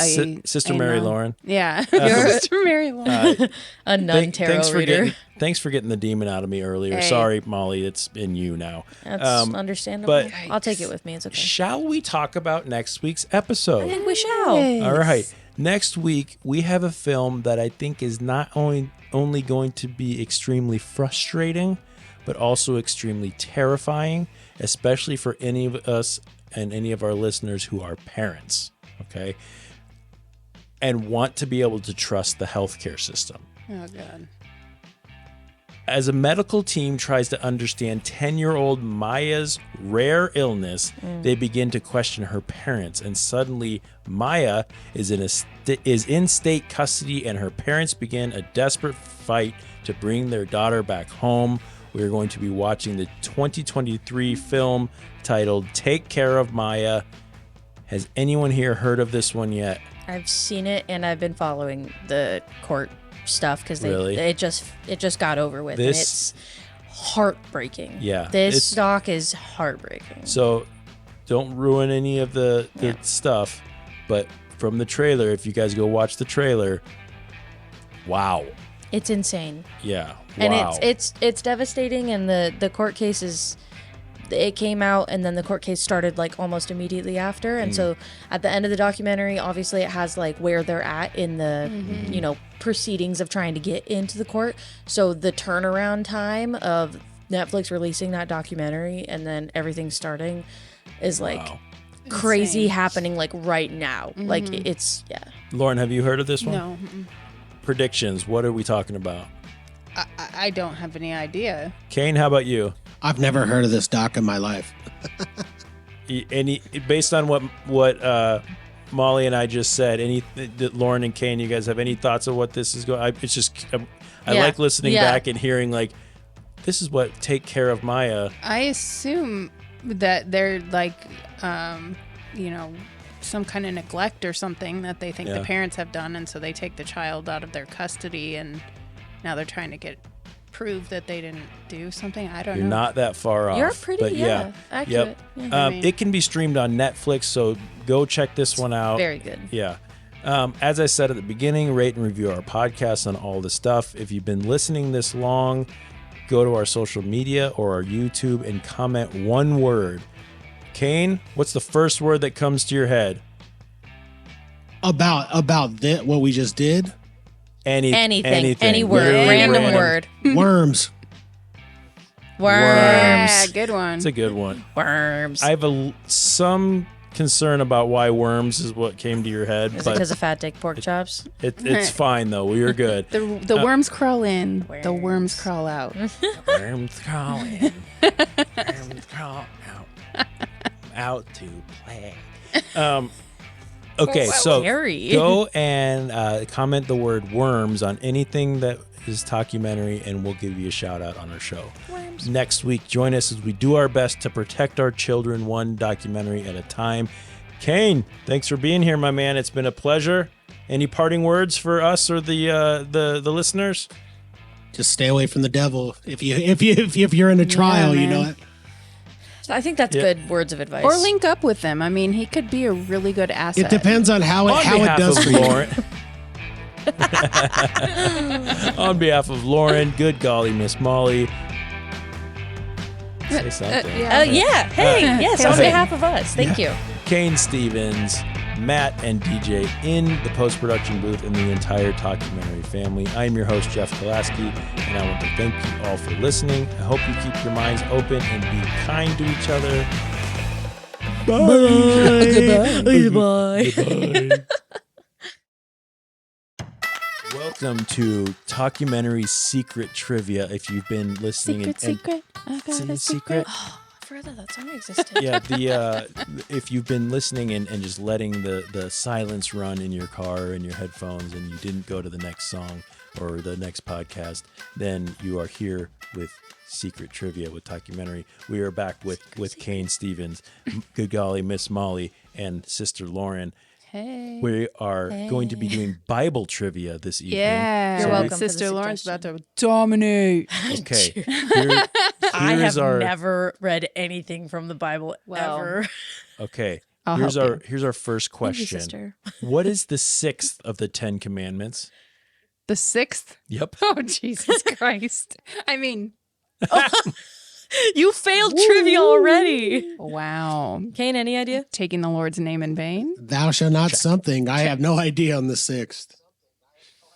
Sister Mary Lauren. Yeah, Sister Mary Lauren. A nun tarot reader. Thanks for getting the demon out of me earlier. Hey. Sorry, Molly. It's been you now. That's understandable. But I'll take it with me. It's okay. shall we talk about next week's episode? I think we shall. All right. Next week, we have a film that I think is not only going to be extremely frustrating, but also extremely terrifying, especially for any of us and any of our listeners who are parents, okay? And want to be able to trust the healthcare system. Oh, God. As a medical team tries to understand 10-year-old Maya's rare illness, they begin to question her parents, and suddenly Maya is in state custody, and her parents begin a desperate fight to bring their daughter back home. We're going to be watching the 2023 film titled Take Care of Maya. Has anyone here heard of this one yet? I've seen it and I've been following the court stuff because Really? it just got over with and it's heartbreaking. Yeah, This doc is heartbreaking. So don't ruin any of the stuff, but from the trailer, if you guys go watch the trailer, wow. It's insane. Yeah. And wow. it's devastating, and the court case it came out and then the court case started like almost immediately after, and so at the end of the documentary, obviously it has like where they're at in the proceedings of trying to get into the court. So the turnaround time of Netflix releasing that documentary and then everything starting is like crazy happening like right now. Like it's Lauren, have you heard of this one? No. predictions. What are we talking about? I don't have any idea. Cain, how about you? I've never heard of this doc in my life. Based on what Molly and I just said, Lauren and Cain, you guys have any thoughts of what this is going? I like listening back and hearing like, this is what Take Care of Maya. I assume that they're like, some kind of neglect or something that they think the parents have done, and so they take the child out of their custody, and now they're trying to prove that they didn't do something. I don't know. You're not that far off. You're pretty, accurate. Yep. Yeah. It can be streamed on Netflix, so go check this one out. Very good. Yeah. As I said at the beginning, rate and review our podcast on all the stuff. If you've been listening this long, go to our social media or our YouTube and comment one word. Cain, what's the first word that comes to your head? About what we just did? Anything. Any word. Random word. Worms. Yeah, good one. It's a good one. Worms. I have some concern about why worms is what came to your head. Is it because of fat dick pork chops? It's fine, though. We are good. The worms crawl in. The worms crawl out. Worms crawl in. Worms crawl out. Out to play. Okay, so go and comment the word worms on anything that is Talkumentary, and we'll give you a shout out on our show. Worms. Next week, join us as we do our best to protect our children one documentary at a time. Cain, thanks for being here, my man. It's been a pleasure. Any parting words for us or the listeners? Just stay away from the devil. If you're in a trial, you know it. I think that's good words of advice. Or link up with them. I mean, he could be a really good asset. It depends on how it does for Lauren. On behalf of Lauren, good golly, Miss Molly. Say something. Hey, yes, on behalf of us. Thank you. Cain Stevens, Matt, and DJ in the post-production booth, and the entire Talkumentary family. I'm your host, Jeff Kolaski, and I want to thank you all for listening. I hope you keep your minds open and be kind to each other. Bye. Goodbye. Welcome to Talkumentary Secret Trivia. If you've been listening, Secret. I got a secret. I forgot that song existed. Yeah, if you've been listening and just letting the silence run in your car and your headphones, and you didn't go to the next song or the next podcast, then you are here with Secret Trivia with Talkumentary. We are back with Cain Stevens, good golly, Miss Molly, and Sister Lauren. Hey. We are going to be doing Bible trivia this evening. Yeah. You're welcome. Sister Lauren's about to dominate. Okay. I have never read anything from the Bible ever. Okay. I'll Here's help our first question. Thank you, sister. What is the sixth of the 10 Commandments? The 6th? Yep. Oh, Jesus Christ. I mean... You failed trivia already. Wow. Cain, any idea? Taking the Lord's name in vain? Thou shalt not something. I have no idea on the 6th.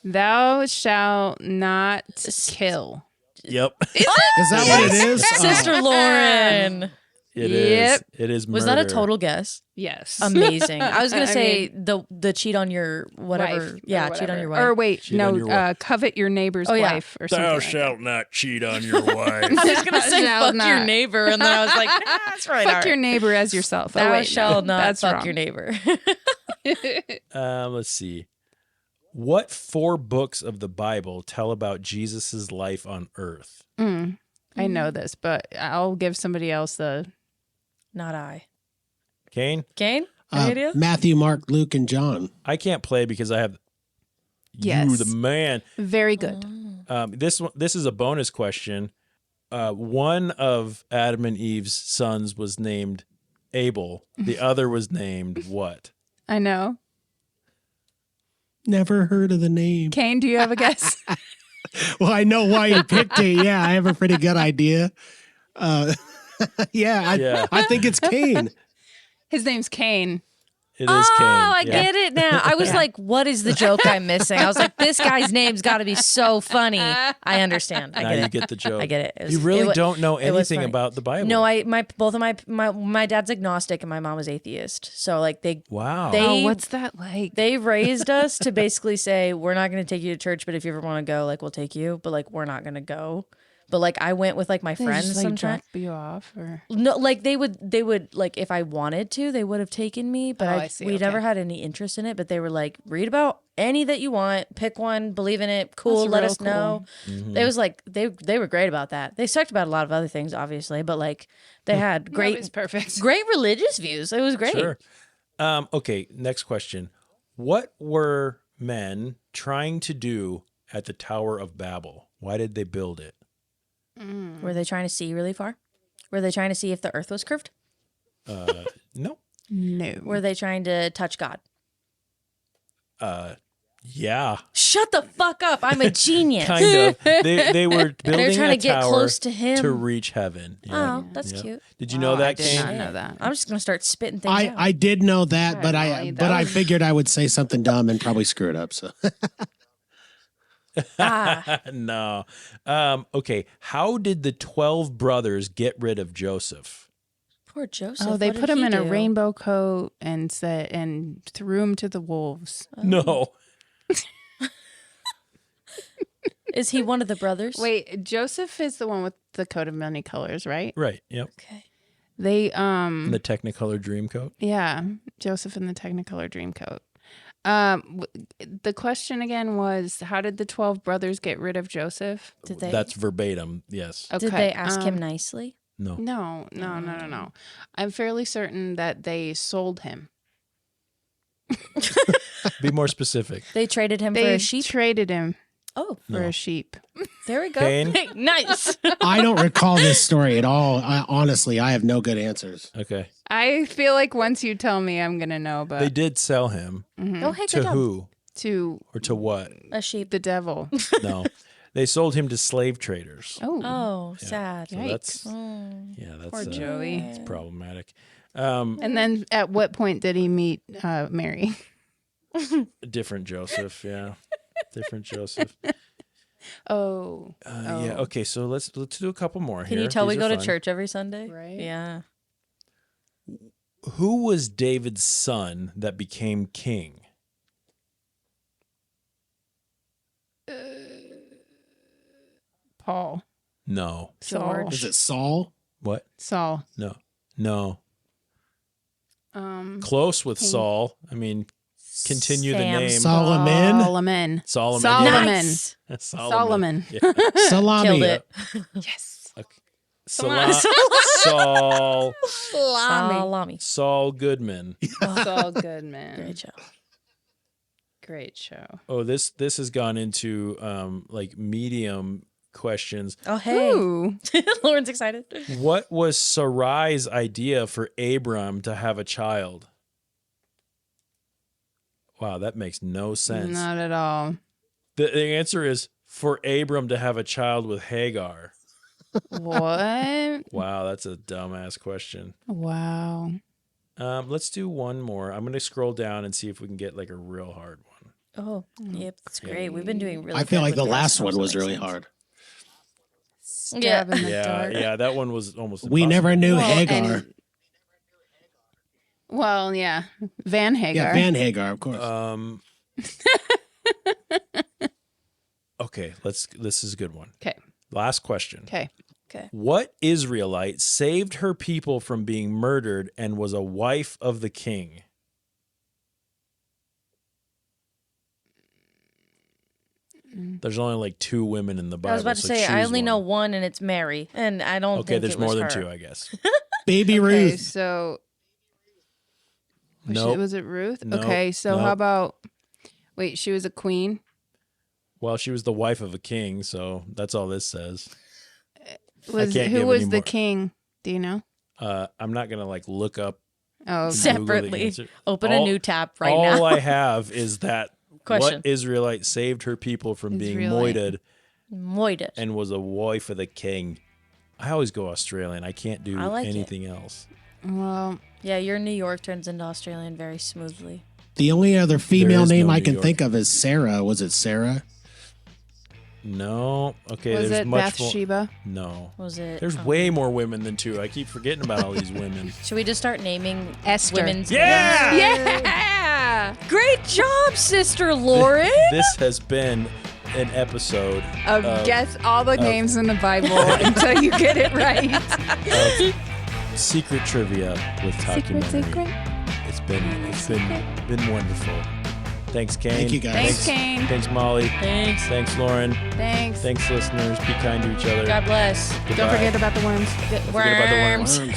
Thou shalt not kill. Yep. Is that what it is? Sister Lauren. It is. It is Was murder. that a total guess? Yes. Amazing. I was going to I say the cheat on your whatever. Wife Yeah, or cheat on whatever. your wife. Or wait, Cheat on your wife. covet your neighbor's wife or something. Thou like shalt not cheat on your wife. I was going to say Shall fuck your not. neiver, and then I was like, that's right. Fuck your neighbor as yourself. Thou Oh, wait, shalt no, not that's fuck wrong. your neighbor. Let's see. What 4 books of the Bible tell about Jesus' life on earth? I know this, but I'll give somebody else the... Not I. Cain? Cain? Any idea? Matthew, Mark, Luke, and John. I can't play because I have Yes. you, the man. Very good. This is a bonus question. One of Adam and Eve's sons was named Abel. The other was named what? I know. Never heard of the name. Cain, do you have a guess? Well, I know why you picked it. Yeah, I have a pretty good idea. I think it's Cain. His name's Cain. It is Cain. I get it now. I was like, what is the joke I'm missing? I was like, this guy's name's got to be so funny. I understand. I now get you it. get the joke. I get it. You really don't know anything about the Bible. No, both of my dad's agnostic and my mom was atheist. So like wow. What's that like? They raised us to basically say, we're not going to take you to church, but if you ever want to go, like we'll take you, but like we're not going to go. But like I went with like my friends just, like, sometimes. drop you off or No, like they would like if I wanted to, they would have taken me, but I see, we okay. never had any interest in it. But they were like, read about any that you want, pick one, believe in it, cool, That's let real us know. Mm-hmm. It was like they were great about that. They sucked about a lot of other things, obviously, but like they had Nobody's perfect. great religious views. It was great. Sure. Okay, next question. What were men trying to do at the Tower of Babel? Why did they build it? Were they trying to see really far? Were they trying to see if the earth was curved? No. No. Were they trying to touch God? Yeah. Shut the fuck up. I'm a genius. Kind of. They were building They're trying a to get tower close to him. to reach heaven. Yeah. Oh, that's cute. Did you know that, I did Cain? not know that. I'm just gonna start spitting things out. I did know that, but Molly, I figured I would say something dumb and probably screw it up. So No. Okay. How did the 12 brothers get rid of Joseph? Poor Joseph. Oh, they what did put him he in a do? rainbow coat and threw him to the wolves. No. Is he one of the brothers? Wait, Joseph is the one with the coat of many colors, right? Right. Yep. Okay. They The Technicolor Dreamcoat. yeah, Joseph in the Technicolor Dreamcoat. The question again was, how did the 12 brothers get rid of Joseph? Did they? That's verbatim. Yes. Okay. Did they ask him nicely? No. No. I'm fairly certain that they sold him. Be more specific. They traded him for They a sheep. traded him Oh, for a sheep. there we go. Cain? Nice. I don't recall this story at all. Honestly, I have no good answers. Okay. I feel like once you tell me, I'm gonna know. But They did sell him. Oh, hey, To good job. who? to Or to what? A sheep. the devil. No. They sold him to slave traders. Oh, Oh, sad. So that's Mm. yeah, that's poor Joey. It's problematic. And then at what point did he meet Mary? Different Joseph, yeah. Different Joseph. Oh. Yeah. Okay. So let's do a couple more Can here. you tell we These go are to fun. church every Sunday? Right. Yeah. Who was David's son that became king? Paul. No. Saul. Is it Saul? What? Saul. No. Close with King. Saul. I mean, continue the Sam. name. Solomon. Solomon. Solomon. Nice. Yeah. Solomon. Yeah. Salami. Killed it. Yes. Okay. Salami. Saul. Salami. Saul Goodman. Saul Goodman. Great show. Great show. Oh, this has gone into like medium questions. Oh, hey. Ooh. Lauren's excited. What was Sarai's idea for Abram to have a child? Wow, that makes no sense. Not at all. The answer is for Abram to have a child with Hagar. What? Wow, that's a dumbass question. Wow. Let's do one more. I'm going to scroll down and see if we can get like a real hard one. Oh, yep. That's great. We've been doing really I feel good like the with last this. one was Makes really sense. hard. Stab in the dark. Yeah, that one was almost We impossible. never knew Well, Hagar. and- Well, yeah. Van Hagar. Yeah, Van Hagar, of course. Okay, this is a good one. Okay. Last question. Okay. What Israelite saved her people from being murdered and was a wife of the king? There's only like 2 women in the Bible. I was about to so say, I choose only one. know one, and it's Mary, and I don't Okay, think there's it was more than her. 2, I guess. Baby Okay, Ruth. so Nope. was it Ruth? Nope. Okay, so Nope. how about wait, she was a queen? Well, she was the wife of a king, so that's all this says. Was can't who give was any the more. king? Do you know? I'm not gonna like look up Oh, okay. Google the Separately. answer. Open a new tab right all now. All I have is that Question. what Israelite saved her people from being Israelite. Moided. and was a wife of the king. I always go Australian. I can't do I like it. anything else. Well, yeah, your New York turns into Australian very smoothly. The only other female is name no I New can York. think of is Sarah. Was it Sarah? No. Okay. Was there's it much Bathsheba? No. Was it? There's way more women than 2. I keep forgetting about all these women. Should we just start naming Esther? women's Yeah! names? Yeah. Great job, Sister Lauren. This has been an episode Guess all the names in the Bible until you get it right. of secret trivia with Talkumentary. Secret. It's been wonderful. Thanks, Cain. Thank you, guys. Thanks, Cain. Thanks, Molly. Thanks. Thanks, Lauren. Thanks. Thanks, listeners. Be kind to each other. God bless. Goodbye. Don't forget about the worms. Don't forget about the worms. Worms.